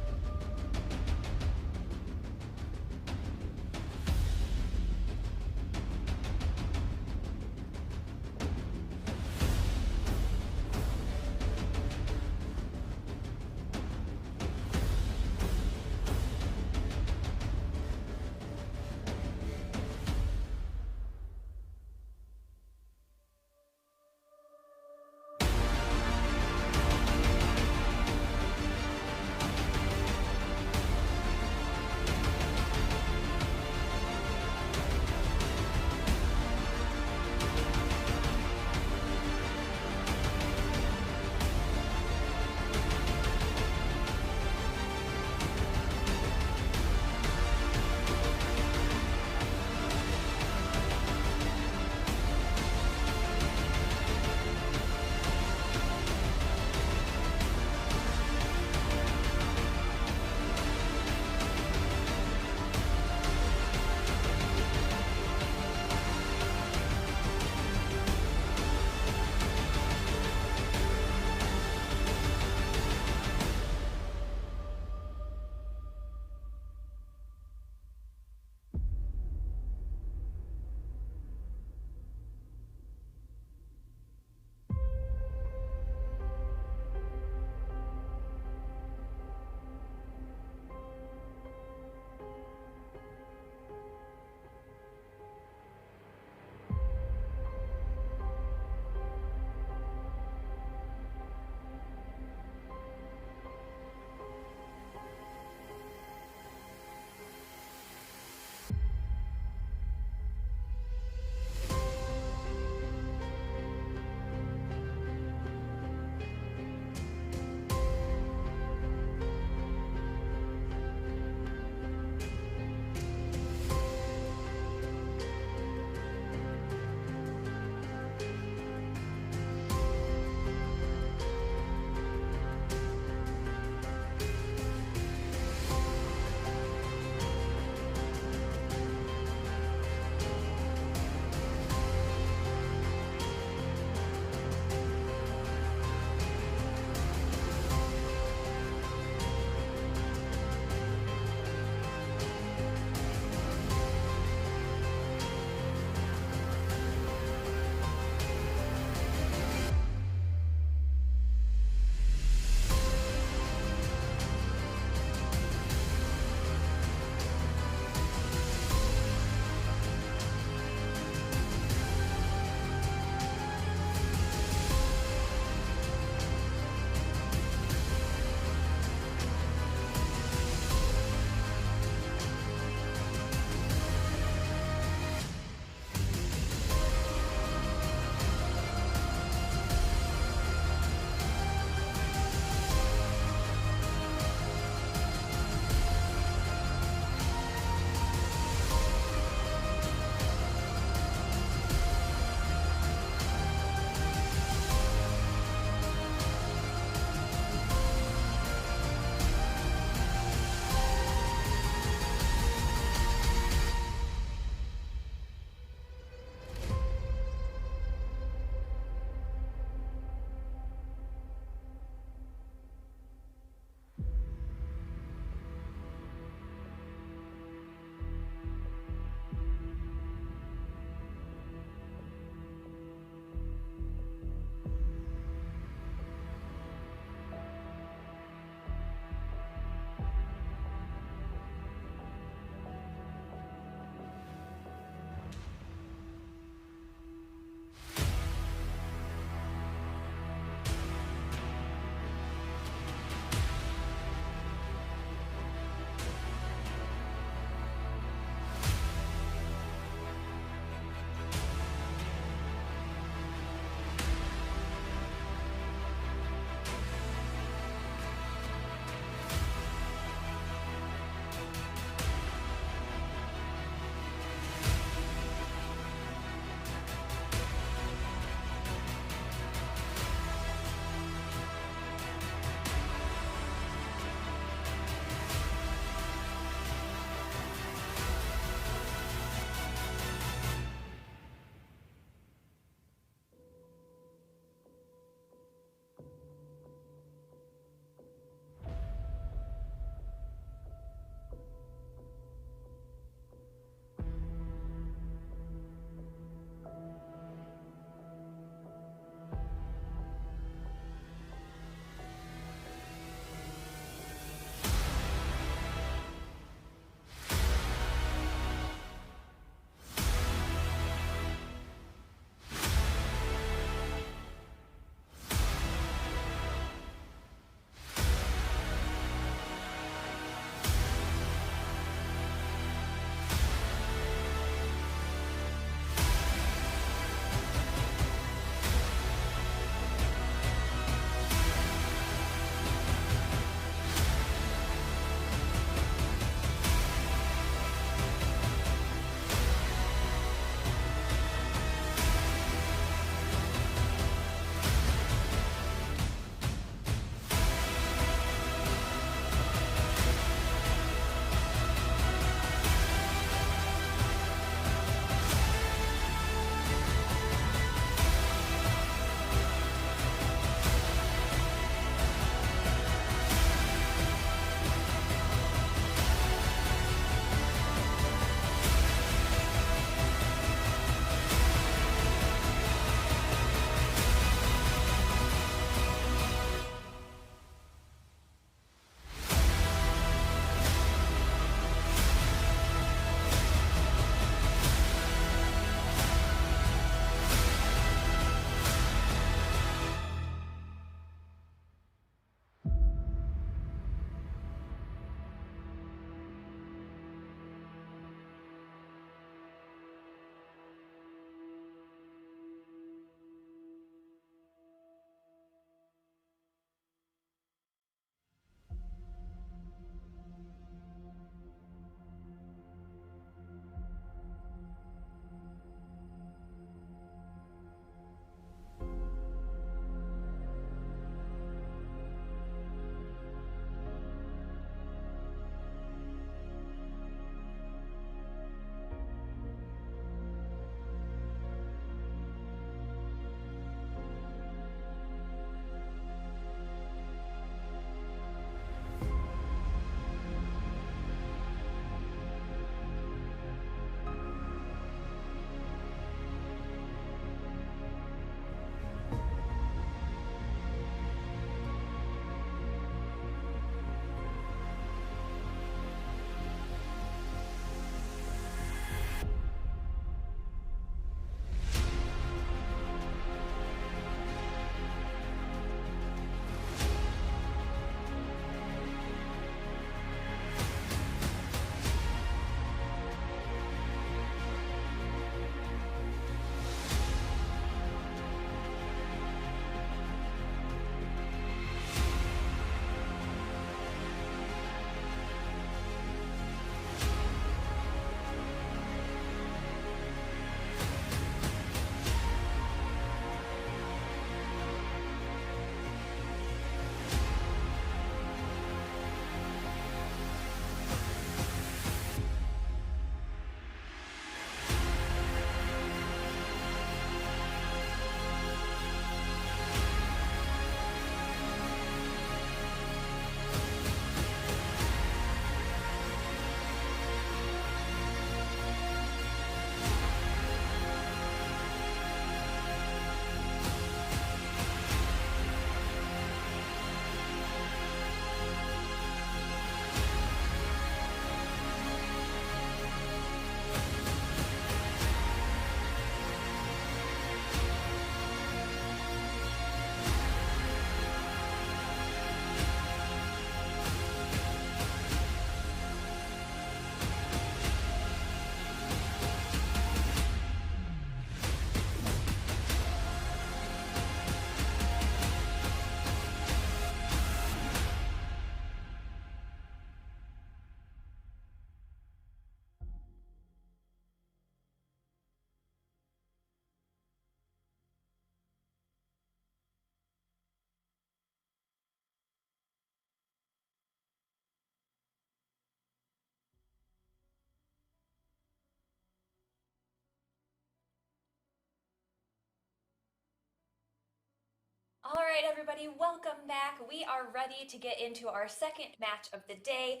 right, everybody, welcome back. We are ready to get into our second match of the day.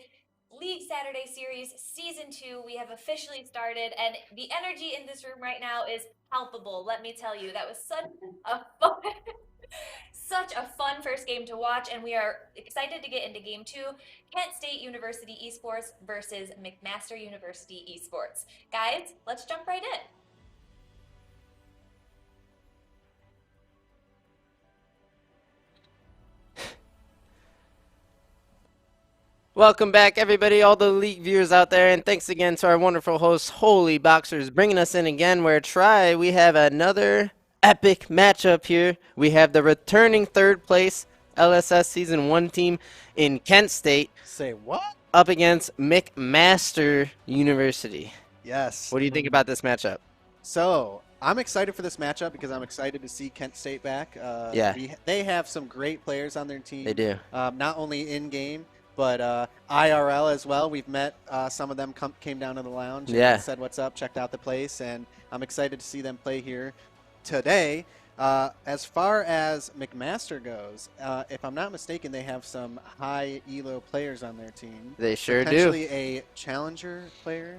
League Saturday Series Season 2, we have officially started, and the energy in this room right now is palpable, let me tell you. That was such a fun first game to watch, and we are excited to get into Game 2, Kent State University Esports versus McMaster University Esports. Guys, let's jump right in. Welcome back, everybody, all the League viewers out there, and thanks again to our wonderful host, Holeyboxers, bringing us in again. Where we have another epic matchup here. We have the returning third place LSS Season 1 team in Kent State. Say what? Up against McMaster University. Yes. What do you think about this matchup? So, I'm excited for this matchup because I'm excited to see Kent State back. They have some great players on their team. They do. Not only in-game, but IRL as well. We've met some of them came down to the lounge and said what's up, checked out the place, and I'm excited to see them play here today. As far as McMaster goes, if I'm not mistaken, they have some high elo players on their team. They sure do. Potentially a challenger player,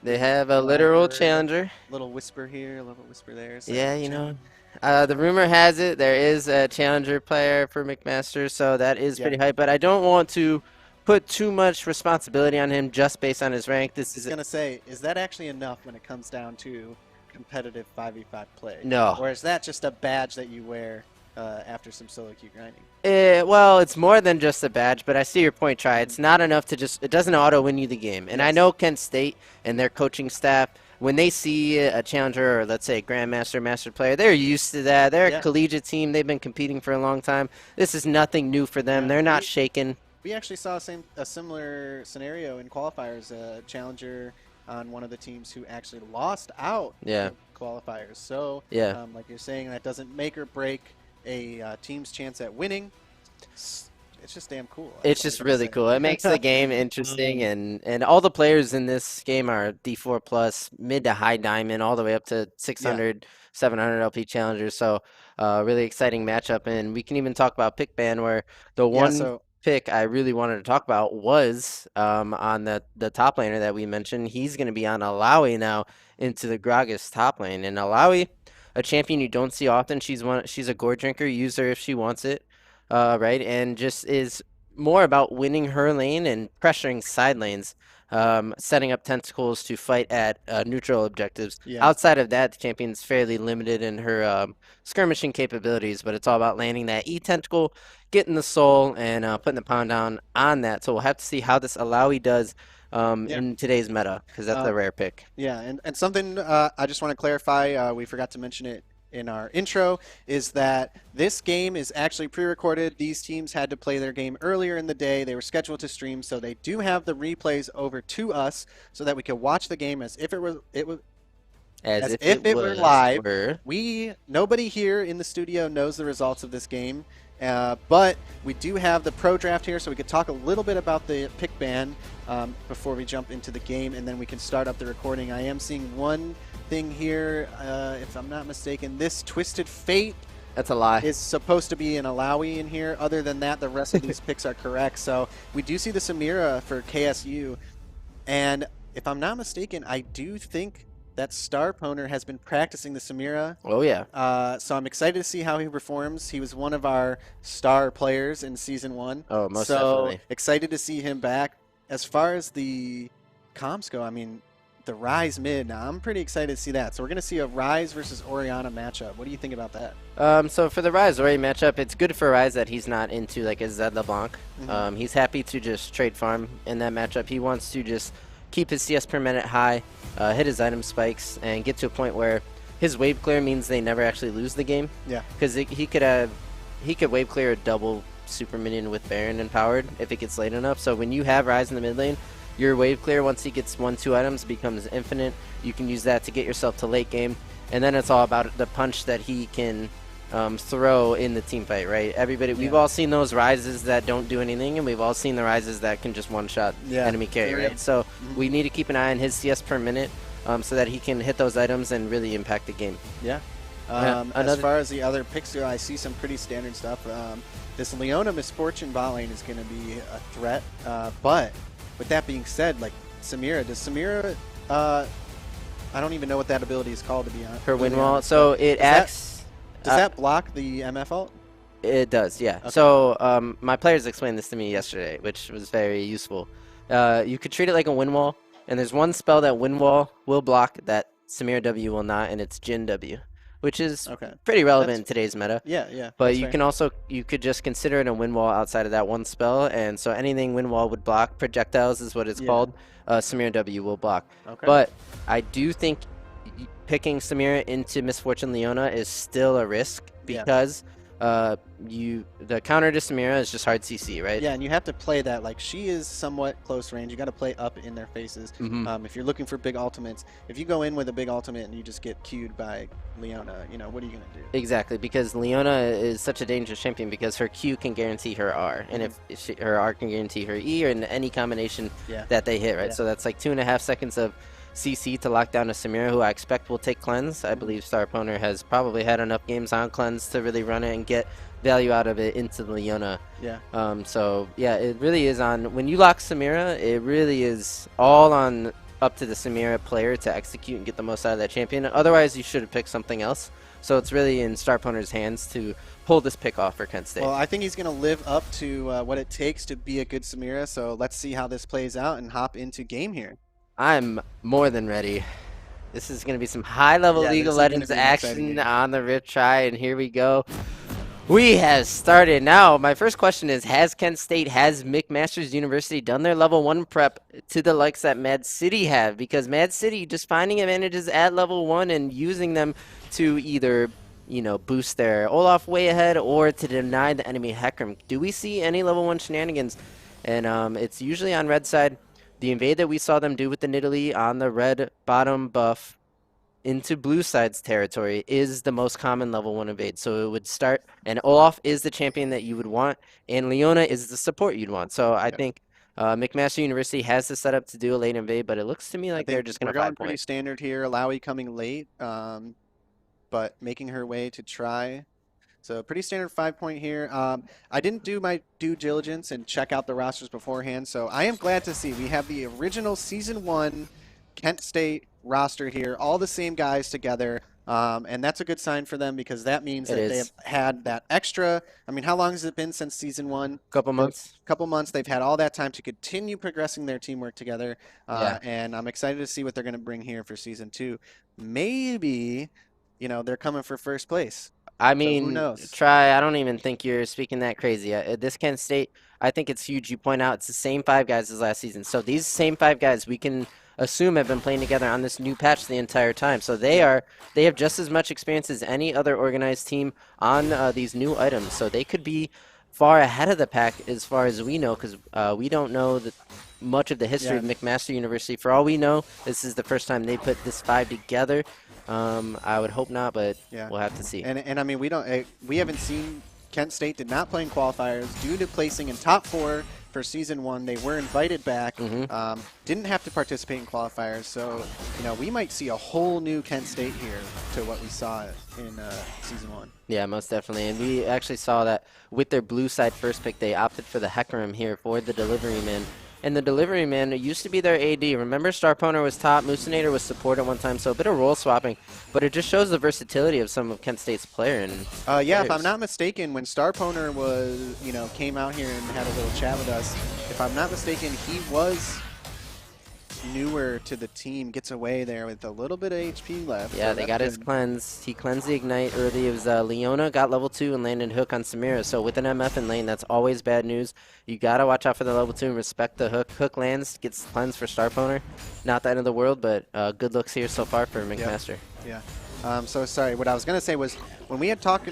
They have a literal challenger. Little whisper here, a little whisper there. So yeah, you know. The rumor has it there is a challenger player for McMaster, so that is pretty hype. But I don't want to put too much responsibility on him just based on his rank. I was going to say, is that actually enough when it comes down to competitive 5v5 play? No. Or is that just a badge that you wear after some solo queue grinding? Well, it's more than just a badge, but I see your point, Try. It's not enough to just – it doesn't auto-win you the game. And I know Kent State and their coaching staff – when they see a challenger or, let's say, a grandmaster, master player, they're used to that. They're a collegiate team. They've been competing for a long time. This is nothing new for them. They're not shaken. We actually saw a similar scenario in qualifiers, a challenger on one of the teams who actually lost out in qualifiers. So, like you're saying, that doesn't make or break a team's chance at winning. It's just damn cool. It's just really cool. It makes the game interesting, and all the players in this game are D4 plus, mid to high diamond, all the way up to 600, 700 LP challengers. So, really exciting matchup, and we can even talk about pick ban, where the one pick I really wanted to talk about was on the top laner that we mentioned. He's going to be on Alawi now into the Gragas top lane, and Alawi, a champion you don't see often. She's a gourd drinker. Use her if she wants it. Right, and just is more about winning her lane and pressuring side lanes, setting up tentacles to fight at neutral objectives. Outside of that, the champion's fairly limited in her skirmishing capabilities, but it's all about landing that E-tentacle, getting the soul, and putting the pound down on that. So we'll have to see how this Alawi does in today's meta, because that's a rare pick. Yeah, and something I just want to clarify, we forgot to mention it in our intro, is that this game is actually pre-recorded. These teams had to play their game earlier in the day. They were scheduled to stream, so they do have the replays over to us so that we could watch the game as if it were live. Nobody here in the studio knows the results of this game, but we do have the pro draft here, so we could talk a little bit about the pick ban before we jump into the game, and then we can start up the recording. I am seeing one thing here, if I'm not mistaken, this Twisted Fate, that's a lie, is supposed to be an Alawi in here. Other than that, the rest of these picks are correct. So we do see the Samira for KSU, and if I'm not mistaken, I do think that Star Poner has been practicing the Samira. Oh yeah. So I'm excited to see how he performs. He was one of our star players in Season 1. Oh, most definitely. Excited to see him back. As far as the comps go, I mean, the Ryze mid, now I'm pretty excited to see that. So we're going to see a Ryze versus Orianna matchup. What do you think about that? So for the Ryze Ori matchup, it's good for Ryze that he's not into like a Zed LeBlanc. He's happy to just trade farm in that matchup. He wants to just keep his CS per minute high, hit his item spikes, and get to a point where his wave clear means they never actually lose the game. Yeah. Because he could wave clear a double super minion with Baron empowered if it gets late enough. So when you have Ryze in the mid lane, your wave clear, once he gets 1-2 items, becomes infinite. You can use that to get yourself to late game, and then it's all about the punch that he can throw in the team fight, right? Everybody, we've all seen those Ryzes that don't do anything, and we've all seen the Ryzes that can just one-shot enemy carry, right? So we need to keep an eye on his CS per minute so that he can hit those items and really impact the game. Yeah. As far as the other picks go, I see some pretty standard stuff. This Leona Misfortune bot lane is going to be a threat. But with that being said, like Samira, does Samira, I don't even know what that ability is called, to be honest. Her win wall. So it acts. Does that block the MF ult? It does, yeah. Okay. So my players explained this to me yesterday, which was very useful. You could treat it like a win wall, and there's one spell that win wall will block that Samira W will not, and it's Jin W, which is pretty relevant in today's meta. Yeah. But you can also, you could just consider it a win wall outside of that one spell, and so anything win wall would block. Projectiles is what it's called. Samira W will block. But I do think picking Samira into Misfortune Leona is still a risk because the counter to Samira is just hard CC, right? Yeah, and you have to play that. Like, she is somewhat close range. You got to play up in their faces. If you're looking for big ultimates, if you go in with a big ultimate and you just get queued by Leona, you know, what are you going to do? Exactly, because Leona is such a dangerous champion because her Q can guarantee her R, and if her R can guarantee her E, or in any combination that they hit, right? So that's like 2.5 seconds of CC to lock down a Samira, who I expect will take Cleanse. I believe Star Opponent has probably had enough games on Cleanse to really run it and get value out of it into Leona. So yeah, it really is on, when you lock Samira, it really is all on up to the Samira player to execute and get the most out of that champion. Otherwise, you should have picked something else. So it's really in Star Opponent's hands to pull this pick off for Kent State. Well, I think he's going to live up to what it takes to be a good Samira. So let's see how this plays out and hop into game here. I'm more than ready. This is going to be some high-level League of Legends action on the Rift Try, and here we go. We have started now. My first question is, has Kent State, has McMaster's University done their level 1 prep to the likes that Mad City have? Because Mad City just finding advantages at level 1 and using them to either, you know, boost their Olaf way ahead or to deny the enemy Hecarim. Do we see any level 1 shenanigans? And it's usually on red side. The invade that we saw them do with the Nidalee on the red bottom buff into blue side's territory is the most common level 1 invade. So it would start, and Olaf is the champion that you would want, and Leona is the support you'd want. So I think McMaster University has the setup to do a late invade, but it looks to me like they're just going to 5 point. Pretty standard here. Alawi coming late, but making her way to try. So pretty standard 5-point here. I didn't do my due diligence and check out the rosters beforehand, so I am glad to see we have the original Season 1 Kent State roster here, all the same guys together, and that's a good sign for them because that means that they have had that extra. I mean, how long has it been since Season 1? Couple months. Couple months. They've had all that time to continue progressing their teamwork together, and I'm excited to see what they're going to bring here for Season 2. Maybe, you know, they're coming for first place. I mean, so who knows? I don't even think you're speaking that crazy. This Kent State, I think it's huge. You point out it's the same 5 guys as last season. So these same 5 guys we can assume have been playing together on this new patch the entire time. So they have just as much experience as any other organized team on these new items. So they could be far ahead of the pack as far as we know, because we don't know much of the history of McMaster University. For all we know, this is the first time they put this 5 together. I would hope not, but we'll have to see. And I mean, we haven't seen. Kent State did not play in qualifiers due to placing in top 4 for Season 1. They were invited back, didn't have to participate in qualifiers. So, you know, we might see a whole new Kent State here to what we saw in Season 1. Yeah, most definitely. And we actually saw that with their blue side first pick, they opted for the Hecarim here for the delivery man. And the delivery man used to be their AD. Remember, Star Poner was top, Moosinator was support at one time, so a bit of role swapping. But it just shows the versatility of some of Kent State's player. And yeah, if I'm not mistaken, when Star Poner was, you know, came out here and had a little chat with us, if I'm not mistaken, he was newer to the team, gets away there with a little bit of HP left. Yeah, so they got his cleanse. He cleansed the Ignite early. It was Leona got level 2 and landed Hook on Samira. So with an MF in lane, that's always bad news. You got to watch out for the level 2 and respect the Hook. Hook lands, gets cleansed for Star Poner. Not the end of the world, but good looks here so far for McMaster. Yeah. So sorry, what I was going to say was when we had talked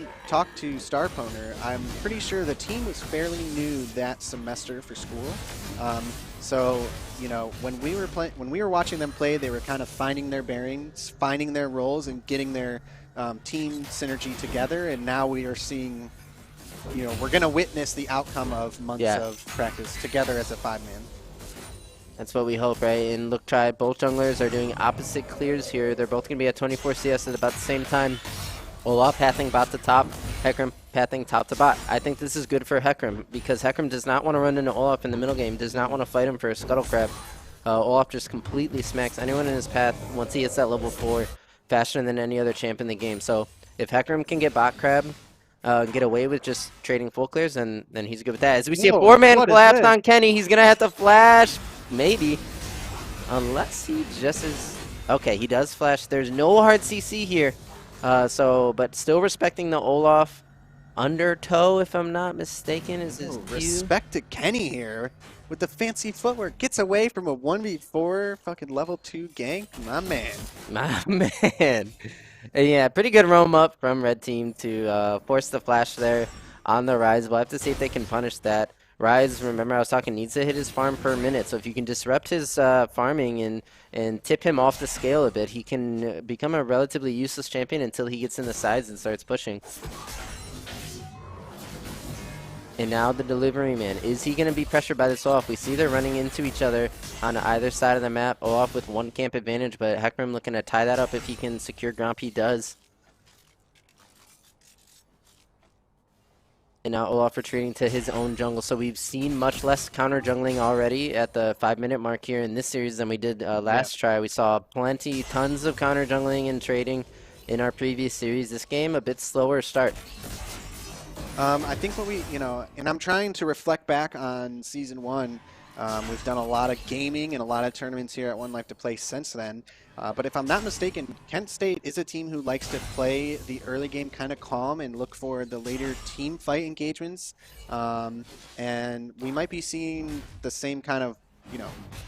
to Star Poner, I'm pretty sure the team was fairly new that semester for school. So, you know, when we were watching them play, they were kind of finding their bearings, finding their roles, and getting their team synergy together. And now we are seeing, you know, we're going to witness the outcome of months of practice together as a 5-man. That's what we hope, right? And look, both junglers are doing opposite clears here. They're both going to be at 24 CS at about the same time. Olaf pathing bot to top, Hecarim pathing top to bot. I think this is good for Hecarim because Hecarim does not want to run into Olaf in the middle game, does not want to fight him for a Scuttle Crab. Olaf just completely smacks anyone in his path once he hits that level 4 faster than any other champ in the game. So if Hecarim can get bot crab, get away with just trading full clears, then he's good with that. As we see a 4-man collapse on Kenny, he's going to have to flash, maybe, unless he just is... Okay, he does flash. There's no hard CC here, but still respecting the Olaf undertow, if I'm not mistaken, is his cue. Respect to Kenny here with the fancy footwork. Gets away from a 1v4 fucking level 2 gank. My man. My man. Yeah, pretty good roam up from red team to force the flash there on the Rise. We'll have to see if they can punish that. Rise, remember I was talking, needs to hit his farm per minute. So if you can disrupt his farming and tip him off the scale a bit, he can become a relatively useless champion until he gets in the sides and starts pushing. And now the delivery man. Is he going to be pressured by this Olaf? We see they're running into each other on either side of the map. Olaf with 1 camp advantage, but Hecarim looking to tie that up if he can secure Gromp. He does. And now Olaf retreating to his own jungle. So we've seen much less counter jungling already at the 5-minute mark here in this series than we did last try. We saw tons of counter jungling and trading in our previous series. This game, a bit slower start. I think what we, and I'm trying to reflect back on Season 1. We've done a lot of gaming and a lot of tournaments here at 1Life2Play since then. But if I'm not mistaken, Kent State is a team who likes to play the early game kind of calm and look for the later team fight engagements. And we might be seeing the same kind of,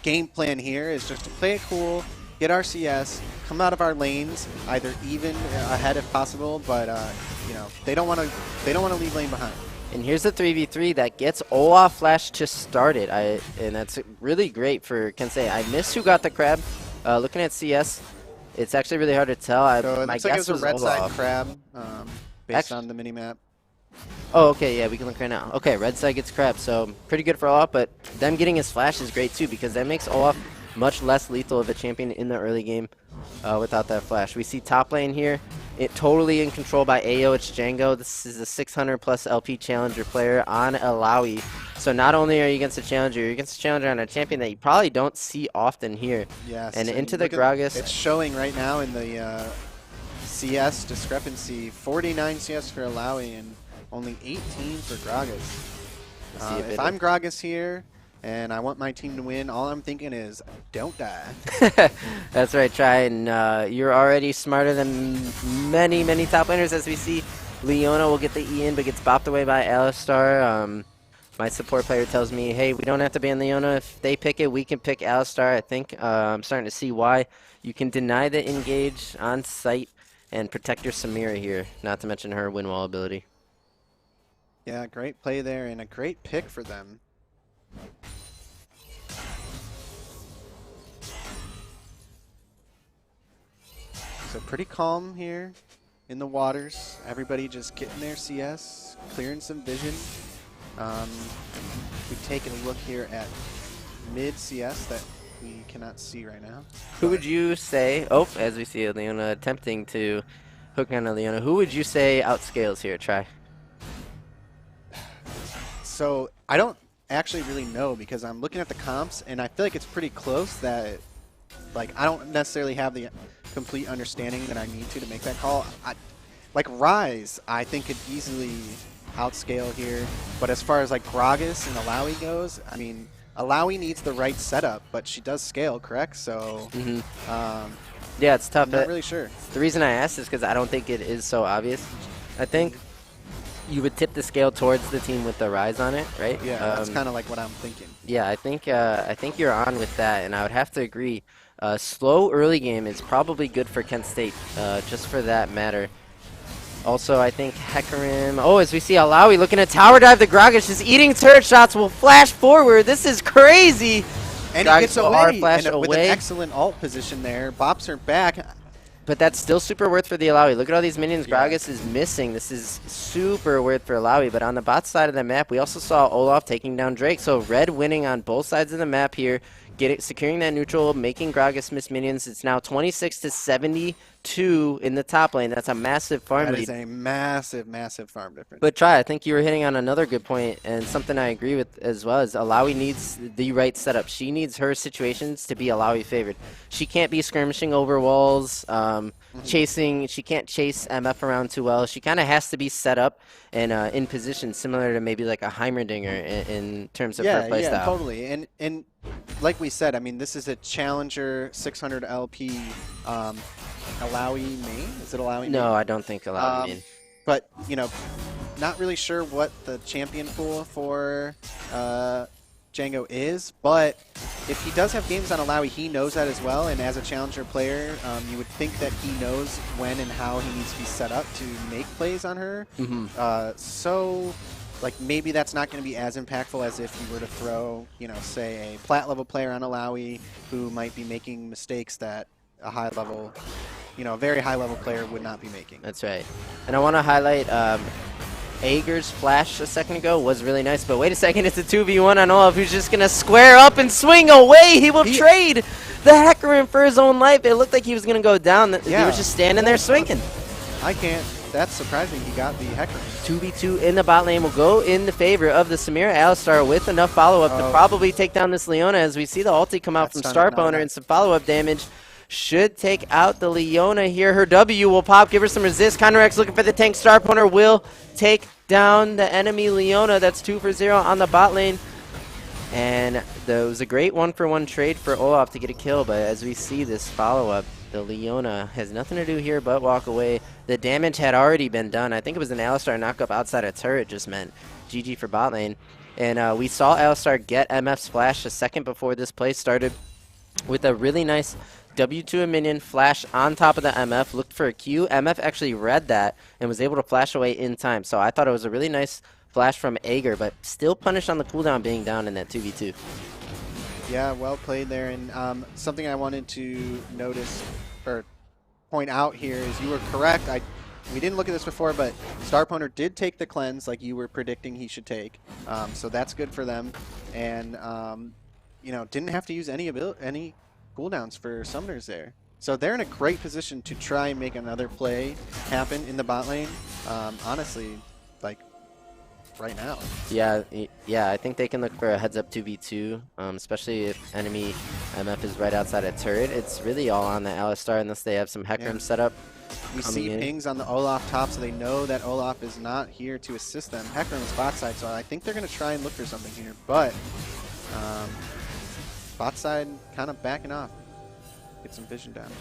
game plan here is just to play it cool, get our CS, come out of our lanes, either even ahead if possible, but they don't want to leave lane behind. And here's the 3v3 that gets Olaf Flash to start it. And that's really great for Kent State. I missed who got the crab. Looking at CS, it's actually really hard to tell. So my looks like guess it was a red Olaf. side crab based on the minimap. Oh, okay, yeah, we can look right now. Okay, red side gets crab, so pretty good for Olaf, but them getting his flash is great too because that makes Olaf much less lethal of a champion in the early game without that flash. We see top lane here, totally in control by AO. It's Django. This is a 600 plus LP challenger player on Alawi. So not only are you against a challenger, you're against a challenger on a champion that you probably don't see often here. Yes. And into the Gragas. It's showing right now in the CS discrepancy. 49 CS for Alawi and only 18 for Gragas. If I'm Gragas here, and I want my team to win, all I'm thinking is, don't die. That's right, Try. And you're already smarter than many, many top laners, as we see. Leona will get the E in, but gets bopped away by Alistar. My support player tells me, hey, we don't have to ban Leona. If they pick it, we can pick Alistar. I think I'm starting to see why. You can deny the engage on site and protect your Samira here, not to mention her win wall ability. Yeah, great play there and a great pick for them. So pretty calm here in the waters. Everybody just getting their CS, clearing some vision. We've taken a look here at mid CS that we cannot see right now. Who would you say, as we see Leona attempting to hook on Leona, who would you say outscales here? Try. So I don't actually really know because I'm looking at the comps and I feel like it's pretty close that I don't necessarily have the complete understanding that I need to make that call. Like Rise, I think could easily outscale here, but as far as Gragas and Alawi goes, I mean, Alawi needs the right setup, but she does scale, correct? So, yeah, it's tough. I'm not really sure. The reason I asked is because I don't think it is so obvious. I think you would tip the scale towards the team with the Rise on it, right? Yeah, that's kind of like what I'm thinking. Yeah, I think you're on with that, and I would have to agree. Slow early game is probably good for Kent State, just for that matter. Also, I think Hecarim... Oh, as we see Alawi looking at tower dive, the Gragas just eating turret shots, will flash forward. This is crazy! And he gets away, flash with an excellent ult position there. Bops her back. But that's still super worth for the Alawi. Look at all these minions Gragas is missing. This is super worth for Alawi. But on the bot side of the map, we also saw Olaf taking down Drake. So Red winning on both sides of the map here. securing that neutral, making Gragas miss minions. It's now 26 to 72 in the top lane. That's a massive farm That lead. is a massive, massive farm difference. But I think you were hitting on another good point, and something I agree with as well is Alawi needs the right setup. She needs her situations to be Alawi favored. She can't be skirmishing over walls, chasing. She can't chase MF around too well. She kind of has to be set up and in position, similar to maybe like a Heimerdinger in terms of her playstyle. Yeah, totally. And like we said, I mean, this is a Challenger 600 LP Alawi main. Is it Alawi main? No, I don't think Alawi main. But, you know, not really sure what the champion pool for Django is, but if he does have games on Alawi, he knows that as well, and as a Challenger player, you would think that he knows when and how he needs to be set up to make plays on her. So, like, maybe that's not going to be as impactful as if you were to throw, you know, say a plat-level player on Alawi who might be making mistakes that a high-level, you know, a very high-level player would not be making. That's right. And I want to highlight Ager's flash a second ago was really nice, but wait a second, it's a 2v1 on Olaf, who's just going to square up and swing away. He will trade the Hecarim for his own life. It looked like he was going to go down. He was just standing there swinging. I can't. That's surprising he got the Hecarim. 2v2 in the bot lane will go in the favor of the Samira Alistar with enough follow-up to probably take down this Leona, as we see the ulti come out from Starpowner and some follow-up damage. Should take out the Leona here. Her W will pop, give her some resist. Counter-X looking for the tank. Starpowner will take down the enemy Leona. That's 2 for 0 on the bot lane. And there was a great 1-for-1 trade for Olaf to get a kill, but as we see this follow-up, the Leona has nothing to do here but walk away. The damage had already been done. I think it was an Alistar knock-up outside a turret just meant GG for bot lane. And we saw Alistar get MF's flash a second before this play started with a really nice W2 a minion flash on top of the MF, looked for a Q. MF actually read that and was able to flash away in time. So I thought it was a really nice flash from Ager, but still punished on the cooldown being down in that 2v2. Yeah, well played there. And something I wanted to notice or point out here is you were correct. We didn't look at this before, but Starpowner did take the cleanse like you were predicting he should take. So that's good for them. And, you know, didn't have to use any cooldowns for summoners there. So they're in a great position to try and make another play happen in the bot lane. Honestly, like right now. Yeah, I think they can look for a heads-up 2v2, especially if enemy MF is right outside a turret. It's really all on the Alistar unless they have some Hecarim set up. We see pings on the Olaf top, so they know that Olaf is not here to assist them. Hecarim is bot side, so I think they're going to try and look for something here. But bot side kind of backing off. Get some vision damage.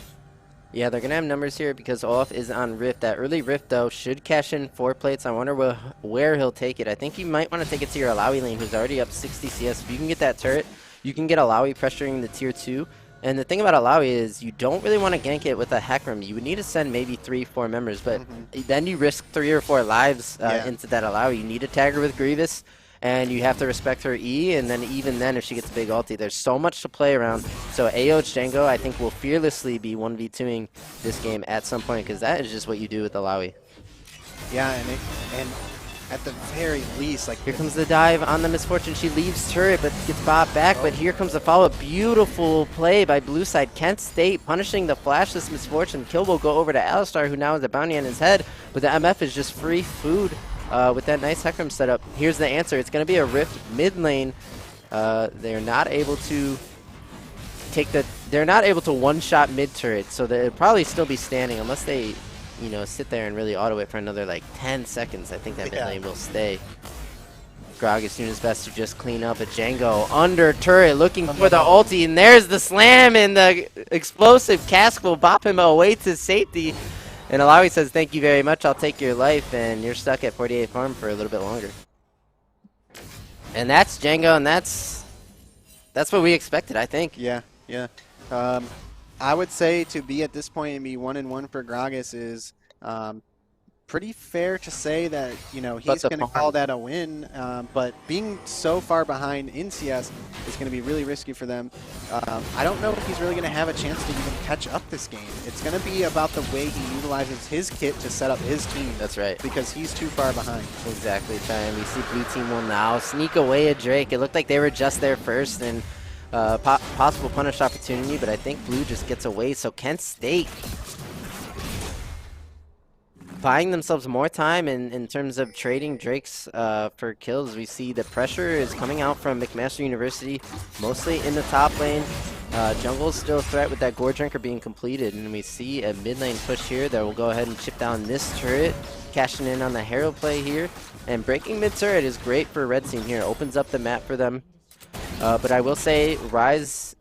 Yeah, they're going to have numbers here because Olaf is on Rift. That early Rift, though, should cash in 4 plates. I wonder where he'll take it. I think you might want to take it to your Alawi lane, who's already up 60 CS. If you can get that turret, you can get Alawi pressuring the tier 2. And the thing about Alawi is you don't really want to gank it with a Hecarim. You would need to send maybe 3-4 members, but then you risk 3 or 4 lives into that Alawi. You need to tag her with Grievous, and you have to respect her E, and then even then if she gets a big ulti, there's so much to play around. So AO Django, I think, will fearlessly be 1v2ing this game at some point, because that is just what you do with Alawi. Yeah, and at the very least, like, here comes the dive on the Misfortune. She leaves turret, but gets bopped back. But here comes the follow-up. Beautiful play by blue side. Kent State punishing the flashless Misfortune. Kill will go over to Alistar, who now has a bounty on his head. But the MF is just free food with that nice Hecarim setup. Here's the answer. It's going to be a Rift mid lane. They're not able to take the. They're not able to one-shot mid turret, so they'll probably still be standing unless they, you know, sit there and really auto it for another like 10 seconds. I think that mid lane will stay. Gragas doing his best to just clean up a Django under turret, looking for the ulti, and there's the slam, and the explosive cask will bop him away to safety. And Alawi says, "Thank you very much. I'll take your life," and you're stuck at 48 farm for a little bit longer. And that's Django, and that's what we expected, I think. Yeah. I would say to be at this point and be 1-1 for Gragas is pretty fair to say that, you know, he's going to call that a win. But being so far behind in CS is going to be really risky for them. I don't know if he's really going to have a chance to even catch up this game. It's going to be about the way he utilizes his kit to set up his team. That's right. Because he's too far behind. Exactly, Cheyenne. We see blue team will now sneak away a Drake. It looked like they were just there first, and possible punish opportunity, but I think Blue just gets away. So Kent State buying themselves more time in terms of trading Drakes for kills. We see the pressure is coming out from McMaster University, mostly in the top lane. Jungle's still a threat with that Gore Drinker being completed, and we see a mid lane push here that will go ahead and chip down this turret, cashing in on the Herald play here. And breaking mid turret is great for Red Team here, opens up the map for them. But I will say Rise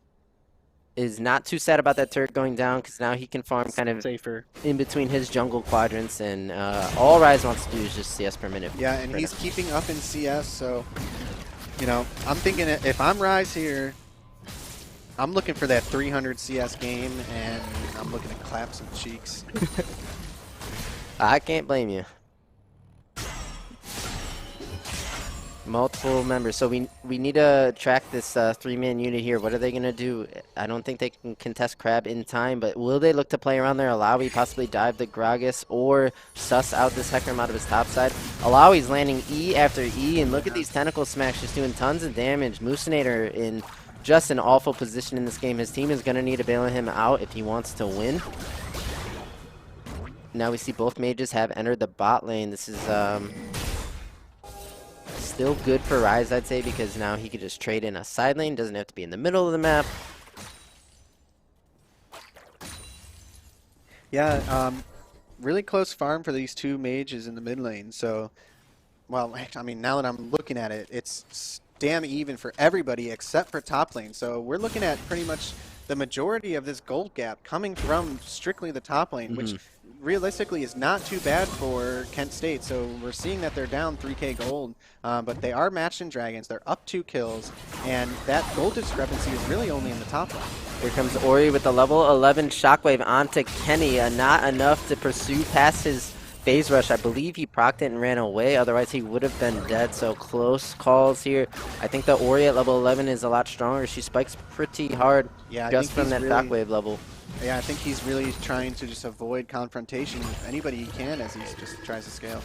is not too sad about that turret going down, because now he can farm kind of safer in between his jungle quadrants, and all Rise wants to do is just CS per minute. Yeah, and he's keeping up in CS, so, you know, I'm thinking if I'm Rise here, I'm looking for that 300 CS game, and I'm looking to clap some cheeks. I can't blame you. Multiple members, so we need to track this 3-man unit here. What are they gonna do? I don't think they can contest Crab in time, but will they look to play around their Alawi, possibly dive the Gragas, or suss out this Hecarim out of his top side? Alawi's landing E after E, and look at these tentacle smacks just doing tons of damage. Moosinator in just an awful position in this game. His team is gonna need to bail him out if he wants to win. Now we see both mages have entered the bot lane. This is still good for Rise, I'd say, because now he could just trade in a side lane, doesn't have to be in the middle of the map. Yeah, really close farm for these two mages in the mid lane. So, well, I mean, now that I'm looking at it, it's damn even for everybody except for top lane. So we're looking at pretty much the majority of this gold gap coming from strictly the top lane, which realistically is not too bad for Kent State. So we're seeing that they're down 3k gold, but they are matched in Dragons. They're up 2 kills, and that gold discrepancy is really only in the top lane. Here comes Ori with the level 11 Shockwave onto Kenny, not enough to pursue past his phase rush. I believe he procced it and ran away, otherwise he would have been dead, so close calls here. I think the Ori at level 11 is a lot stronger. She spikes pretty hard, yeah, just from that Shockwave level. Yeah, I think he's really trying to just avoid confrontation with anybody he can as he just tries to scale.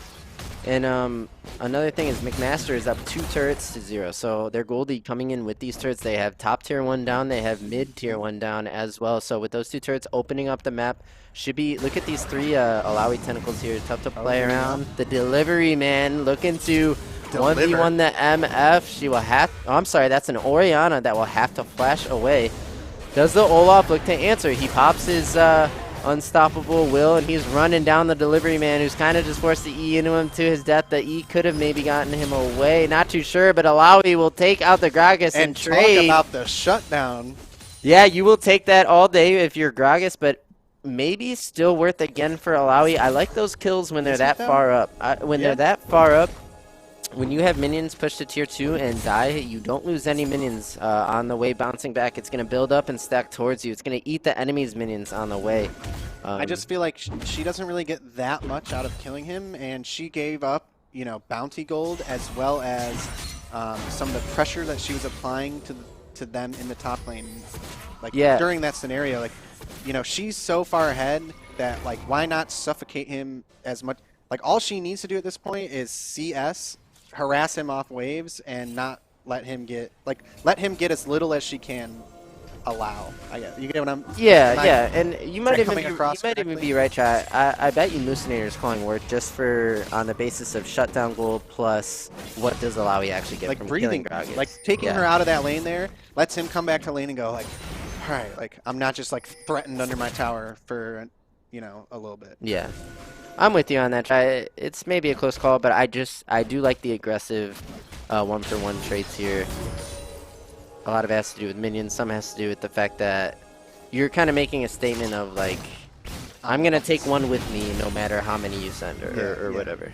And another thing is McMaster is up 2 turrets to 0. So they're Goldie coming in with these turrets. They have top tier 1 down. They have mid tier 1 down as well. So with those 2 turrets opening up the map, should be, look at these 3 Alawi tentacles here. Tough to play around. The delivery man looking to 1v1 the MF. She will have, oh, I'm sorry, that's an Orianna that will have to flash away. Does the Olaf look to answer? He pops his unstoppable will, and he's running down the delivery man, who's kind of just forced the E into him to his death. The E could have maybe gotten him away. Not too sure, but Alawi will take out the Gragas and trade. Talk about the shutdown. Yeah, you will take that all day if you're Gragas, but maybe still worth again for Alawi. I like those kills when they're that far up. They're that far up, when you have minions push to tier 2 and die, you don't lose any minions on the way bouncing back. It's going to build up and stack towards you. It's going to eat the enemy's minions on the way. I just feel like she doesn't really get that much out of killing him, and she gave up, you know, bounty gold as well as some of the pressure that she was applying to them in the top lane. Like, during that scenario, like, you know, she's so far ahead that, like, why not suffocate him as much? Like, all she needs to do at this point is CS, harass him off waves, and not let him get, like, let him get as little as she can allow. You get what I'm? Yeah, and you might even be right, Chad. I bet you Moosinator is calling work just for on the basis of shutdown gold plus what does Alawi actually get, like, from breathing, killing Gragas. Like taking her out of that lane there lets him come back to lane and go like, all right, like, I'm not just like threatened under my tower for, you know, a little bit. Yeah. I'm with you on that. It's maybe a close call, but I do like the aggressive 1-for-1 trades here. A lot of it has to do with minions. Some has to do with the fact that you're kind of making a statement of, like, I'm going to take one with me no matter how many you send or whatever.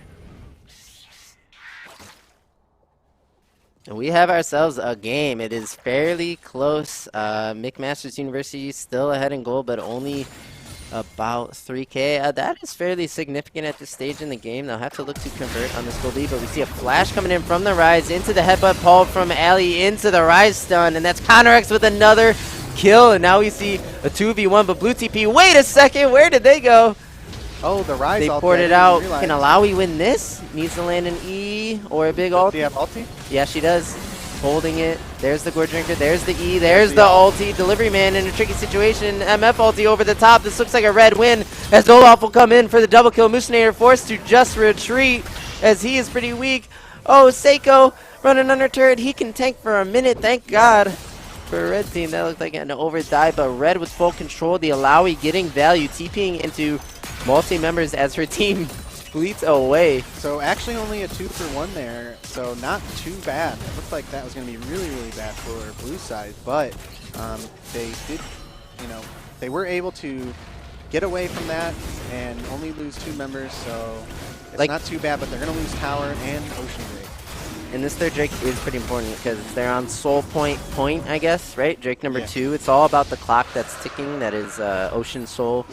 And we have ourselves a game. It is fairly close. McMaster's University still ahead in gold, but only about 3k. That is fairly significant at this stage in the game. They'll have to look to convert on this gold lead, but we see a flash coming in from the Rise into the headbutt pull from Ali into the Rise stun, and that's ConnorX with another kill, and now we see a 2v1, but Blue TP, wait a second, where did they go? Oh, the Rise they poured it out. Can Alawi win this? Needs to land an E or a big ult. Do you have ulti? Yeah, she does. holding it. There's the Gore Drinker. There's the E. There's the ulti. Delivery Man in a tricky situation. MF ulti over the top. This looks like a red win as Olaf will come in for the double kill. Musinator forced to just retreat as he is pretty weak. Oh, Seiko running under turret. He can tank for a minute. Thank God. For a red team, that looked like an overdive, but red with full control. The Alawi getting value, TPing into multi-members as her team fleets away. So actually only a 2-for-1 there, so not too bad. It looked like that was going to be really, really bad for blue side, but they did, they were able to get away from that and only lose 2 members, so it's not too bad, but they're going to lose Tower and Ocean Drake. And this third Drake is pretty important because they're on Soul Point, I guess, right? Drake number 2. It's all about the clock that's ticking. That is Ocean Soul.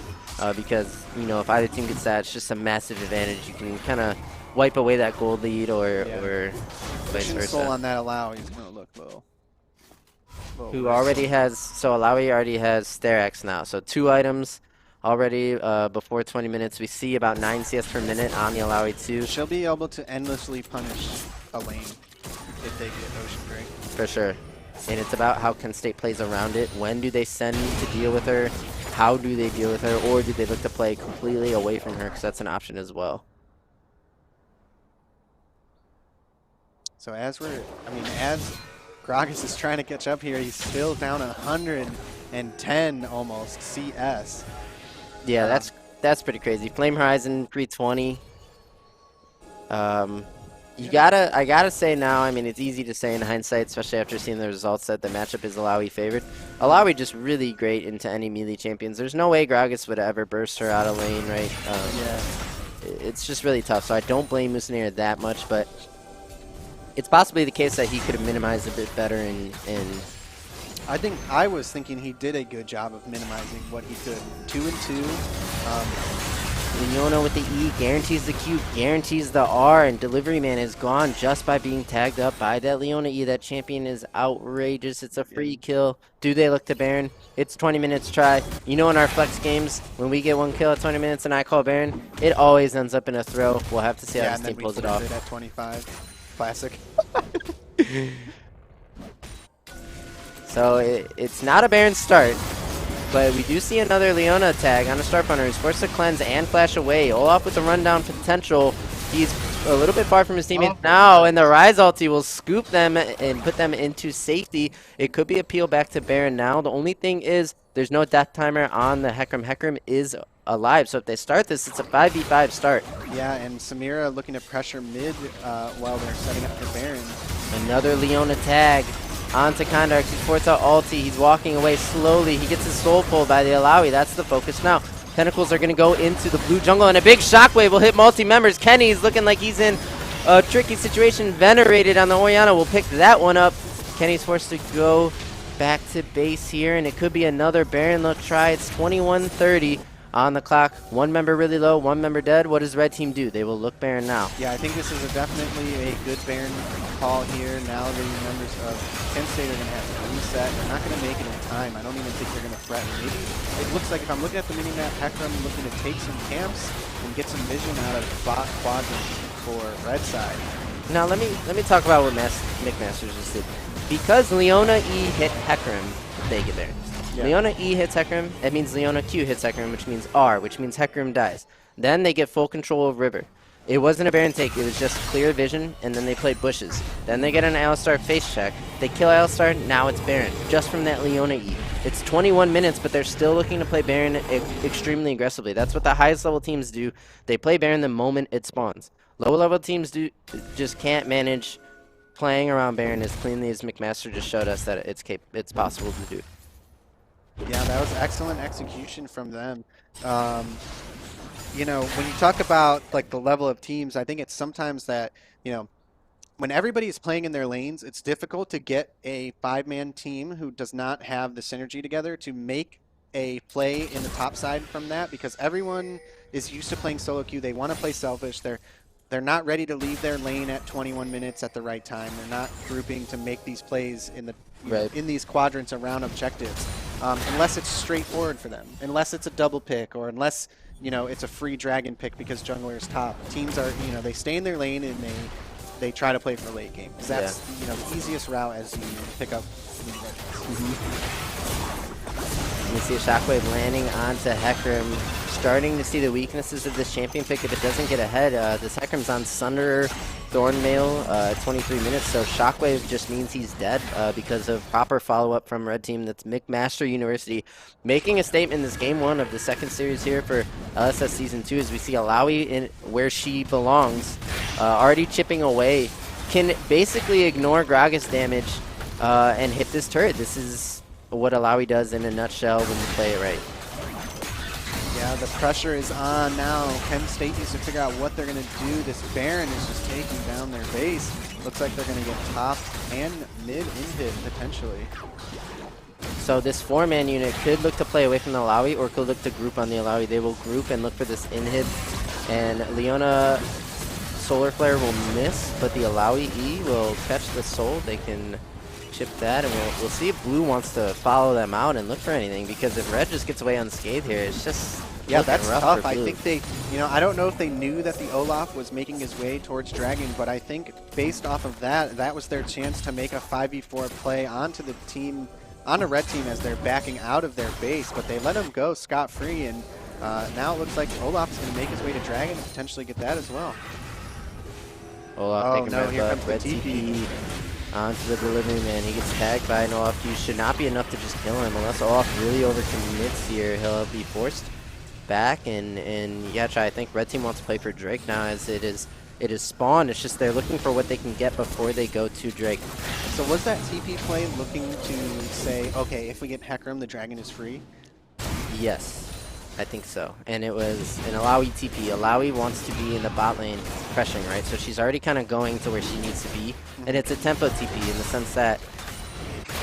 Because, if either team gets that, it's just a massive advantage. You can kind of wipe away that gold lead or vice Ocean versa. Soul on that Alawi is going to look low. Who already has, so Alawi already has Sterax now. So 2 items already before 20 minutes. We see about 9 CS per minute on the Alawi 2. She'll be able to endlessly punish a lane if they get Ocean Drake. For sure. And it's about how Kent State plays around it. When do they send to deal with her? How do they deal with her? Or do they look to play completely away from her? Because that's an option as well. So as Gragas is trying to catch up here, he's still down 110 almost CS. Yeah, that's pretty crazy. Flame Horizon 320. I gotta say now, it's easy to say in hindsight, especially after seeing the results, that the matchup is Alawi favored. Alawi just really great into any melee champions. There's no way Gragas would ever burst her out of lane, right? It's just really tough, so I don't blame Musinator that much, but it's possibly the case that he could have minimized a bit better in I was thinking he did a good job of minimizing what he could. 2 and 2. Leona with the E guarantees the Q, guarantees the R, and Delivery Man is gone just by being tagged up by that Leona E. That champion is outrageous. It's a free kill. Do they look to Baron? It's 20 minutes try. In our flex games, when we get 1 kill at 20 minutes and I call Baron, it always ends up in a throw. We'll have to see how this team pulls it off. It at 25. Classic. So it's not a Baron start. But we do see another Leona tag on a Starfunner who's forced to cleanse and flash away. Olaf with the rundown potential. He's a little bit far from his teammates now, and the Rise ulti will scoop them and put them into safety. It could be a peel back to Baron now. The only thing is there's no death timer on the Hecarim. Hecarim is alive, so if they start this, it's a 5v5 start. Yeah, and Samira looking to pressure mid while they're setting up for Baron. Another Leona tag. Onto Kondark, he's forced out ulti, he's walking away slowly, he gets his soul pulled by the Alawi, that's the focus now. Tentacles are going to go into the blue jungle, and a big shockwave will hit multi-members. Kenny's looking like he's in a tricky situation. Venerated on the Orianna will pick that one up. Kenny's forced to go back to base here, and it could be another Baron look try. It's 21:30 on the clock. 1 member really low, 1 member dead. What does red team do? They will look Baron now. Yeah, I think this is definitely a good Baron call here. Now the members of Kent State are going to have to reset. They're not going to make it in time. I don't even think they're going to threaten. Maybe it looks like, if I'm looking at the mini-map, Hecarim looking to take some camps and get some vision out of bot quadrant for red side. Now let me talk about what McMasters just did. Because Leona E hit Hecarim, they get Baron. Yeah. Leona E hits Hecarim, that means Leona Q hits Hecarim, which means R, which means Hecarim dies. Then they get full control of River. It wasn't a Baron take, it was just clear vision, and then they played bushes. Then they get an Alistar face check. They kill Alistar, now it's Baron, just from that Leona E. It's 21 minutes, but they're still looking to play Baron extremely aggressively. That's what the highest level teams do. They play Baron the moment it spawns. Lower level teams just can't manage playing around Baron as cleanly as McMaster just showed us that it's possible to do. Yeah, that was excellent execution from them. When you talk about the level of teams, I think it's sometimes that, when everybody is playing in their lanes, it's difficult to get a 5-man team who does not have the synergy together to make a play in the top side from that, because everyone is used to playing solo queue. They want to play selfish. They're not ready to leave their lane at 21 minutes at the right time. They're not grouping to make these plays in the in these quadrants around objectives, unless it's straightforward for them, unless it's a double pick, or unless it's a free dragon pick because jungler's top. Teams are they stay in their lane and they try to play for late game. Because that's the easiest route as you pick up League Legends. You see a Shockwave landing onto Hecarim. Starting to see the weaknesses of this champion pick if it doesn't get ahead. This Hecarim's on Sunder Thornmail, 23 minutes, so Shockwave just means he's dead because of proper follow-up from Red Team. That's McMaster University making a statement in this game 1 of the second series here for LSS Season 2 as we see Alawi in where she belongs, already chipping away, can basically ignore Gragas damage and hit this turret. This is what Alawi does in a nutshell when you play it right. Yeah, the pressure is on now. Penn State needs to figure out what they're going to do. This Baron is just taking down their base. Looks like they're going to get top and mid inhib potentially. So this 4-man unit could look to play away from the Alawi or could look to group on the Alawi. They will group and look for this inhib. And Leona Solar Flare will miss, but the Alawi E will catch the soul. They can chip that, and we'll see if Blue wants to follow them out and look for anything, because if Red just gets away unscathed here, it's just that's rough tough. for I Blue. think they, I don't know if they knew that the Olaf was making his way towards Dragon, but I think based off of that, that was their chance to make a 5v4 play onto the team, on a Red Team as they're backing out of their base, but they let him go scot-free, and now it looks like Olaf is going to make his way to Dragon and potentially get that as well. Olaf taking no, red here buff, comes the red TP. TP onto the delivery man. He gets tagged by an Olaf Q. Should not be enough to just kill him. Unless Olaf really overcommits here, he'll be forced back. And yeah, I think Red Team wants to play for Drake now as it is spawned. It's just they're looking for what they can get before they go to Drake. So was that TP play looking to say, okay, if we get Hecarim, the Dragon is free? Yes. I think so. And it was an Alawi TP. Alawi wants to be in the bot lane pressuring, right? So she's already kind of going to where she needs to be. And it's a tempo TP in the sense that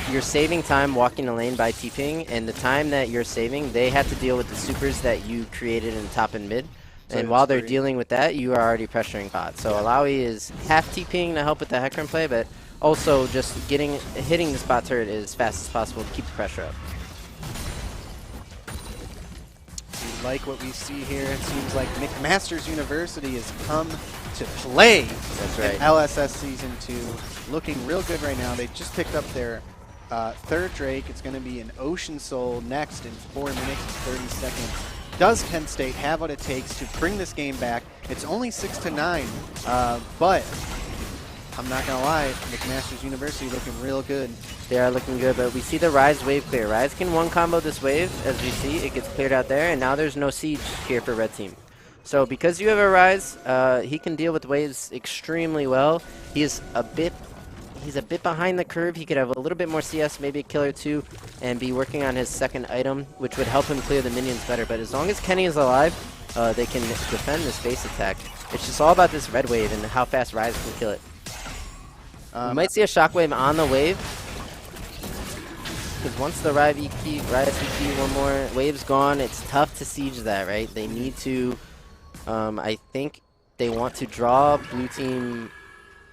you're saving time walking the lane by TPing, and the time that you're saving, they have to deal with the supers that you created in top and mid. So and while they're free. dealing with that, you are already pressuring bot. So Alawi is half TPing to help with the Hecarim play, but also just hitting this bot turret as fast as possible to keep the pressure up. We like what we see here. It seems like McMaster's University has come to play. That's right. In LSS Season 2. Looking real good right now. They just picked up their third Drake. It's going to be an Ocean Soul next in 4 minutes and 30 seconds. Does Penn State have what it takes to bring this game back? It's only 6-9, but I'm not going to lie, McMaster's University looking real good. They are looking good, but we see the Ryze wave clear. Ryze can one combo this wave, as we see. It gets cleared out there, and now there's no siege here for Red Team. So because you have a Ryze, he can deal with waves extremely well. He's a bit behind the curve. He could have a little bit more CS, maybe a kill or two, and be working on his second item, which would help him clear the minions better. But as long as Kenny is alive, they can defend this base attack. It's just all about this red wave and how fast Ryze can kill it. We might see a shockwave on the wave, because once the Ryze EP, one more wave's gone, it's tough to siege that, right? They need to, I think they want to draw Blue Team,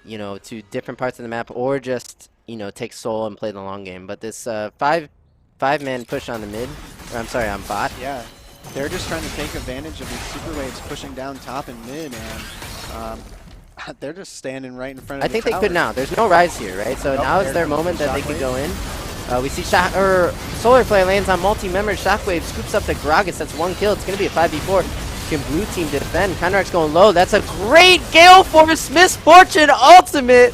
to different parts of the map, or just, take soul and play the long game. But this five-man push on the mid, or I'm sorry, on bot. Yeah, they're just trying to take advantage of these super waves pushing down top and mid, and they're just standing right in front of I think they could now. There's no Ryze here, right? So now is their moment that they could go in. We see Solar Flare lands on multi-member. Shockwave scoops up the Gragas. That's one kill. It's going to be a 5v4. Can Blue Team defend? Counterarc's going low. That's a great Gale Force Misfortune Ultimate.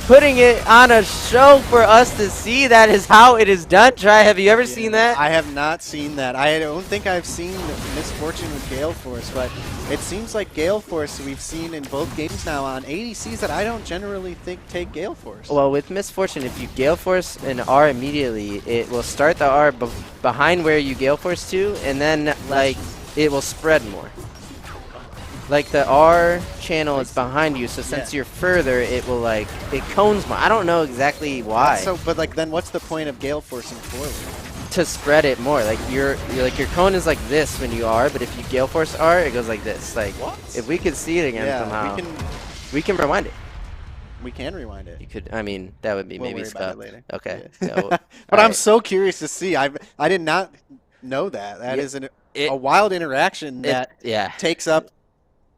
Putting it on a show for us to see. That is how it is done. Try, have you ever seen that? I have not seen that. I don't think I've seen Misfortune with Gale Force, but it seems like Gale Force we've seen in both games now on ADCs that I don't generally think take Gale Force. Well, with Misfortune, if you Gale Force an R immediately, it will start the R behind where you Gale Force to, and then it will spread more. Like the R channel is behind you, so since you're further, it will it cones more. I don't know exactly why. So, but then what's the point of Gale Forcing forward? To spread it more. Like your cone is like this when you R, but if you Gale Force R, it goes like this. Like what? If we could see it again somehow, we can rewind it. We can rewind it. You could. I mean, that would be maybe about it later. Okay. Yeah. So, but I'm so curious to see. I did not know that. That is a wild interaction that takes up.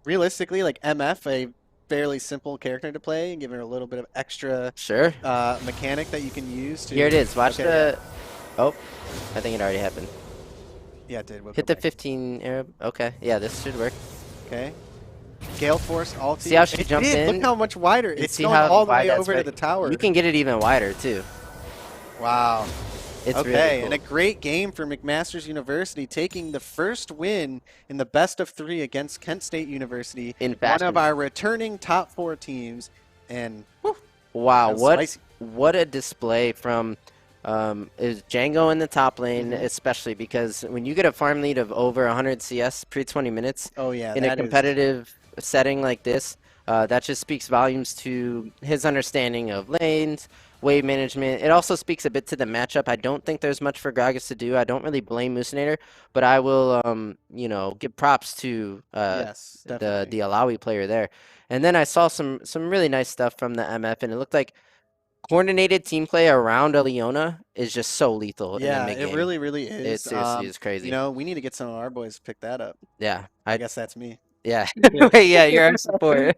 Realistically, like MF, a fairly simple character to play and give her a little bit of extra Sure. mechanic that you can use to. Here it is. Watch Okay, the. Oh, I think it already happened. Yeah, it did. We'll Hit go the back. 15 Arab. Okay, yeah, this should work. Okay. Gale Force ulti. See how she It jumped did. in? Look how much wider. And It's see going how all the wide way that's over to right. the tower. You can get it even wider too. Wow. It's okay, really cool. and a great game for McMaster's University, taking the first win in the best of 3 against Kent State University, In one fashion. of our returning top 4 teams. And whew, Wow, that was what spicy. what a display from is Django in the top lane, especially because when you get a farm lead of over 100 CS pre 20 minutes Oh yeah, in a that is- competitive setting like this, that just speaks volumes to his understanding of lanes, wave management. It also speaks a bit to the matchup. I don't think there's much for Gragas to do. I don't really blame Musinator, but I will, give props to yes, definitely. the Alawi player there. And then I saw some really nice stuff from the MF, and it looked like coordinated team play around a Leona is just so lethal in a Yeah, mid it game. really, really is. It seriously is crazy. You know, we need to get some of our boys to pick that up. Yeah, I guess that's me. yeah, yeah, you're our support.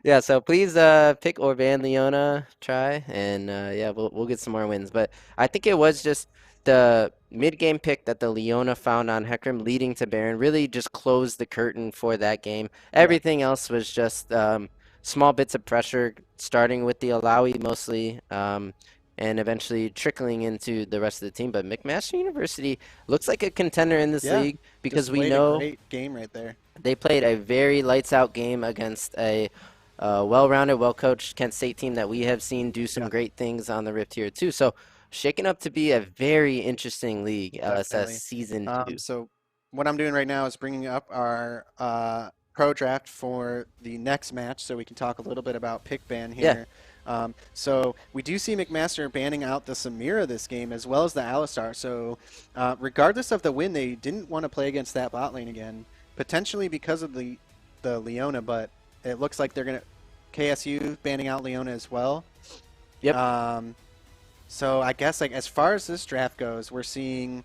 Yeah, so please pick Orban Leona, try, and yeah, we'll get some more wins. But I think it was just the mid game pick that the Leona found on Hecarim leading to Baron really just closed the curtain for that game. Everything else was just small bits of pressure, starting with the Alawi mostly, and eventually trickling into the rest of the team. But McMaster University looks like a contender in this Yeah, league because Just we played know a great game right there. they played a very lights out game against a well-rounded, well-coached Kent State team that we have seen do some great things on the Rift Tier 2. So shaking up to be a very interesting league, Definitely. LSS Season 2. So what I'm doing right now is bringing up our pro draft for the next match, so we can talk a little bit about pick ban here. So we do see McMaster banning out the Samira this game as well as the Alistar. So regardless of the win, they didn't want to play against that bot lane again, potentially because of the Leona, but it looks like they're going to KSU banning out Leona as well. Yep. So I guess like as far as this draft goes, we're seeing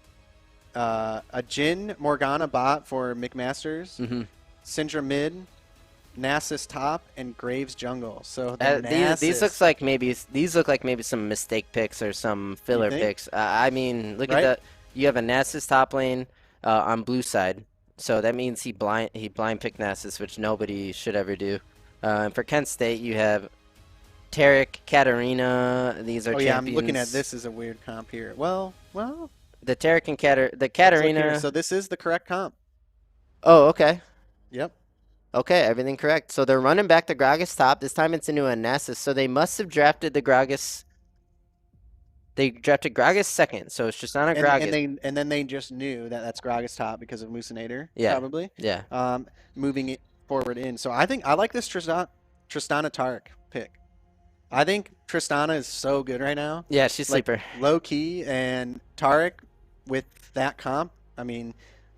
a Jhin Morgana bot for McMasters, Syndra mid, Nasus top, and Graves jungle. So the these look like maybe some mistake picks or some filler think? picks. I mean, look Right? at that. You have a Nasus top lane on blue side, so that means he blind picked Nasus, which nobody should ever do. And for Kent State, you have Tarek, Katarina. These are Oh yeah, champions. I'm looking at this as a weird comp here. Well, The Tarek and the let's look Katarina. here. So this is the correct comp. Oh, okay. Yep. Okay, everything correct. So they're running back the Gragas top. This time it's into a Nasus. So they must have drafted the Gragas. They drafted Gragas second. So it's just not a Gragas. And then they just knew that that's Gragas top because of Musinator. Yeah. Probably. Yeah. Moving it forward in. So I think I like this Tristana Tarek pick. I think Tristana is so good right now. Yeah, she's sleeper. Low key, and Tarek with that comp. I mean,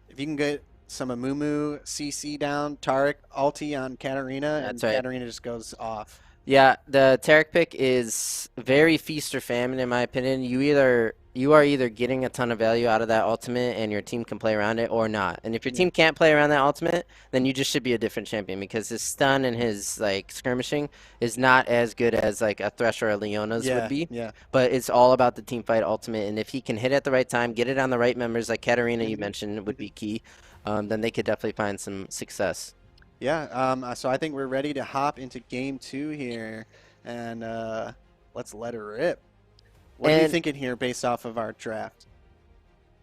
if you can get some Amumu CC down, Tarek ulti on Katarina, and That's right. Katarina just goes off. Yeah, the Tarek pick is very feast or famine in my opinion. You are either getting a ton of value out of that ultimate and your team can play around it or not. And if your team can't play around that ultimate, then you just should be a different champion because his stun and his like skirmishing is not as good as like a Thresh or a Leona's would be. Yeah. But it's all about the team fight ultimate, and if he can hit at the right time, get it on the right members like Katarina you mentioned would be key, then they could definitely find some success. Yeah. So I think we're ready to hop into game 2 here, and let's let her rip. What are you And- thinking here based off of our draft?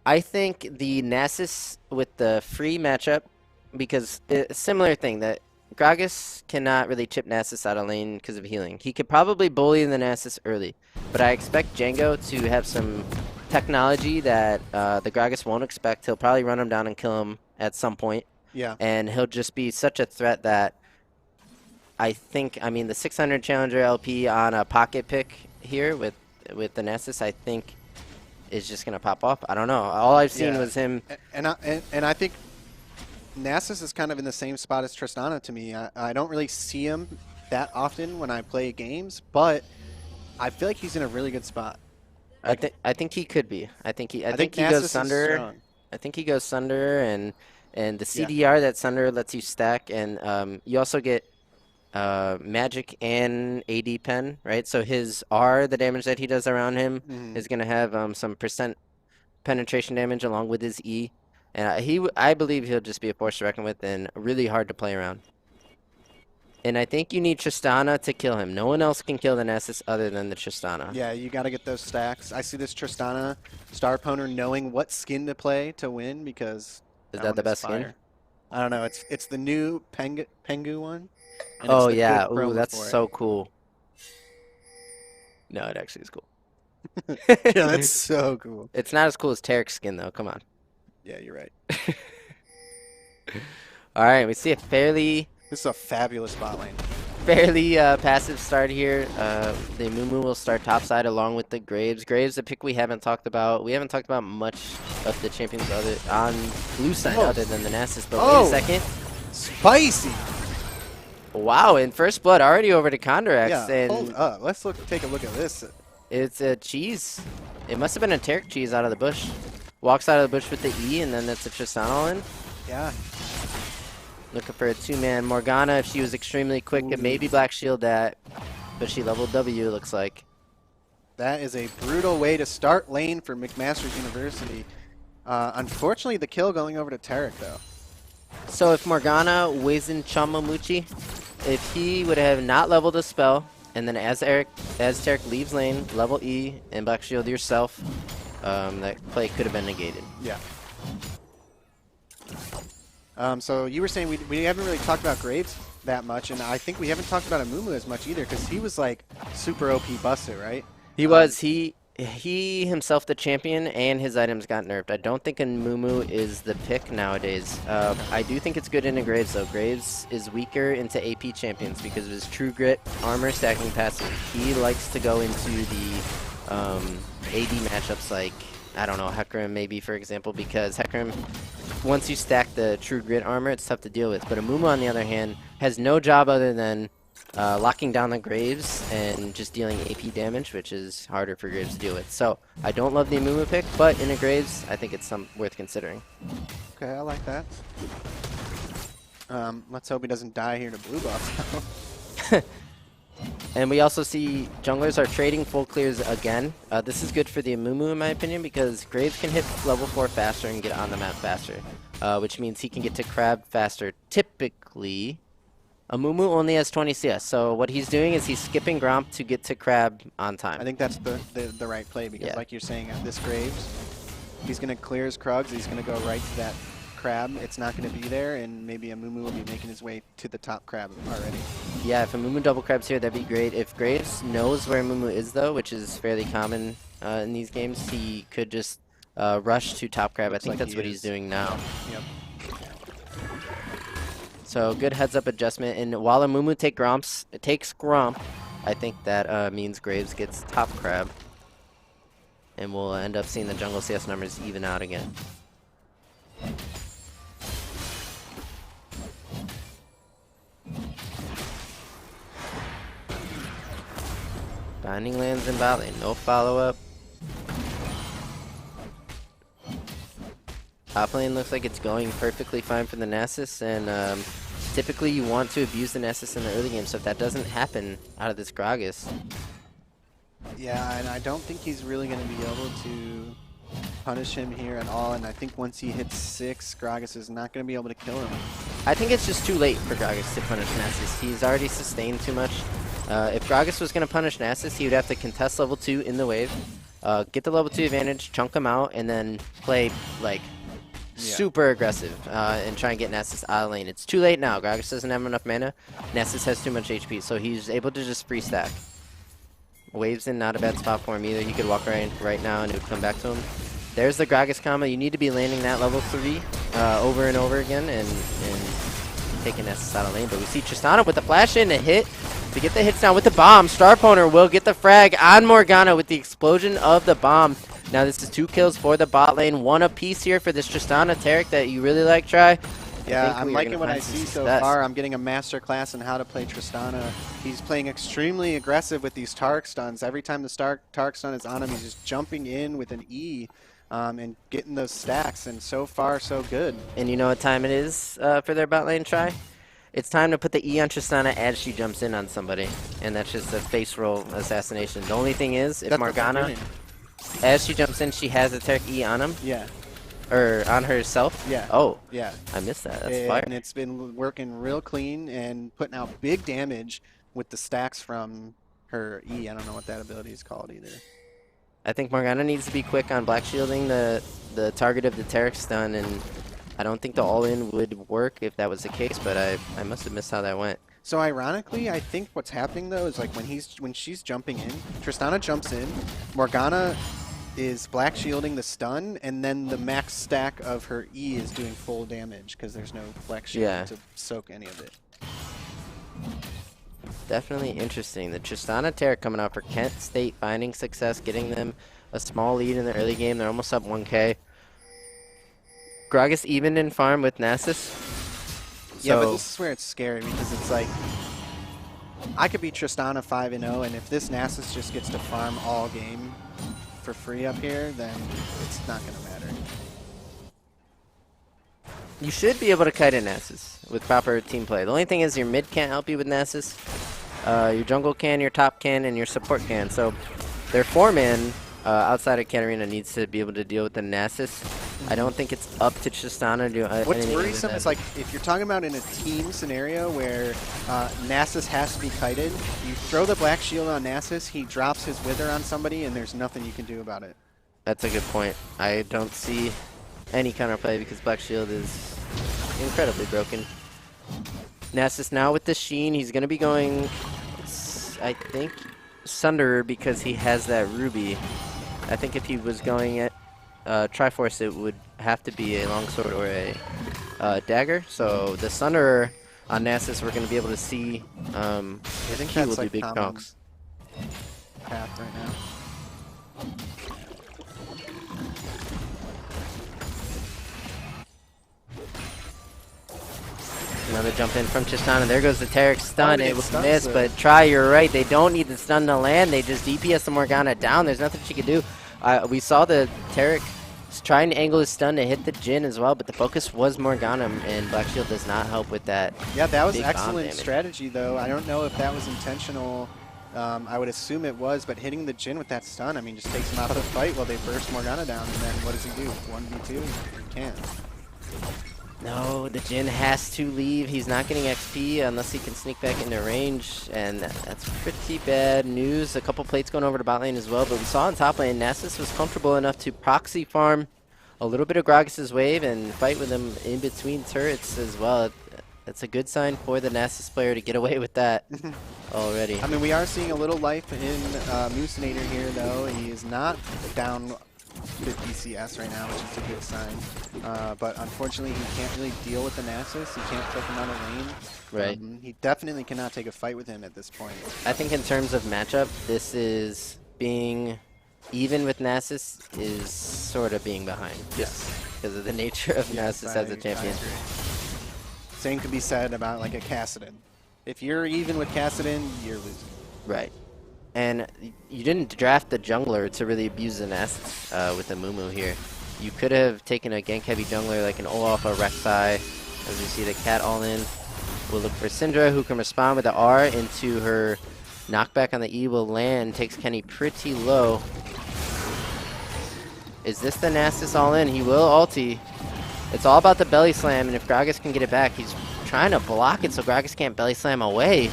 I think the Nasus with the free matchup, because similar thing that Gragas cannot really chip Nasus out of lane because of healing. He could probably bully the Nasus early, but I expect Django to have some technology that the Gragas won't expect. He'll probably run him down and kill him at some point, Yeah. and he'll just be such a threat that I mean, the 600 Challenger LP on a pocket pick here with the Nasus, I think is just gonna pop off. I don't know. All I've seen was him. And I think Nasus is kind of in the same spot as Tristana to me. I don't really see him that often when I play games, but I feel like he's in a really good spot. I think he could be. I think he Nasus goes is Sunder. strong. I think he goes Sunder and the CDR that Sunder lets you stack, and you also get magic and AD pen, right? So his R, the damage that he does around him, is going to have some percent penetration damage along with his E. And I believe he'll just be a force to reckon with and really hard to play around. And I think you need Tristana to kill him. No one else can kill the Nessus other than the Tristana. Yeah, you got to get those stacks. I see this Tristana star opponent knowing what skin to play to win because Is that the best fire. skin? I don't know. It's the new Pengu one. And Oh, it's the yeah. good Ooh, promo that's for it. so cool. No, it actually is cool. Yeah, that's so cool. It's not as cool as Tarek's skin, though. Come on. Yeah, you're right. All right, we see a fairly This is a fabulous bot lane. passive start here. The Mumu will start topside along with the Graves. Graves, a pick we haven't talked about. We haven't talked about much of the champions on blue side other than the Nasus. But wait a second. Spicy. Wow, and First Blood already over to Condirax. Yeah, And hold up. Let's take a look at this. it's a cheese. It must have been a Tarek cheese out of the bush. Walks out of the bush with the E, and then that's a Tristana all in. Yeah. Looking for a two-man Morgana. If she was extremely quick, it maybe Black Shield that, but she leveled W, it looks like. That is a brutal way to start lane for McMaster's University. Unfortunately, the kill going over to Tarek, though. So if Morgana Wizen Chamamuchi, if he would have not leveled a spell, and then as Tarek leaves lane, level E, and Black Shield yourself, that play could have been negated. Yeah. So you were saying we haven't really talked about Graves that much, and I think we haven't talked about Amumu as much either, because he was like super OP busted, right? He was. He himself the champion, and his items got nerfed. I don't think Amumu is the pick nowadays. I do think it's good into Graves, though. Graves is weaker into AP champions because of his True Grit armor stacking passive. He likes to go into the AD matchups like, I don't know, Hecarim maybe, for example, because Hecarim, once you stack the True Grit armor, it's tough to deal with. But Amumu, on the other hand, has no job other than locking down the Graves and just dealing AP damage, which is harder for Graves to deal with. So I don't love the Amumu pick, but in a Graves, I think it's worth considering. Okay, I like that. Let's hope he doesn't die here to blue buff. And we also see junglers are trading full clears again. This is good for the Amumu, in my opinion, because Graves can hit level 4 faster and get on the map faster, which means he can get to Crab faster. Typically, Amumu only has 20 CS, so what he's doing is he's skipping Gromp to get to Crab on time. I think that's the right play, because like you're saying, this Graves, he's going to clear his Krugs, he's going to go right to that Crab. It's not going to be there, and maybe Amumu will be making his way to the top Crab already. Yeah, if Amumu double Crabs here, that'd be great. If Graves knows where Amumu is, though, which is fairly common in these games, he could just rush to top Crab. Looks I think like that's what he's doing now. Yep. So good heads-up adjustment, and while Amumu takes Gromp, I think that means Graves gets top Crab, and we'll end up seeing the jungle CS numbers even out again. Binding lands in bot lane, no follow-up. Top lane looks like it's going perfectly fine for the Nasus, and typically you want to abuse the Nasus in the early game, so if that doesn't happen out of this Gragas. Yeah, and I don't think he's really going to be able to punish him here at all, and I think once he hits 6, Gragas is not going to be able to kill him. I think it's just too late for Gragas to punish Nasus. He's already sustained too much. If Gragas was going to punish Nasus, he would have to contest level 2 in the wave, get the level 2 advantage, chunk him out, and then play like super aggressive and try and get Nasus out of lane. It's too late now. Gragas doesn't have enough mana. Nasus has too much HP, so he's able to just free stack. Wave's in not a bad spot for him either. He could walk right now and it would come back to him. There's the Gragas combo. You need to be landing that level 3 over and over again and taking Nasus out of lane. But we see Tristana with the flash in to hit. To get the hits down with the bomb, Star Poner will get the frag on Morgana with the explosion of the bomb. Now this is 2 kills for the bot lane, 1 apiece here for this Tristana Tarek that you really like, Try. Yeah, I'm liking what I see so far. I'm getting a master class in how to play Tristana. He's playing extremely aggressive with these Tark stuns. Every time the Tark stun is on him, he's just jumping in with an E and getting those stacks, and so far so good. And you know what time it is for their bot lane, Try? It's time to put the E on Tristana as she jumps in on somebody, and that's just a face roll assassination. The only thing is, if That's what they're Morgana, doing. as she jumps in, she has a Taric E on him, Yeah. or on herself. Yeah. Oh, Yeah. I missed that. That's fire. And it's been working real clean and putting out big damage with the stacks from her E. I don't know what that ability is called either. I think Morgana needs to be quick on black shielding the target of the Taric stun, and I don't think the all-in would work if that was the case, but I must have missed how that went. So ironically, I think what's happening though is like when she's jumping in, Tristana jumps in, Morgana is black shielding the stun, and then the max stack of her E is doing full damage because there's no black shield to soak any of it. Definitely interesting. The Tristana Taric coming out for Kent State finding success, getting them a small lead in the early game. They're almost up 1K. Gragas even in farm with Nasus. Yeah, but this is where it's scary because it's like I could be Tristana 5-0, and if this Nasus just gets to farm all game for free up here, then it's not going to matter. You should be able to kite in Nasus with proper team play. The only thing is your mid can't help you with Nasus. Your jungle can, your top can, and your support can. So their 4-man outside of Katarina needs to be able to deal with the Nasus. I don't think it's up to Tristana to do What's anything worrisome is like if you're talking about in a team scenario where Nasus has to be kited, you throw the black shield on Nasus, he drops his wither on somebody, and there's nothing you can do about it. That's a good point. I don't see any counterplay because black shield is incredibly broken. Nasus now with the Sheen, he's going to be going, I think, Sunderer because he has that Ruby. I think if he was going at Triforce, it would have to be a longsword or a dagger. So the Sunderer on Nasus, we're going to be able to see. I think he that's will like do big common chunks. path right now. Another jump in from Tristana. There goes the Taric stun. Oh, It was stuns missed, it. but try, you're right. They don't need the stun to land. They just DPS the Morgana down. There's nothing she could do. We saw the Taric trying to angle his stun to hit the Jhin as well, but the focus was Morgana, and Black Shield does not help with that. Yeah, that was big bomb excellent damage. strategy, though. I don't know if that was intentional. I would assume it was, but hitting the Jhin with that stun, I mean, just takes him out of the fight while they burst Morgana down, and then what does he do? 1v2? He can't. No, the Jhin has to leave. He's not getting XP unless he can sneak back into range, and that's pretty bad news. A couple plates going over to bot lane as well, but we saw in top lane, Nasus was comfortable enough to proxy farm a little bit of Gragas' wave and fight with him in between turrets as well. That's a good sign for the Nasus player to get away with that already. I mean, we are seeing a little life in Musinator here, though. He is not down 50 CS right now, which is a good sign. But unfortunately, he can't really deal with the Nasus. He can't take him out of lane. Right. He definitely cannot take a fight with him at this point. I think in terms of matchup, this is being even with Nasus is sort of being behind. Just because of the nature of Nasus as a champion. Same could be said about like a Kassadin. If you're even with Kassadin, you're losing. Right. And you didn't draft the jungler to really abuse the Nasus with the Mumu here. You could have taken a gank-heavy jungler like an Olaf or Rek'Sai. As you see the cat all in. We'll look for Syndra, who can respond with the R into her knockback on the E, will land, takes Kenny pretty low. Is this the Nasus all in? He will ulti. It's all about the belly slam, and if Gragas can get it back, he's trying to block it so Gragas can't belly slam away.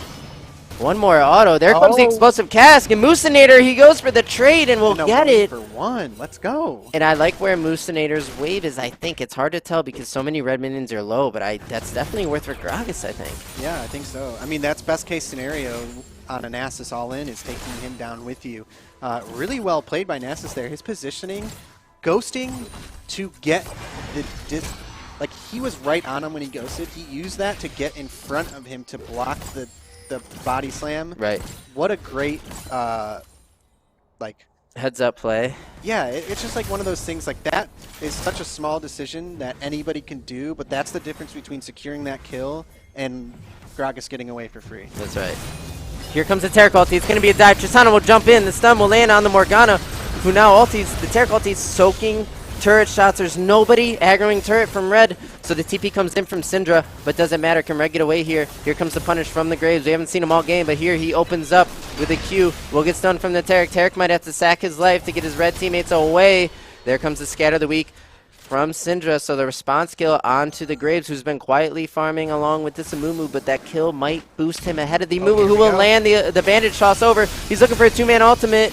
One more auto. There comes the explosive cask, and Musinator, he goes for the trade and will get it. For one, let's go. And I like where Musinator's wave is, I think. It's hard to tell because so many red minions are low, but that's definitely worth for Gragas, I think. Yeah, I think so. I mean, that's best case scenario on a Nasus all in is taking him down with you. Really well played by Nasus there. His positioning, ghosting to get the like he was right on him when he ghosted. He used that to get in front of him to block the body slam. Right. What a great like heads up play. Yeah, it's just like one of those things like that is such a small decision that anybody can do, but that's the difference between securing that kill and Gragas getting away for free. That's right. Here comes the Taric ulti. It's going to be a dive. Tristana will jump in. The stun will land on the Morgana, who now ultis. The Taric ulti is soaking turret shots. There's nobody aggroing turret from red. So the TP comes in from Syndra, but doesn't matter. Can red get away here? Here comes the punish from the Graves. We haven't seen him all game, but here he opens up with a Q. Will get stunned from the Taric. Taric might have to sack his life to get his red teammates away. There comes the Scatter of the Week from Syndra. So the response kill onto the Graves, who's been quietly farming along with this Amumu, but that kill might boost him ahead of the Amumu, who will land the bandage toss over. He's looking for a 2-man ultimate.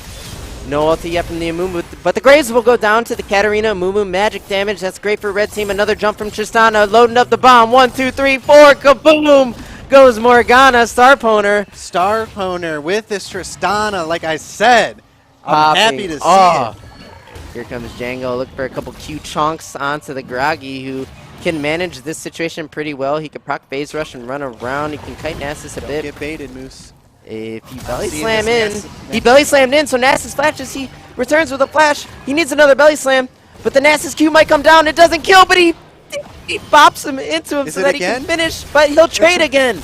No ulti yet from the Amumu, but the Graves will go down to the Katarina. Amumu magic damage. That's great for red team. Another jump from Tristana, loading up the bomb. 1, 2, 3, 4. Kaboom! Goes Morgana. Star Poner with this Tristana, like I said. I'm happy to see it. Here comes Django. Look for a couple Q chunks onto the Groggy, who can manage this situation pretty well. He can proc phase rush and run around. He can kite Nasus a bit. Get baited, Moose. If you belly slam in, he belly slammed in, so Nasus flashes. He returns with a flash. He needs another belly slam, but the Nasus Q might come down. It doesn't kill, but he bops him into him so that he can finish, but he'll trade again.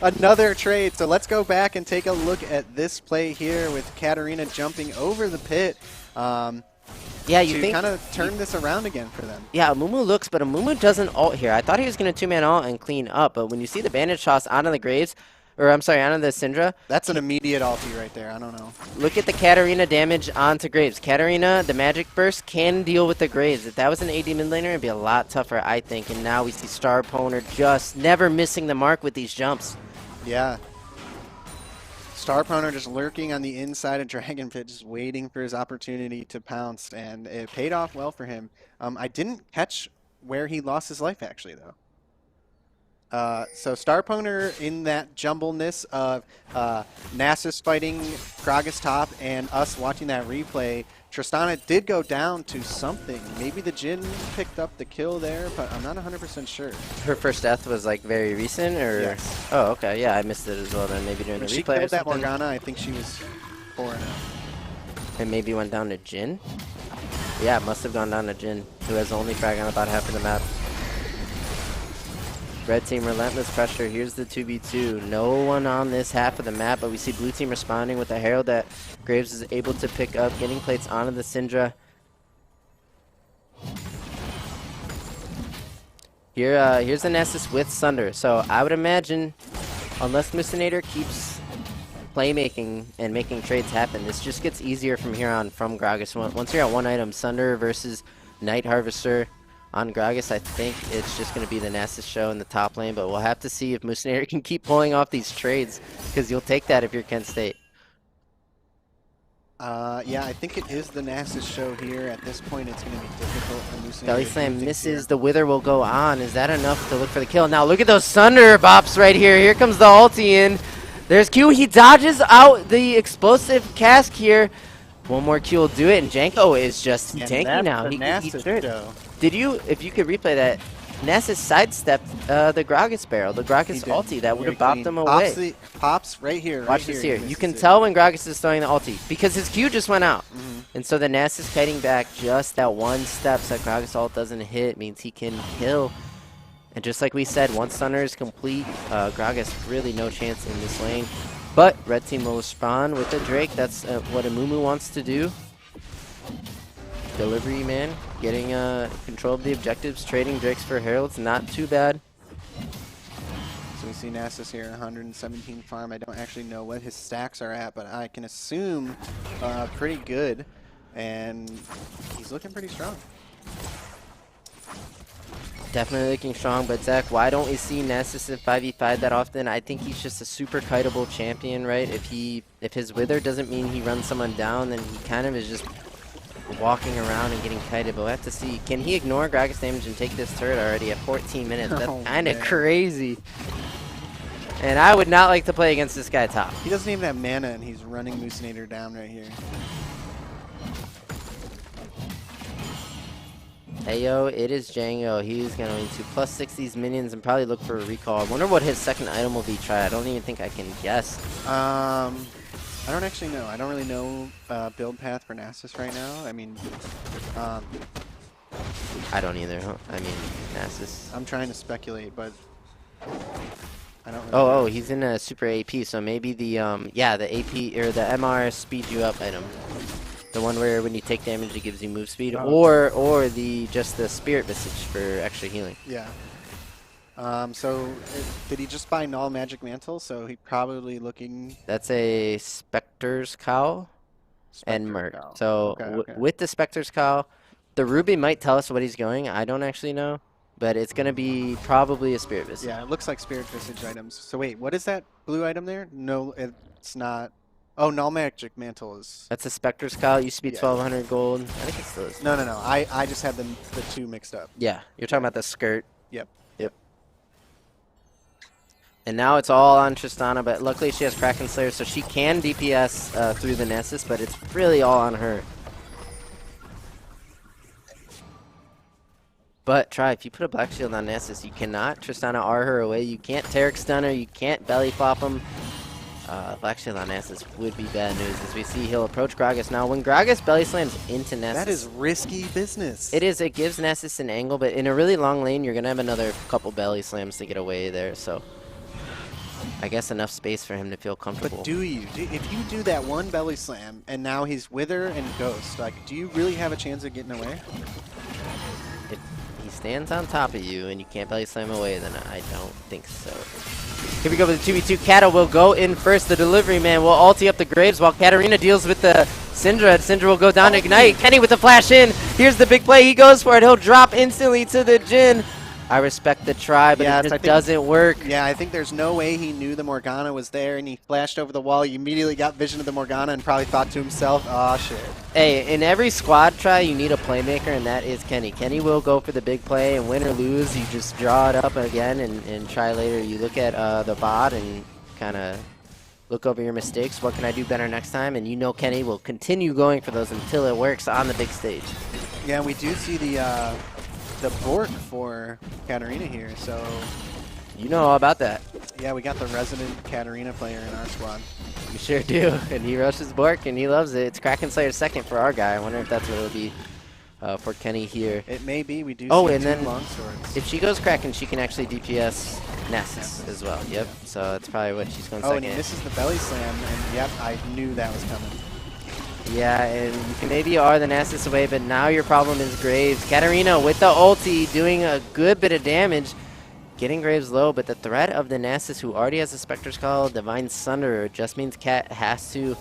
Another trade. So let's go back and take a look at this play here with Katarina jumping over the pit. Yeah, you to think kind of turn this around again for them. Yeah, Amumu looks, but Amumu doesn't ult here. I thought he was going to 2-man ult and clean up, but when you see the bandage toss onto the Graves, or I'm sorry, onto the Syndra. That's an immediate ulti right there. I don't know. Look at the Katarina damage onto Graves. Katarina, the magic burst, can deal with the Graves. If that was an AD mid laner, it'd be a lot tougher, I think. And now we see Star Poner just never missing the mark with these jumps. Yeah. Star Poner just lurking on the inside of Dragon Pit, just waiting for his opportunity to pounce, and it paid off well for him. I didn't catch where he lost his life, actually, though. So Star Poner, in that jumbleness of Nasus fighting Gragas top and us watching that replay, Tristana did go down to something. Maybe the Jhin picked up the kill there, but I'm not 100% sure. Her first death was like very recent, or? Yes. Oh, okay. Yeah, I missed it as well then. Maybe during When the she replay or killed that something. Morgana, I think she was 4-0. And maybe went down to Jhin? Yeah, it must have gone down to Jhin, who has only frag on about half of the map. Red team, relentless pressure. Here's the 2v2. No one on this half of the map, but we see blue team responding with the Herald that Graves is able to pick up, getting plates onto the Syndra. Here's the Nasus with Sunder. So I would imagine, unless Mistinator keeps playmaking and making trades happen, this just gets easier from here on from Gragas. Once you're at one item, Sunder versus Night Harvester on Gragas, I think it's just going to be the Nasus show in the top lane, but we'll have to see if Mustinator can keep pulling off these trades, because you'll take that if you're Kent State. Yeah, I think it is the Nasus show here. At this point, it's going to be difficult for Mustinator. Belly Slam misses, the Wither will go on. Is that enough to look for the kill? Now look at those Sunder bops right here. Here comes the ulti in. There's Q. He dodges out the explosive cask here. One more Q will do it, and Janko is just tanky now. Did you, if you could replay that, Nasus sidestepped the Gragas barrel, the Gragas ulti. That would have bopped him away. Pops right here. Watch this here. You can tell when Gragas is throwing the ulti, because his Q just went out. And so the Nasus kiting back just that one step so that Gragas ult doesn't hit means he can kill. And just like we said, once Stunner is complete, Gragas really no chance in this lane. But red team will respond with the Drake. That's what Amumu wants to do. Delivery man, getting control of the objectives, trading Drakes for Heralds, not too bad. So we see Nasus here, 117 farm. I don't actually know what his stacks are at, but I can assume pretty good. And he's looking pretty strong. Definitely looking strong, but Zach, why don't we see Nasus in 5v5 that often? I think he's just a super kiteable champion, right? If his Wither doesn't mean he runs someone down, then he kind of is just walking around and getting kited. But we'll have to see. Can he ignore Gragas damage and take this turret already at 14 minutes? That's kind of crazy. And I would not like to play against this guy top. He doesn't even have mana, and he's running Mustinator down right here. Hey yo, it is Django. He's going to +6 these minions and probably look for a recall. I wonder what his second item will be tried. I don't even think I can guess. I don't actually know. I don't really know build path for Nasus right now. I mean, I don't either. Huh? I mean, Nasus. I'm trying to speculate, but I don't really Oh, he's in a super AP, so maybe the yeah, the AP or the MR speed you up item. The one where when you take damage, it gives you move speed, or just the Spirit Visage for extra healing. Yeah. So did he just buy Null Magic Mantle? So he probably looking. That's a Specter's Cowl and Merc. Cowl. So with the Specter's Cowl, the Ruby might tell us what he's going. I don't actually know, but it's gonna be probably a Spirit Visage. Yeah, it looks like Spirit Visage items. So wait, what is that blue item there? No, it's not. Oh, Null Magic Mantle is. That's a Specter's Cowl. It used to be 1,200 gold. I think it still is. No. I just had the two mixed up. Yeah, you're talking about the skirt. Yep. And now it's all on Tristana, but luckily she has Kraken Slayer, so she can DPS through the Nessus, but it's really all on her. But try, if you put a Black Shield on Nessus, you cannot Tristana R her away. You can't Taric stun her. You can't belly flop him. Black Shield on Nessus would be bad news. As we see, he'll approach Gragas now. When Gragas belly slams into Nessus, that is risky business. It is. It gives Nessus an angle, but in a really long lane, you're going to have another couple belly slams to get away there, so I guess enough space for him to feel comfortable. But if you do that one belly slam and now he's Wither and Ghost, like, do you really have a chance of getting away? If he stands on top of you and you can't belly slam away, then I don't think so. Here we go with the 2v2. Kata will go in first. The delivery man will ulti up the Graves while Katarina deals with the Syndra. Syndra will go down to Ignite. Kenny with the flash in. Here's the big play. He goes for it. He'll drop instantly to the Jhin. I respect the try, but it just doesn't work. Yeah, I think there's no way he knew the Morgana was there, and he flashed over the wall. He immediately got vision of the Morgana and probably thought to himself, oh, shit. Hey, in every squad try, you need a playmaker, and that is Kenny. Kenny will go for the big play, and win or lose, you just draw it up again and try later. You look at the bot and kind of look over your mistakes. What can I do better next time? And you know Kenny will continue going for those until it works on the big stage. Yeah, we do see the Bork for Katarina here, so... You know all about that. Yeah, we got the resident Katarina player in our squad. We sure do, and he rushes Bork, and he loves it. It's Kraken Slayer second for our guy. I wonder if that's what it'll be for Kenny here. It may be. We do see and two then longswords. If she goes Kraken, she can actually DPS Nessus as well. Yep, so that's probably what she's going second. And he misses the belly slam, and yep, I knew that was coming. Yeah, and you can maybe R the Nessus away, but now your problem is Graves. Katarina with the ulti doing a good bit of damage, getting Graves low, but the threat of the Nessus, who already has a Specter's Call, Divine Sunderer, just means Cat has to,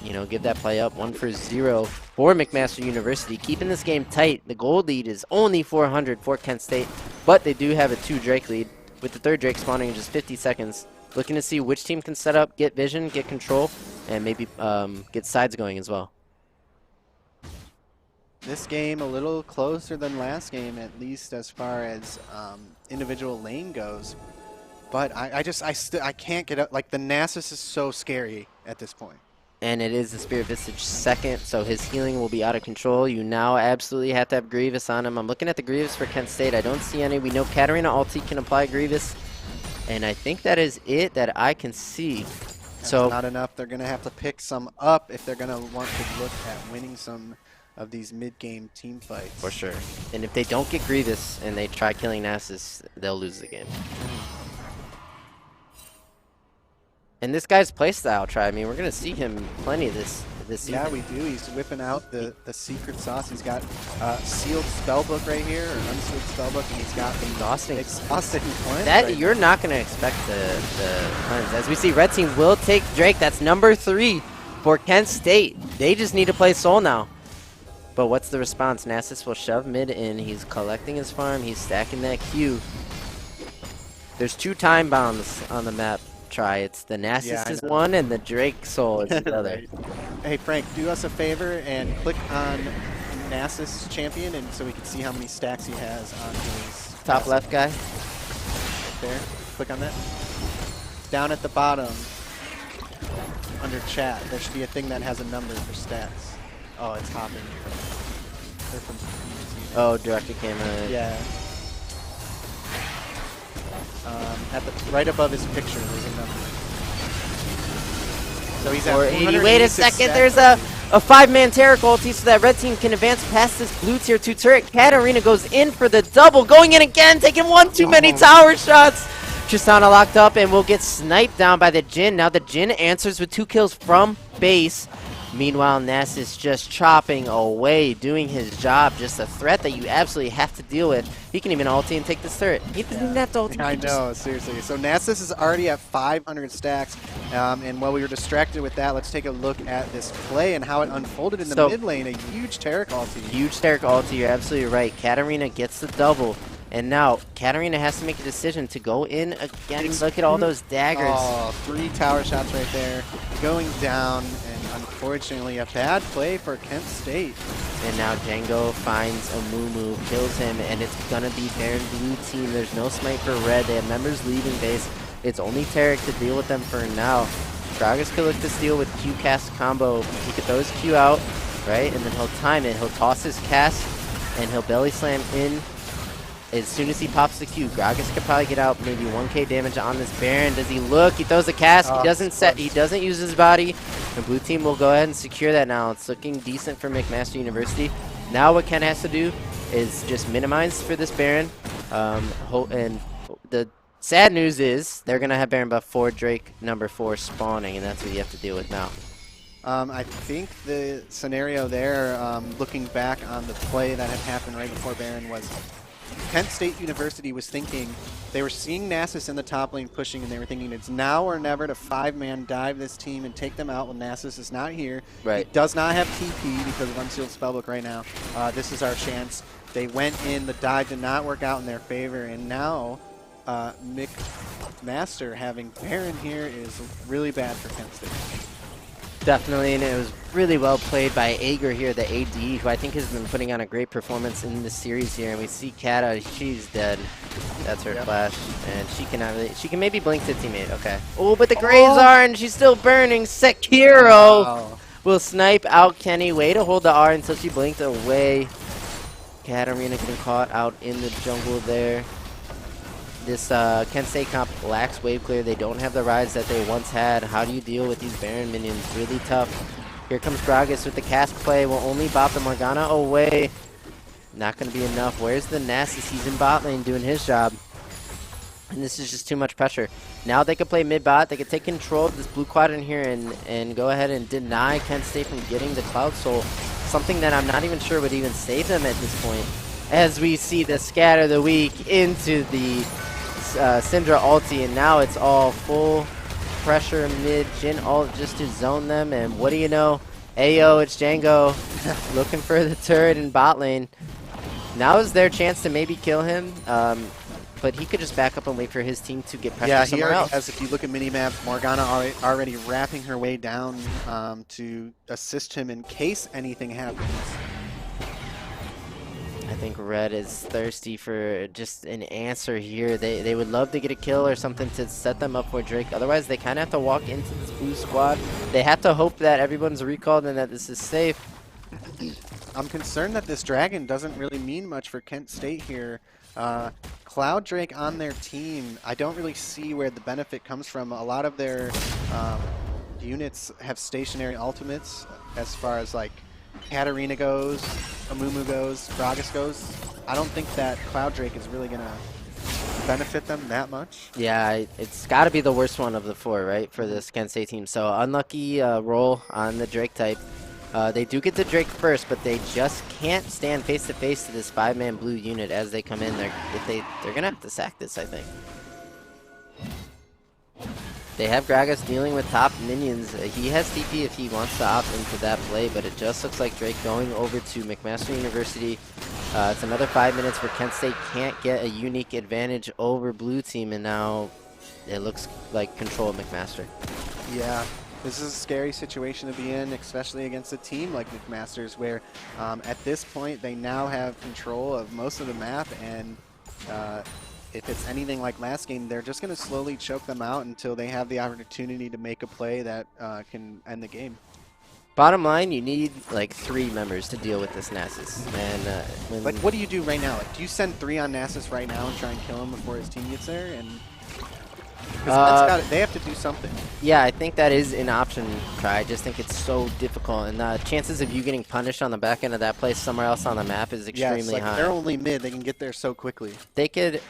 you know, give that play up. 1-0 for McMaster University, keeping this game tight. The gold lead is only 400 for Kent State, but they do have a 2 Drake lead, with the 3rd Drake spawning in just 50 seconds. Looking to see which team can set up, get vision, get control, and maybe get sides going as well. This game a little closer than last game, at least as far as individual lane goes. But I can't get up. Like, the Nasus is so scary at this point. And it is the Spirit Visage second, so his healing will be out of control. You now absolutely have to have Grievous on him. I'm looking at the Grievous for Kent State. I don't see any. We know Katarina ulti can apply Grievous. And I think that is it that I can see. That's so not enough. They're going to have to pick some up if they're going to want to look at winning some of these mid-game team fights. For sure. And if they don't get Grievous and they try killing Nasus, they'll lose the game. And this guy's playstyle try. I mean, we're going to see him plenty this season. Yeah, we do. He's whipping out the secret sauce. He's got sealed spellbook right here, or unsealed spellbook, and he's got exhausting cleanse. That right you're not going to expect the cleanse. As we see, red team will take Drake. That's number 3 for Kent State. They just need to play Soul now. But what's the response? Nasus will shove mid in. He's collecting his farm. He's stacking that Q. There's 2 time bombs on the map. Try. It's the Nasus is one and the Drake Soul is the other. Hey Frank, do us a favor and click on Nasus champion, and so we can see how many stacks he has on his top left guy. Right there. Click on that. Down at the bottom, under chat, there should be a thing that has a number for stats. Oh, it's hopping. They're from oh, director camera. Yeah. Right above his picture, there's a number. So he's at 480. Wait a second, there's a 5-man Taric ulti so that red team can advance past this blue tier 2 turret. Katarina goes in for the double, going in again, taking one too many tower shots. Tristana locked up and will get sniped down by the Jhin. Now the Jhin answers with 2 kills from base. Meanwhile, Nasus just chopping away, doing his job, just a threat that you absolutely have to deal with. He can even ulti and take this turret. He doesn't even have to ulti. I know, seriously. So Nasus is already at 500 stacks, and while we were distracted with that, let's take a look at this play and how it unfolded in the mid lane. A huge Taric ulti. Huge Taric ulti, you're absolutely right. Katarina gets the double. And now, Katarina has to make a decision to go in again. Look at all those daggers. Oh, 3 tower shots right there. Going down, and unfortunately, a bad play for Kent State. And now Django finds a Moo, kills him, and it's gonna be Baron blue team. There's no smite for red. They have members leaving base. It's only Taric to deal with them for now. Gragas could look to steal with Q cast combo. He could throw his Q out, right? And then he'll time it. He'll toss his cast, and he'll belly slam in. As soon as he pops the Q, Gragas could probably get out maybe 1k damage on this Baron. Does he look? He throws the cast. He doesn't set. He doesn't use his body. And blue team will go ahead and secure that now. It's looking decent for McMaster University. Now what Ken has to do is just minimize for this Baron. And the sad news is they're going to have Baron buff for Drake number 4 spawning, and that's what you have to deal with now. I think the scenario there, looking back on the play that had happened right before Baron, was Kent State University was thinking, they were seeing Nasus in the top lane pushing, and they were thinking it's now or never to 5-man dive this team and take them out when Nasus is not here. Right. He does not have TP because of Unsealed Spellbook right now. This is our chance. They went in, the dive did not work out in their favor, and now McMaster having Baron here is really bad for Kent State. Definitely, and it was really well played by Ager here, the AD, who I think has been putting on a great performance in this series here. And we see Kata, she's dead. That's her flash, and she cannot really. She can maybe blink to teammate. Okay. Oh, but the Graves are, and she's still burning. Sekiro will snipe out Kenny. Way to hold the R until she blinked away. Katarina getting caught out in the jungle there. This Kent State comp lacks wave clear. They don't have the rides that they once had. How do you deal with these Baron minions? Really tough. Here comes Gragas with the cast play. Will only bop the Morgana away. Not going to be enough. Where's the Nasus? He's in bot lane doing his job. And this is just too much pressure. Now they could play mid bot. They could take control of this blue quadrant here and go ahead and deny Kent State from getting the Cloud Soul. Something that I'm not even sure would even save them at this point. As we see the scatter the weak into the Syndra ulti, and now it's all full pressure mid Jhin ult just to zone them. And what do you know? Ayo, it's Django looking for the turret in bot lane. Now is their chance to maybe kill him, but he could just back up and wait for his team to get pressure somewhere else. As if you look at minimap, Morgana already wrapping her way down to assist him in case anything happens. I think Red is thirsty for just an answer here. They would love to get a kill or something to set them up for Drake. Otherwise, they kind of have to walk into this blue squad. They have to hope that everyone's recalled and that this is safe. I'm concerned that this dragon doesn't really mean much for Kent State here. Cloud Drake on their team, I don't really see where the benefit comes from. A lot of their units have stationary ultimates as far as like Katarina goes, Amumu goes, Gragas goes. I don't think that Cloud Drake is really going to benefit them that much. Yeah, it's got to be the worst one of the 4, right, for this Kent State team. So unlucky roll on the Drake type. They do get the Drake first, but they just can't stand face-to-face to this 5-man blue unit as they come in. They're going to have to sack this, I think. They have Gragas dealing with top minions. He has TP if he wants to opt into that play, but it just looks like Drake going over to McMaster University. It's another 5 minutes where Kent State can't get a unique advantage over blue team, and now it looks like control of McMaster. Yeah, this is a scary situation to be in, especially against a team like McMaster's, where at this point they now have control of most of the map, and if it's anything like last game, they're just going to slowly choke them out until they have the opportunity to make a play that can end the game. Bottom line, you need like 3 members to deal with this Nasus. And like, what do you do right now? Like, do you send 3 on Nasus right now and try and kill him before his team gets there? And they have to do something. Yeah, I think that is an option. I just think it's so difficult, and the chances of you getting punished on the back end of that place somewhere else on the map is extremely high. They're only mid; they can get there so quickly. They could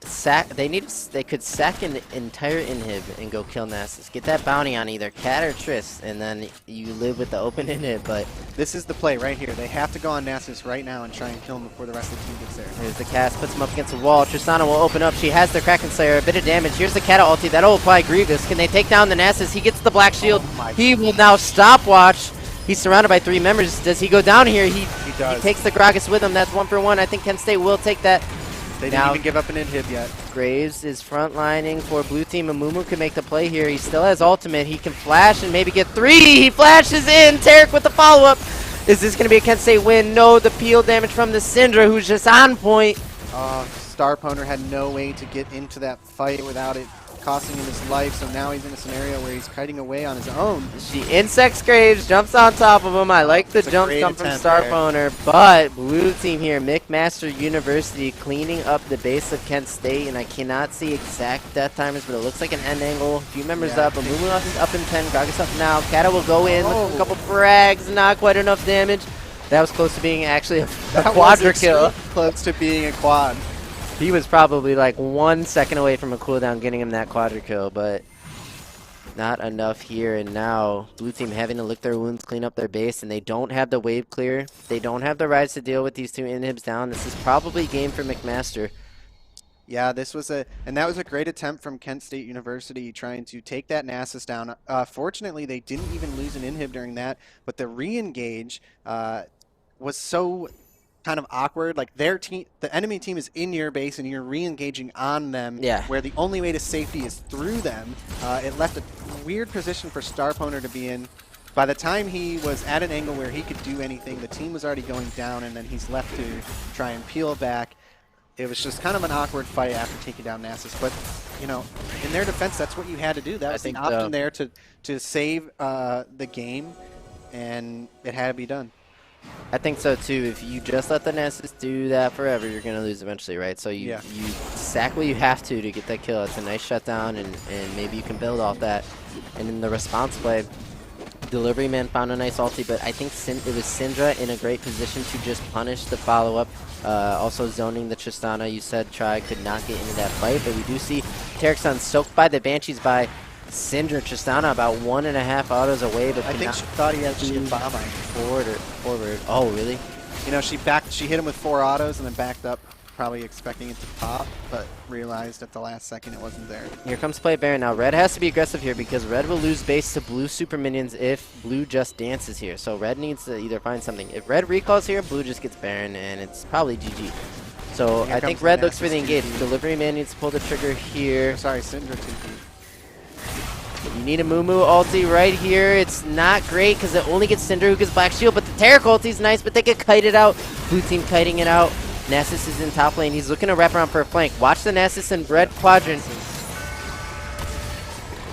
They could sack an entire inhib and go kill Nasus. Get that bounty on either Cat or Triss, and then you live with the open inhib. But this is the play right here. They have to go on Nasus right now and try and kill him before the rest of the team gets there. here's the cast, puts him up against the wall. Tristana will open up. She has the Kraken Slayer, a bit of damage. Here's the Cat ulti. That'll apply Grievous. Can they take down the Nasus? He gets the Black Shield. He will now stopwatch. He's surrounded by 3 members. Does he go down here? He does. He takes the Gragas with him. That's 1 for 1. I think Kent State will take that. They didn't even give up an inhib yet. Graves is frontlining for blue team. Amumu can make the play here. He still has ultimate. He can flash and maybe get 3. He flashes in. Tarek with the follow-up. Is this going to be a Kent State win? No, the peel damage from the Syndra, who's just on point. Starpwner had no way to get into that fight without it costing him his life, so now he's in a scenario where he's kiting away on his own. She insects Graves, jumps on top of him. I like the jump come from Starpwner, but blue team here, McMaster University cleaning up the base of Kent State, and I cannot see exact death timers, but it looks like an end angle. A few members up, Amumu is up in 10, Gragas up now. Kata will go in, look for a couple frags, not quite enough damage. That was close to being actually a quadra kill. Close to being a quad. He was probably like 1 second away from a cooldown getting him that quadra kill, but not enough here. And now blue team having to lick their wounds, clean up their base, and they don't have the wave clear. They don't have the rise to deal with these 2 inhibs down. This is probably game for McMaster. Yeah, that was a great attempt from Kent State University trying to take that Nasus down. Fortunately, they didn't even lose an inhib during that, but the re-engage was so kind of awkward. Like their team, the enemy team is in your base and you're re-engaging on them, where the only way to safety is through them. It left a weird position for Starpwner to be in. By the time he was at an angle where he could do anything, the team was already going down, and then he's left to try and peel back. It was just kind of an awkward fight after taking down Nasus, but you know, in their defense, that's what you had to do. That was the option there to save the game, and it had to be done. I think so too. If you just let the Nasus do that forever, you're going to lose eventually, right? So you sack what you have to get that kill. It's a nice shutdown, and maybe you can build off that. And in the response play, Delivery Man found a nice ulti, but I think it was Syndra in a great position to just punish the follow-up. Also zoning the Tristana. You said Tri could not get into that fight, but we do see Tarek's soaked by the Banshees by Syndra. Tristana about 1.5 autos away, but I think she thought he had to bomb on forward. Oh, really? You know, she hit him with 4 autos and then backed up, probably expecting it to pop, but realized at the last second it wasn't there. Here comes play Baron. Now Red has to be aggressive here because Red will lose base to blue super minions if blue just dances here. So Red needs to either find something. If Red recalls here, blue just gets Baron, and it's probably GG. So I think Red looks for the engage. Delivery Man needs to pull the trigger here. Sorry, Syndra 2P. You need a Mumu ulti right here. It's not great because it only gets Syndra who gets Black Shield, but the Tarek ulti is nice, but they get kited out. Blue team kiting it out. Nasus is in top lane. He's looking to wrap around for a flank. Watch the Nasus and Red quadrant.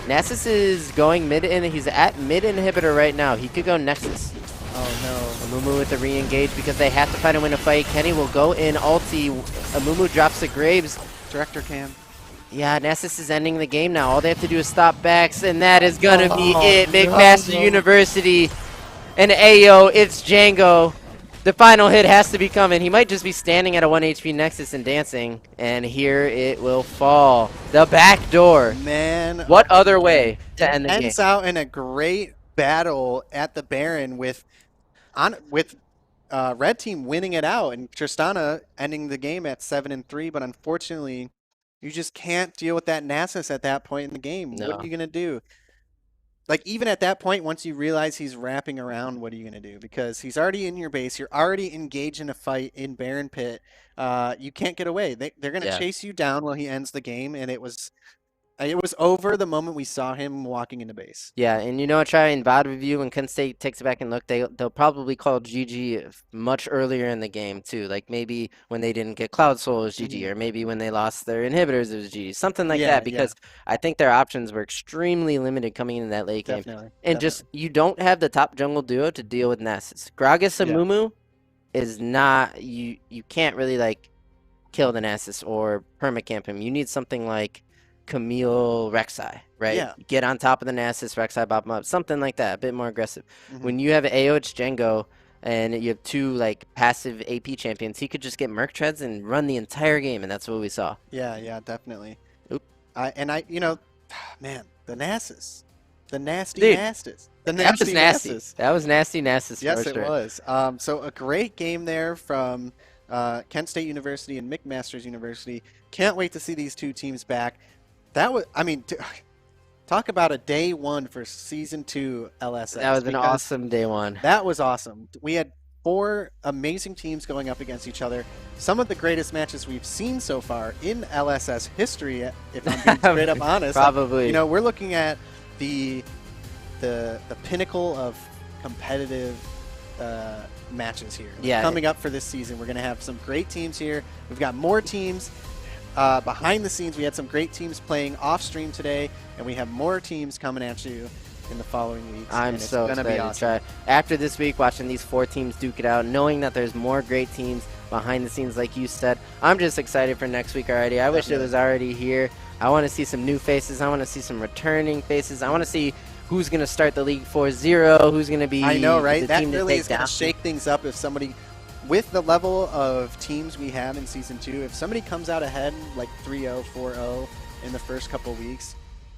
Nasus is going mid, and he's at mid inhibitor right now. He could go Nexus. Oh no. Amumu with the re-engage because they have to find a win a fight. Kenny will go in ulti. Amumu drops the Graves. Director cam. Yeah, Nasus is ending the game now. All they have to do is stop backs, and that is going to be it. McMaster University. And Ayo, it's Django. The final hit has to be coming. He might just be standing at a 1 HP Nexus and dancing. And here it will fall. The back door. Man. What other way to end the game? Ends out in a great battle at the Baron with Red Team winning it out and Tristana ending the game at 7-3. But unfortunately, you just can't deal with that Nasus at that point in the game. No. What are you going to do? Like, even at that point, once you realize he's wrapping around, what are you going to do? Because he's already in your base. You're already engaged in a fight in Baron Pit. You can't get away. They're going to chase you down while he ends the game, and it was over the moment we saw him walking into base. Yeah, and you know what, try in VOD review, when Kent State takes it back and look, they'll probably call GG much earlier in the game, too. Like, maybe when they didn't get Cloud Soul, it was GG, or maybe when they lost their inhibitors, it was GG. Something like that, because I think their options were extremely limited coming into that late game. And just, you don't have the top jungle duo to deal with Nasus. Gragas and Mumu is not, you can't really, like, kill the Nasus or permacamp him. You need something like Camille Rek'Sai, right? Yeah. Get on top of the Nasus, Rek'Sai, bop him up, something like that, a bit more aggressive. When you have AO, it's Django. and you have two like passive AP champions, he could just get Merc Treads and run the entire game, and that's what we saw. Yeah, definitely. Oop. Man, the Nasus. The nasty Dude, Nasus. The That was nasty. Nasus. That was nasty Nasus. Yes, for it sure. was. So a great game there from Kent State University and McMaster's University. Can't wait to see these two teams back. That was, talk about a day one for season 2 LSS. That was an because awesome day one. That was awesome. We had 4 amazing teams going up against each other. Some of the greatest matches we've seen so far in LSS history, if I'm being straight up honest. Probably. We're looking at the pinnacle of competitive matches here. Yeah. Coming up for this season, we're going to have some great teams here. We've got more teams behind the scenes. We had some great teams playing off stream today, and we have more teams coming at you in the following weeks. I'm and it's so gonna excited be awesome. to try. After this week, watching these 4 teams duke it out, knowing that there's more great teams behind the scenes, like you said, I'm just excited for next week already. I wish it was already here. I want to see some new faces. I want to see some returning faces. I want to see who's going to start the league 4-0, who's going to be I know, right? the That team to really take is going down. to shake things up if somebody, with the level of teams we have in Season 2, if somebody comes out ahead like 3-0, 4-0 in the first couple weeks,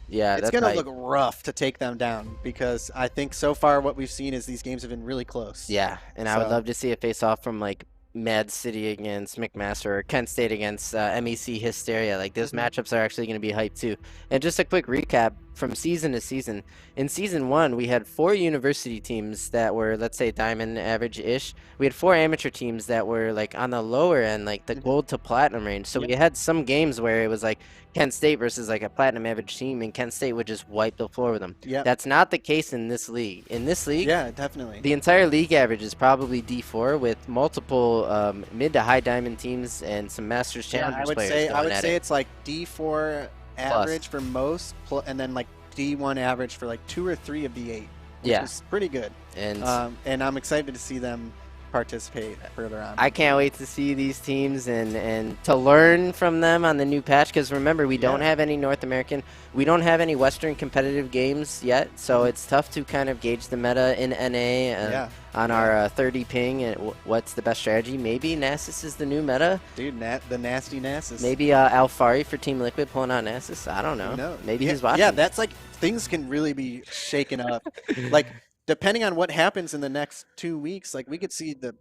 Yeah, it's that's going to right. look rough to take them down, because I think so far what we've seen is these games have been really close. Yeah, and I would So- love to see a face-off from like Mad City against McMaster or Kent State against MEC Hysteria. Like those matchups are actually going to be hyped too. And just a quick recap from season to season. In season 1, we had 4 university teams that were, let's say, diamond average-ish. We had 4 amateur teams that were like on the lower end, like the gold to platinum range. So we had some games where it was like Kent State versus like a platinum average team, and Kent State would just wipe the floor with them. Yep. That's not the case in this league. In this league, Yeah, definitely. the entire league average is probably D4 with multiple mid to high diamond teams and some Masters Challengers I would players say going at it. it's like D4 average for most, and then like D1 average for like 2 or 3 of the 8, which Yeah. is pretty good. And And I'm excited to see them participate further on. I can't wait to see these teams and to learn from them on the new patch, because remember, we don't have any North American, we don't have any Western competitive games yet, so it's tough to kind of gauge the meta in NA on our 30 ping and what's the best strategy. Maybe Nasus is the new meta. Dude, the nasty Nasus. Maybe Alfari for Team Liquid pulling out Nasus. I don't know. Who knows? Maybe Yeah, he's watching. Yeah, that's like, things can really be shaken up. Like, depending on what happens in the next 2 weeks, like we could see the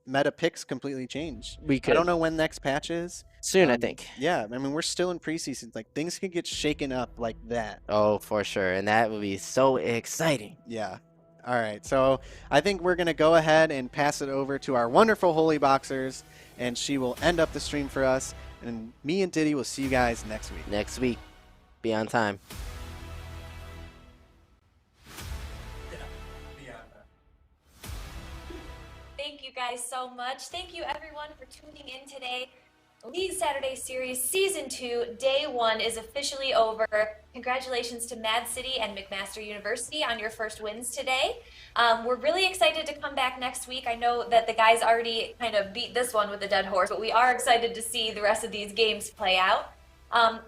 meta picks completely change. We could. I don't know when next patch is. Soon, I think. Yeah, I mean, we're still in preseason. Like, things can get shaken up like that. Oh, for sure. And that would be so exciting. Yeah. All right. So I think we're going to go ahead and pass it over to our wonderful Holyboxers, and she will end up the stream for us. And me and Diddy will see you guys next week. Next week. Be on time. Thank you guys so much. Thank you everyone for tuning in today. League Saturday Series Season 2, Day 1 is officially over. Congratulations to Mad City and McMaster University on your first wins today. We're really excited to come back next week. I know that the guys already kind of beat this one with a dead horse, but we are excited to see the rest of these games play out.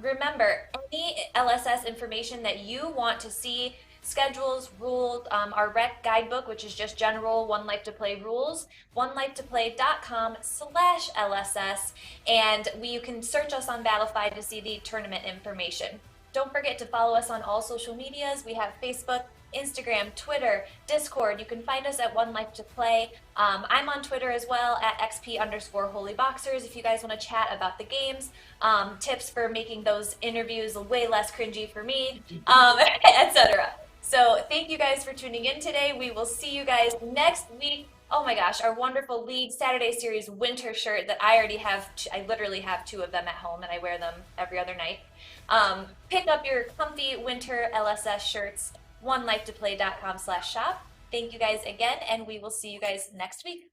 Remember, any LSS information that you want to see, schedules, rules, our rec guidebook, which is just general 1Life2Play rules, 1Life2Play.com/LSS, and you can search us on Battlefy to see the tournament information. Don't forget to follow us on all social medias. We have Facebook, Instagram, Twitter, Discord. You can find us at 1Life2Play. I'm on Twitter as well at XP_Holyboxers if you guys want to chat about the games, tips for making those interviews way less cringy for me, etc. So thank you guys for tuning in today. We will see you guys next week. Oh my gosh, our wonderful League Saturday Series winter shirt that I already have. I literally have 2 of them at home and I wear them every other night. Pick up your comfy winter LSS shirts, 1Life2Play.com/shop. Thank you guys again, and we will see you guys next week.